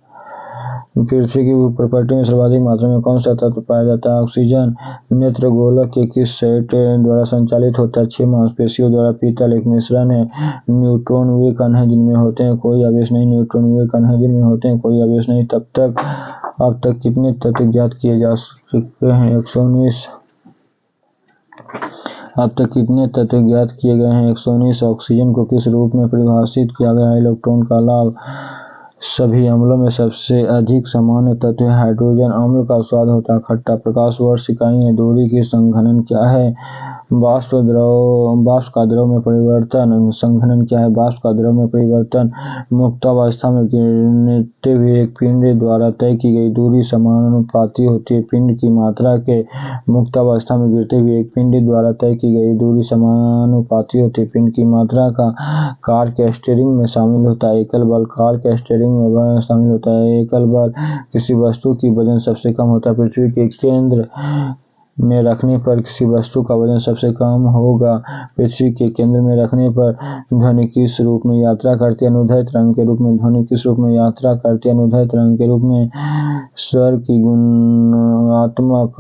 पृथ्वी की प्रॉपर्टी में सर्वाधिक मात्रा में कौन सा तत्व पाया जाता है? ऑक्सीजन। नेत्र गोलक के किस सेट द्वारा संचालित होता है? 6 मांसपेशियों द्वारा। पीतल एक मिश्रण है। न्यूट्रॉन वे कण हैं जिनमें होते हैं कोई आवेश नहीं। न्यूट्रॉन वे कण हैं जिनमें होते हैं कोई आवेश नहीं। अब तक कितने तत्व ज्ञात किए जा चुके हैं? 119। अब तक कितने तत्व ज्ञात किए गए हैं? 119। ऑक्सीजन को किस रूप में परिभाषित किया गया है? इलेक्ट्रॉन का लाभ। सभी अम्लों में सबसे अधिक सामान्य तत्व है हाइड्रोजन। अम्ल का स्वाद होता है खट्टा। प्रकाश वर्ष इकाई है। दूरी की संघनन क्या है? बाष्प का द्रव में परिवर्तन। संघनन क्या है? बाष्प का द्रव में परिवर्तन। मुक्तावस्था में गिरते हुए एक पिंड द्वारा तय की गई दूरी समानुपाती होती है पिंड की मात्रा के। मुक्तावस्था में गिरते हुए एक पिंड द्वारा तय की गई दूरी समानुपाती होती है पिंड की मात्रा का। कार के स्टीयरिंग में शामिल होता है एकल बल। कार के स्टीयरिंग में शामिल होता है एकल बल। किसी वस्तु की वजन सबसे कम होता है पृथ्वी के केंद्र में रखने पर किसी वस्तु का वजन सबसे कम होगा। पृथ्वी के केंद्र में रखने पर ध्वनि किस रूप में यात्रा करती है? अनुदैर्ध्य तरंग के रूप में। ध्वनि किस रूप में यात्रा करती है? अनुदैर्ध्य तरंग के रूप में। स्वर की गुणात्मक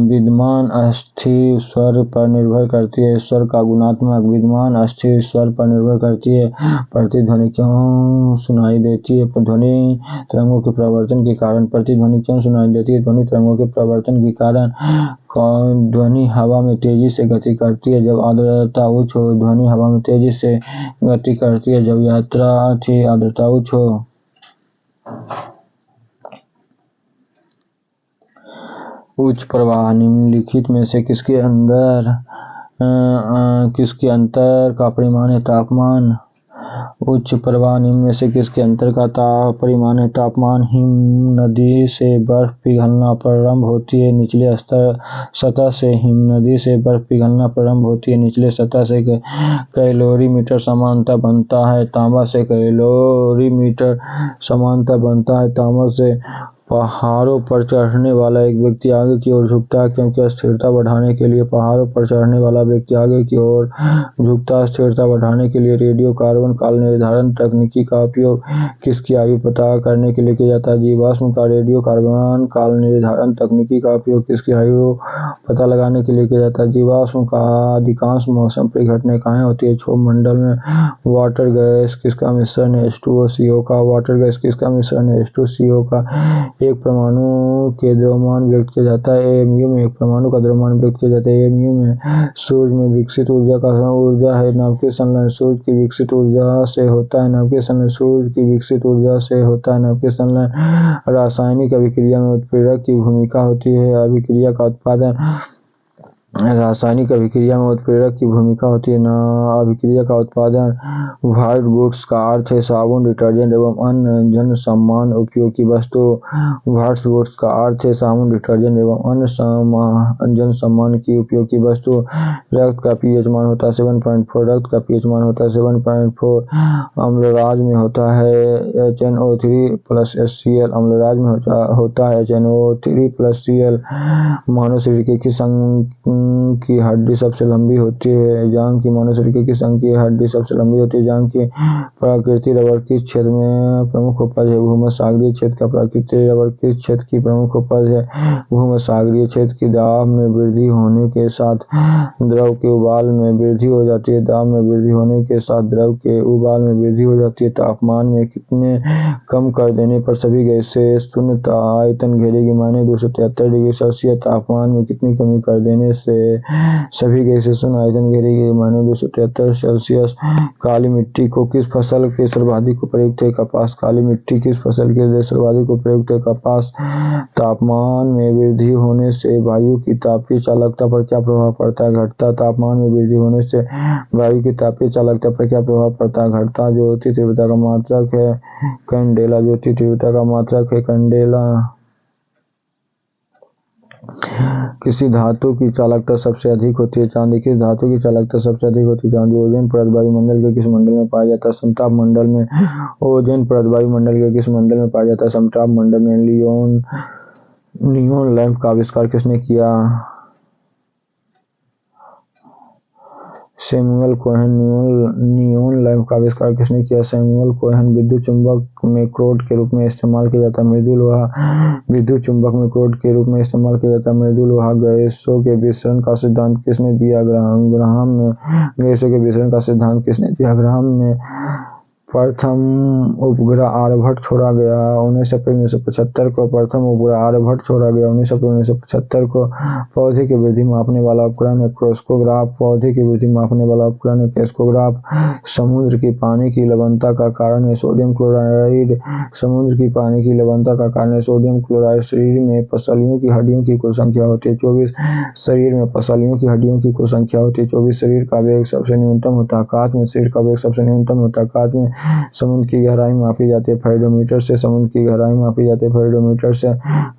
विद्यमान अस्थिर स्वर पर निर्भर करती है। स्वर का गुणात्मक विद्यमान अस्थिर स्वर पर निर्भर करती है। प्रतिध्वनि क्यों सुनाई देती है? ध्वनि तरंगों के प्रवर्तन के कारण। प्रतिध्वनि क्यों सुनाई देती है? ध्वनि तरंगों के प्रवर्तन के कारण। ध्वनि हवा में तेजी से गति करती है जब आर्द्रता उच्च हो। ध्वनि हवा में तेजी से गति करती है जब आर्द्रता उच्च हो। उच्च प्रवाह निम्नलिखित में से किसके अंतर का परिमाण है? तापमान। उच्च प्रवाह निम्न में से किसके अंतर का परिमाण है? तापमान। हिम नदी से बर्फ पिघलना प्रारंभ होती है निचले सतह से। हिम नदी से बर्फ पिघलना प्रारंभ होती है निचले सतह से। कैलोरीमीटर समानता बनता है तांबा से। कैलोरीमीटर समानता बनता है तांबा से। पहाड़ों पर चढ़ने वाला एक व्यक्ति आगे की ओर झुकता है क्योंकि स्थिरता बढ़ाने के लिए पहाड़ों पर चढ़ने वाला व्यक्ति आगे की ओर झुकता है। स्थिरता बढ़ाने के लिए रेडियो कार्बन काल निर्धारण तकनीकी का उपयोग किसकी आयु पता करने के लिए किया जाता है? जीवाश्म का रेडियो कार्बन काल निर्धारण तकनीकी का उपयोग किसकी आयु पता लगाने के लिए किया जाता है? जीवाश्म का अधिकांश मौसम परिघटनाएं होती है? क्षोभ मंडल में वाटर गैस किसका मिश्रण है? H2O CO का। वाटर गैस किसका मिश्रण है? H2CO का। एक परमाणु के द्रव्यमान व्यक्त किया जाता है AMU में। एक परमाणु का द्रव्यमान व्यक्त किया जाता है AMU में। सूर्य में विकसित ऊर्जा का ऊर्जा है नाभिकीय संलयन। सूर्य की विकसित ऊर्जा से होता है नाभिकीय संलयन। सूर्य की विकसित ऊर्जा से होता है नाभिकीय संलयन। रासायनिक अभिक्रिया में उत्प्रेरक की भूमिका होती है। अभिक्रिया का उत्पादन। रासायनिक अभिक्रिया में उत्प्रेरक की भूमिका होती है। अभिक्रिया का उत्पादन। व्हाइट गुड्स का अर्थ है साबुन, डिटर्जेंट एवं अन्य जन सामान्य उपयोगी वस्तु। व्हाइट गुड्स का अर्थ है साबुन, डिटर्जेंट एवं अन्य जन सामान्य की उपयोगी वस्तु। रक्त का पीएच मान होता है 7.4। रक्त का पीएच मान होता है 7.4। अम्लराज में होता है HNO3+HCl। अम्लराज में होता है HNO3+Cl। मानव शरीर के किस अंग की हड्डी सबसे लंबी होती है? जांघ की। मानव शरीर के किस अंग की हड्डी सबसे लंबी होती है? जांघ की। प्राकृतिक रबर किस क्षेत्र में प्रमुख उपज है? भूमध्यसागरीय क्षेत्र का प्राकृतिक रबर किस क्षेत्र की प्रमुख उपज है? भूमध्यसागरीय क्षेत्र की। दाब में वृद्धि होने के साथ द्रव के उबाल में वृद्धि हो जाती है। दाब में वृद्धि होने के साथ द्रव के उबाल में वृद्धि हो जाती है। तापमान में कितने कम कर देने पर सभी गैसें शून्य आयतन घेरेगी? -273 डिग्री सेल्सियस। तापमान में कितनी कमी कर देने से सभी गैसें शून्य आयतन घेरेगी? -273 सेल्सियस। काली मिट्टी को किस फसल के सर्वाधिक प्रयुक्त है? कपास। काली मिट्टी किस फसल के लिए सर्वाधिक प्रयुक्त है? कपास। तापमान में वृद्धि होने से वायु की तापीय चालकता पर क्या प्रभाव पड़ता है? घटता। तापमान में वृद्धि होने से वायु की तापीय चालकता पर क्या प्रभाव पड़ता है? घटता। ज्योति तीव्रता का मात्रक है कैंडेला। ज्योति तीव्रता का मात्रक है कैंडेला। किसी धातु की चालकता सबसे अधिक होती है? चांदी। किस धातु की चालकता सबसे अधिक होती है? चांदी। ओजोन परत वायुमंडल के किस मंडल में पाया जाता है? समताप मंडल में। ओजोन परत वायुमंडल के किस मंडल में पाया जाता है? समताप मंडल में। नियोन लैंप का आविष्कार किसने किया? Samuel Cohen. नियोन लैंप का आविष्कार किसने किया? Samuel Cohen. विद्युत चुंबक में क्रोड के रूप में इस्तेमाल किया जाता है मृदु लोहा। विद्युत चुंबक में क्रोड के रूप में इस्तेमाल किया जाता है मृदु लोहा। गैसों के विसरण का सिद्धांत किसने दिया? ग्राहम ने। गैसों के विसरण का सिद्धांत किसने दिया? ग्राहम ने। प्रथम उपग्रह आर्यभट्ट छोड़ा गया 19 अप्रैल 1975 को। प्रथम उपग्रह आर्यभट्ट छोड़ा गया 19 अप्रैल 1975 को। पौधे की वृद्धि मापने वाला उपकरण है क्रोस्कोग्राफ। पौधे की वृद्धि मापने वाला उपकरण है क्रोस्कोग्राफ। समुद्र की पानी की लवणता का कारण है सोडियम क्लोराइड। समुद्र की पानी की लवणता का कारण है सोडियम क्लोराइड। शरीर में पसलियों की हड्डियों की कुल संख्या होती है 24। शरीर में पसलियों की हड्डियों की कुल संख्या होती है 24। शरीर का वेग सबसे न्यूनतम होता है आकाश में। शरीर का वेग सबसे न्यूनतम होता है आकाश में। समुद्र की गहराई मापी जाती है फेडोमीटर से। समुद्र की गहराई मापी जाती है फेडोमीटर से।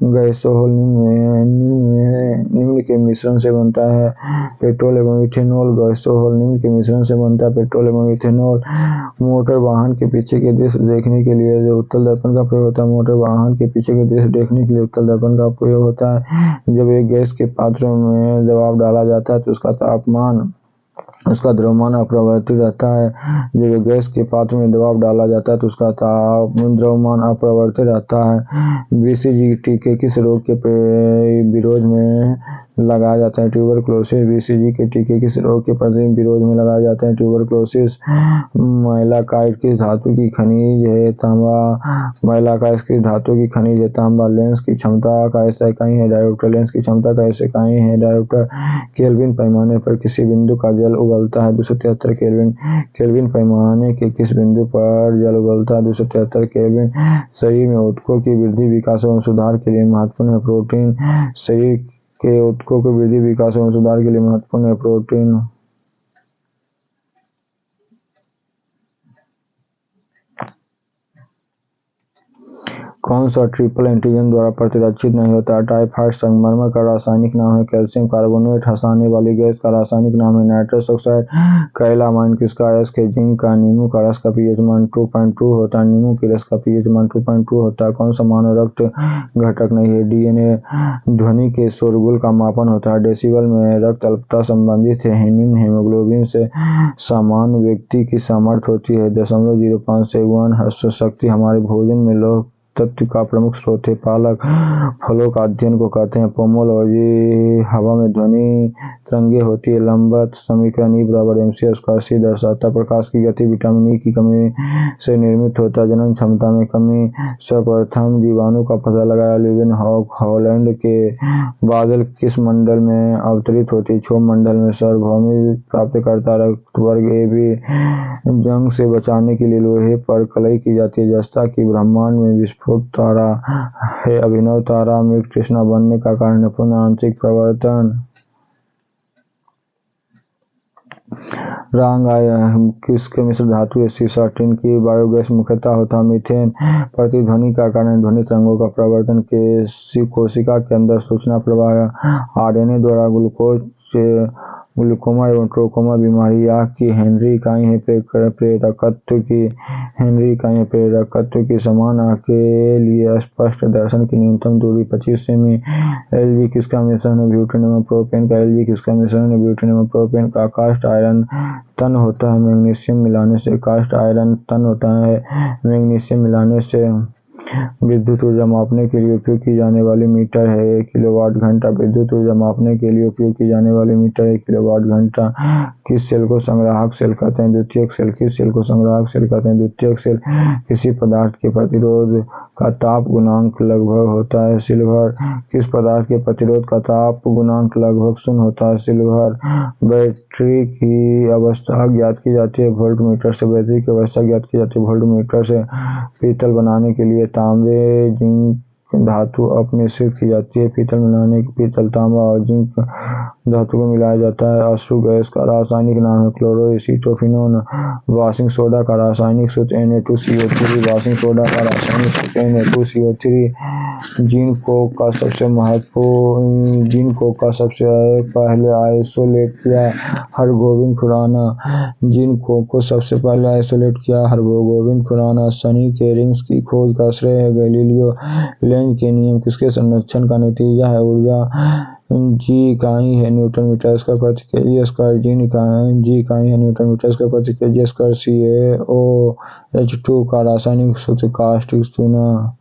गैसोहॉल निम्न के मिश्रण से बनता है पेट्रोल एवं इथेनॉल। गैसोहॉल निम्न के मिश्रण से बनता है पेट्रोल एवं इथेनॉल। मोटर वाहन के पीछे के दृश्य देखने के लिए जो उत्तल दर्पण का प्रयोग होता है। मोटर वाहन के पीछे के दृश्य देखने के लिए उत्तल दर्पण का प्रयोग होता है। जब एक गैस के पात्र में दबाव डाला जाता है तो उसका द्रव्यमान अपरिवर्तित रहता है। जब गैस के पात्र में दबाव डाला जाता है तो उसका द्रव्यमान अपरिवर्तित रहता है। BCG टीके किस रोग के विरोध में लगाया जाता है? ट्यूबरक्लोसिस। BCG के टीके किस रोग के विरोध में लगाए जाते हैं? ट्यूबरक्लोसिस। मैलाकाइट किस धातु की खनिज है? तांबा। मैलाकाइट किस धातु की खनिज है? तांबा। लेंस की क्षमता का ऐसा इकाई है डायोप्टर। लेंस की क्षमता का ऐसा इकाई है डायोप्टर। केल्विन पैमाने पर किसी बिंदु का जल उबलता है 273 केल्विन। केल्विन पैमाने के किस बिंदु पर जल उबलता है 273 केल्विन। शरीर में ऊतकों की वृद्धि विकास एवं सुधार के लिए महत्वपूर्ण है प्रोटीन। शरीर के ऊतकों की वृद्धि विकास एवं सुधार के लिए महत्वपूर्ण है प्रोटीन। कौन सा ट्रिपल एंटीजन द्वारा प्रतिरक्षित नहीं होता? टाइफाइड संक्रमण का रासायनिक नाम है कैल्शियम कार्बोनेट। हंसाने वाली गैस का रासायनिक नाम है नाइट्रस ऑक्साइड। कैलामाइन किसका रस है? जिंक का। नींबू का रस का pH मान 2.2 होता है। नींबू के रस का pH मान 2.2 होता है। कौन सा मानव रक्त घटक नहीं है? डीएनए। ध्वनि के शोरगुल का मापन होता है डेसिबल में। रक्त अल्पता संबंधित है। निम्न हीमोग्लोबिन से समान व्यक्ति की सामर्थ्य होती है 0.05 से 1। हस्तशक्ति हमारे भोजन में लौह तत्व का प्रमुख स्रोत है। पालक फलों का अध्ययन को कहते हैं पोमोलॉजी। हवा में ध्वनि तरंगे होती है। लंबवत समीकरण E बराबर mc स्क्वायर C दर्शाता प्रकाश की गति विटामिन E की कमी से निर्मित होता है। जनन क्षमता में कमी। सर्वप्रथम जीवाणु का पता लगाया ल्यूविन हॉक। हॉलैंड के बादल किस मंडल में अवतरित होती है? क्षोभ मंडल में। सार्वभौमिक प्राप्तकर्ता रक्त वर्ग AB। जंग से बचाने के लिए लोहे पर कलई की जाती है। जस्ता की ब्रह्मांड में विस्फोट तारा है अभिनव तारा। मृग तृष्णा बनने का कारण है पुनः आंशिक प्रवर्तन। रांग आय किसके मिश्र धातु है? सीसा। टिन की बायोगैस मुख्यतः होता मीथेन। प्रतिध्वनि का कारण ध्वनि तरंगों का प्रवर्तन। कोशिका के अंदर सूचना प्रवाह आरएनए द्वारा। ग्लूकोमा एवं ट्रोकोमा बीमारी आँख की हेनरी इकाई है प्रेरकत्व की। समान आँख के लिए स्पष्ट दर्शन की न्यूनतम दूरी 25 सेमी। एलजी किसका मिश्रण है? ब्यूटेन एवं प्रोपेन का। एलजी किसका मिश्रण है? ब्यूटेन एवं प्रोपेन का। कास्ट आयरन तन होता है मैग्नीशियम मिलाने से। कास्ट आयरन तन होता है मैग्नीशियम मिलाने से। विद्युत ऊर्जा मापने के लिए उपयोग की जाने वाली मीटर है किलोवाट घंटा। विद्युत ऊर्जा मापने के लिए उपयोग की जाने वाली मीटर है किलोवाट घंटा। किस सेल को संग्राहक सेल कहते हैं? द्वितीयक सेल। किस सेल को संग्राहक सेल कहते हैं? द्वितीयक सेल। किसी पदार्थ के प्रतिरोध का ताप गुणांक लगभग होता है सिल्वर। किस पदार्थ के प्रतिरोध का ताप गुणांक लगभग 0 होता है सिल्वर। बैटरी की अवस्था ज्ञात की जाती है वोल्टमीटर से। बैटरी की अवस्था ज्ञात की जाती है वोल्टमीटर से। पीतल बनाने के लिए तांबे जिंक धातु अपमिश्रित की जाती है। पीतल मिलाने के पीतल तांबा और जिंक धातु को मिलाया जाता है। अश्रु गैस का रासायनिक नाम है क्लोरोएसीटोफिनोन। वॉशिंग सोडा का रासायनिक सूत्र Na2CO3। वॉशिंग सोडा का रासायनिक सूत्र Na2CO3। जिन कोक का सबसे पहले आइसोलेट किया हरगोविंद खुराना। जिन कोक को सबसे पहले आइसोलेट किया हरगोविंद खुराना। शनि के रिंग्स की खोज का श्रेय है गैलीलियो। लेंज के नियम किसके संरक्षण का नतीजा है? ऊर्जा। जी इकाई है न्यूटन मीटर स्क्वायर प्रति केजी स्क्वायर। जी इकाई है न्यूटन मीटर स्क्वायर प्रति केजी स्क्वायर। CaOH2 का रासायनिक सूत्र कास्टिक चूना।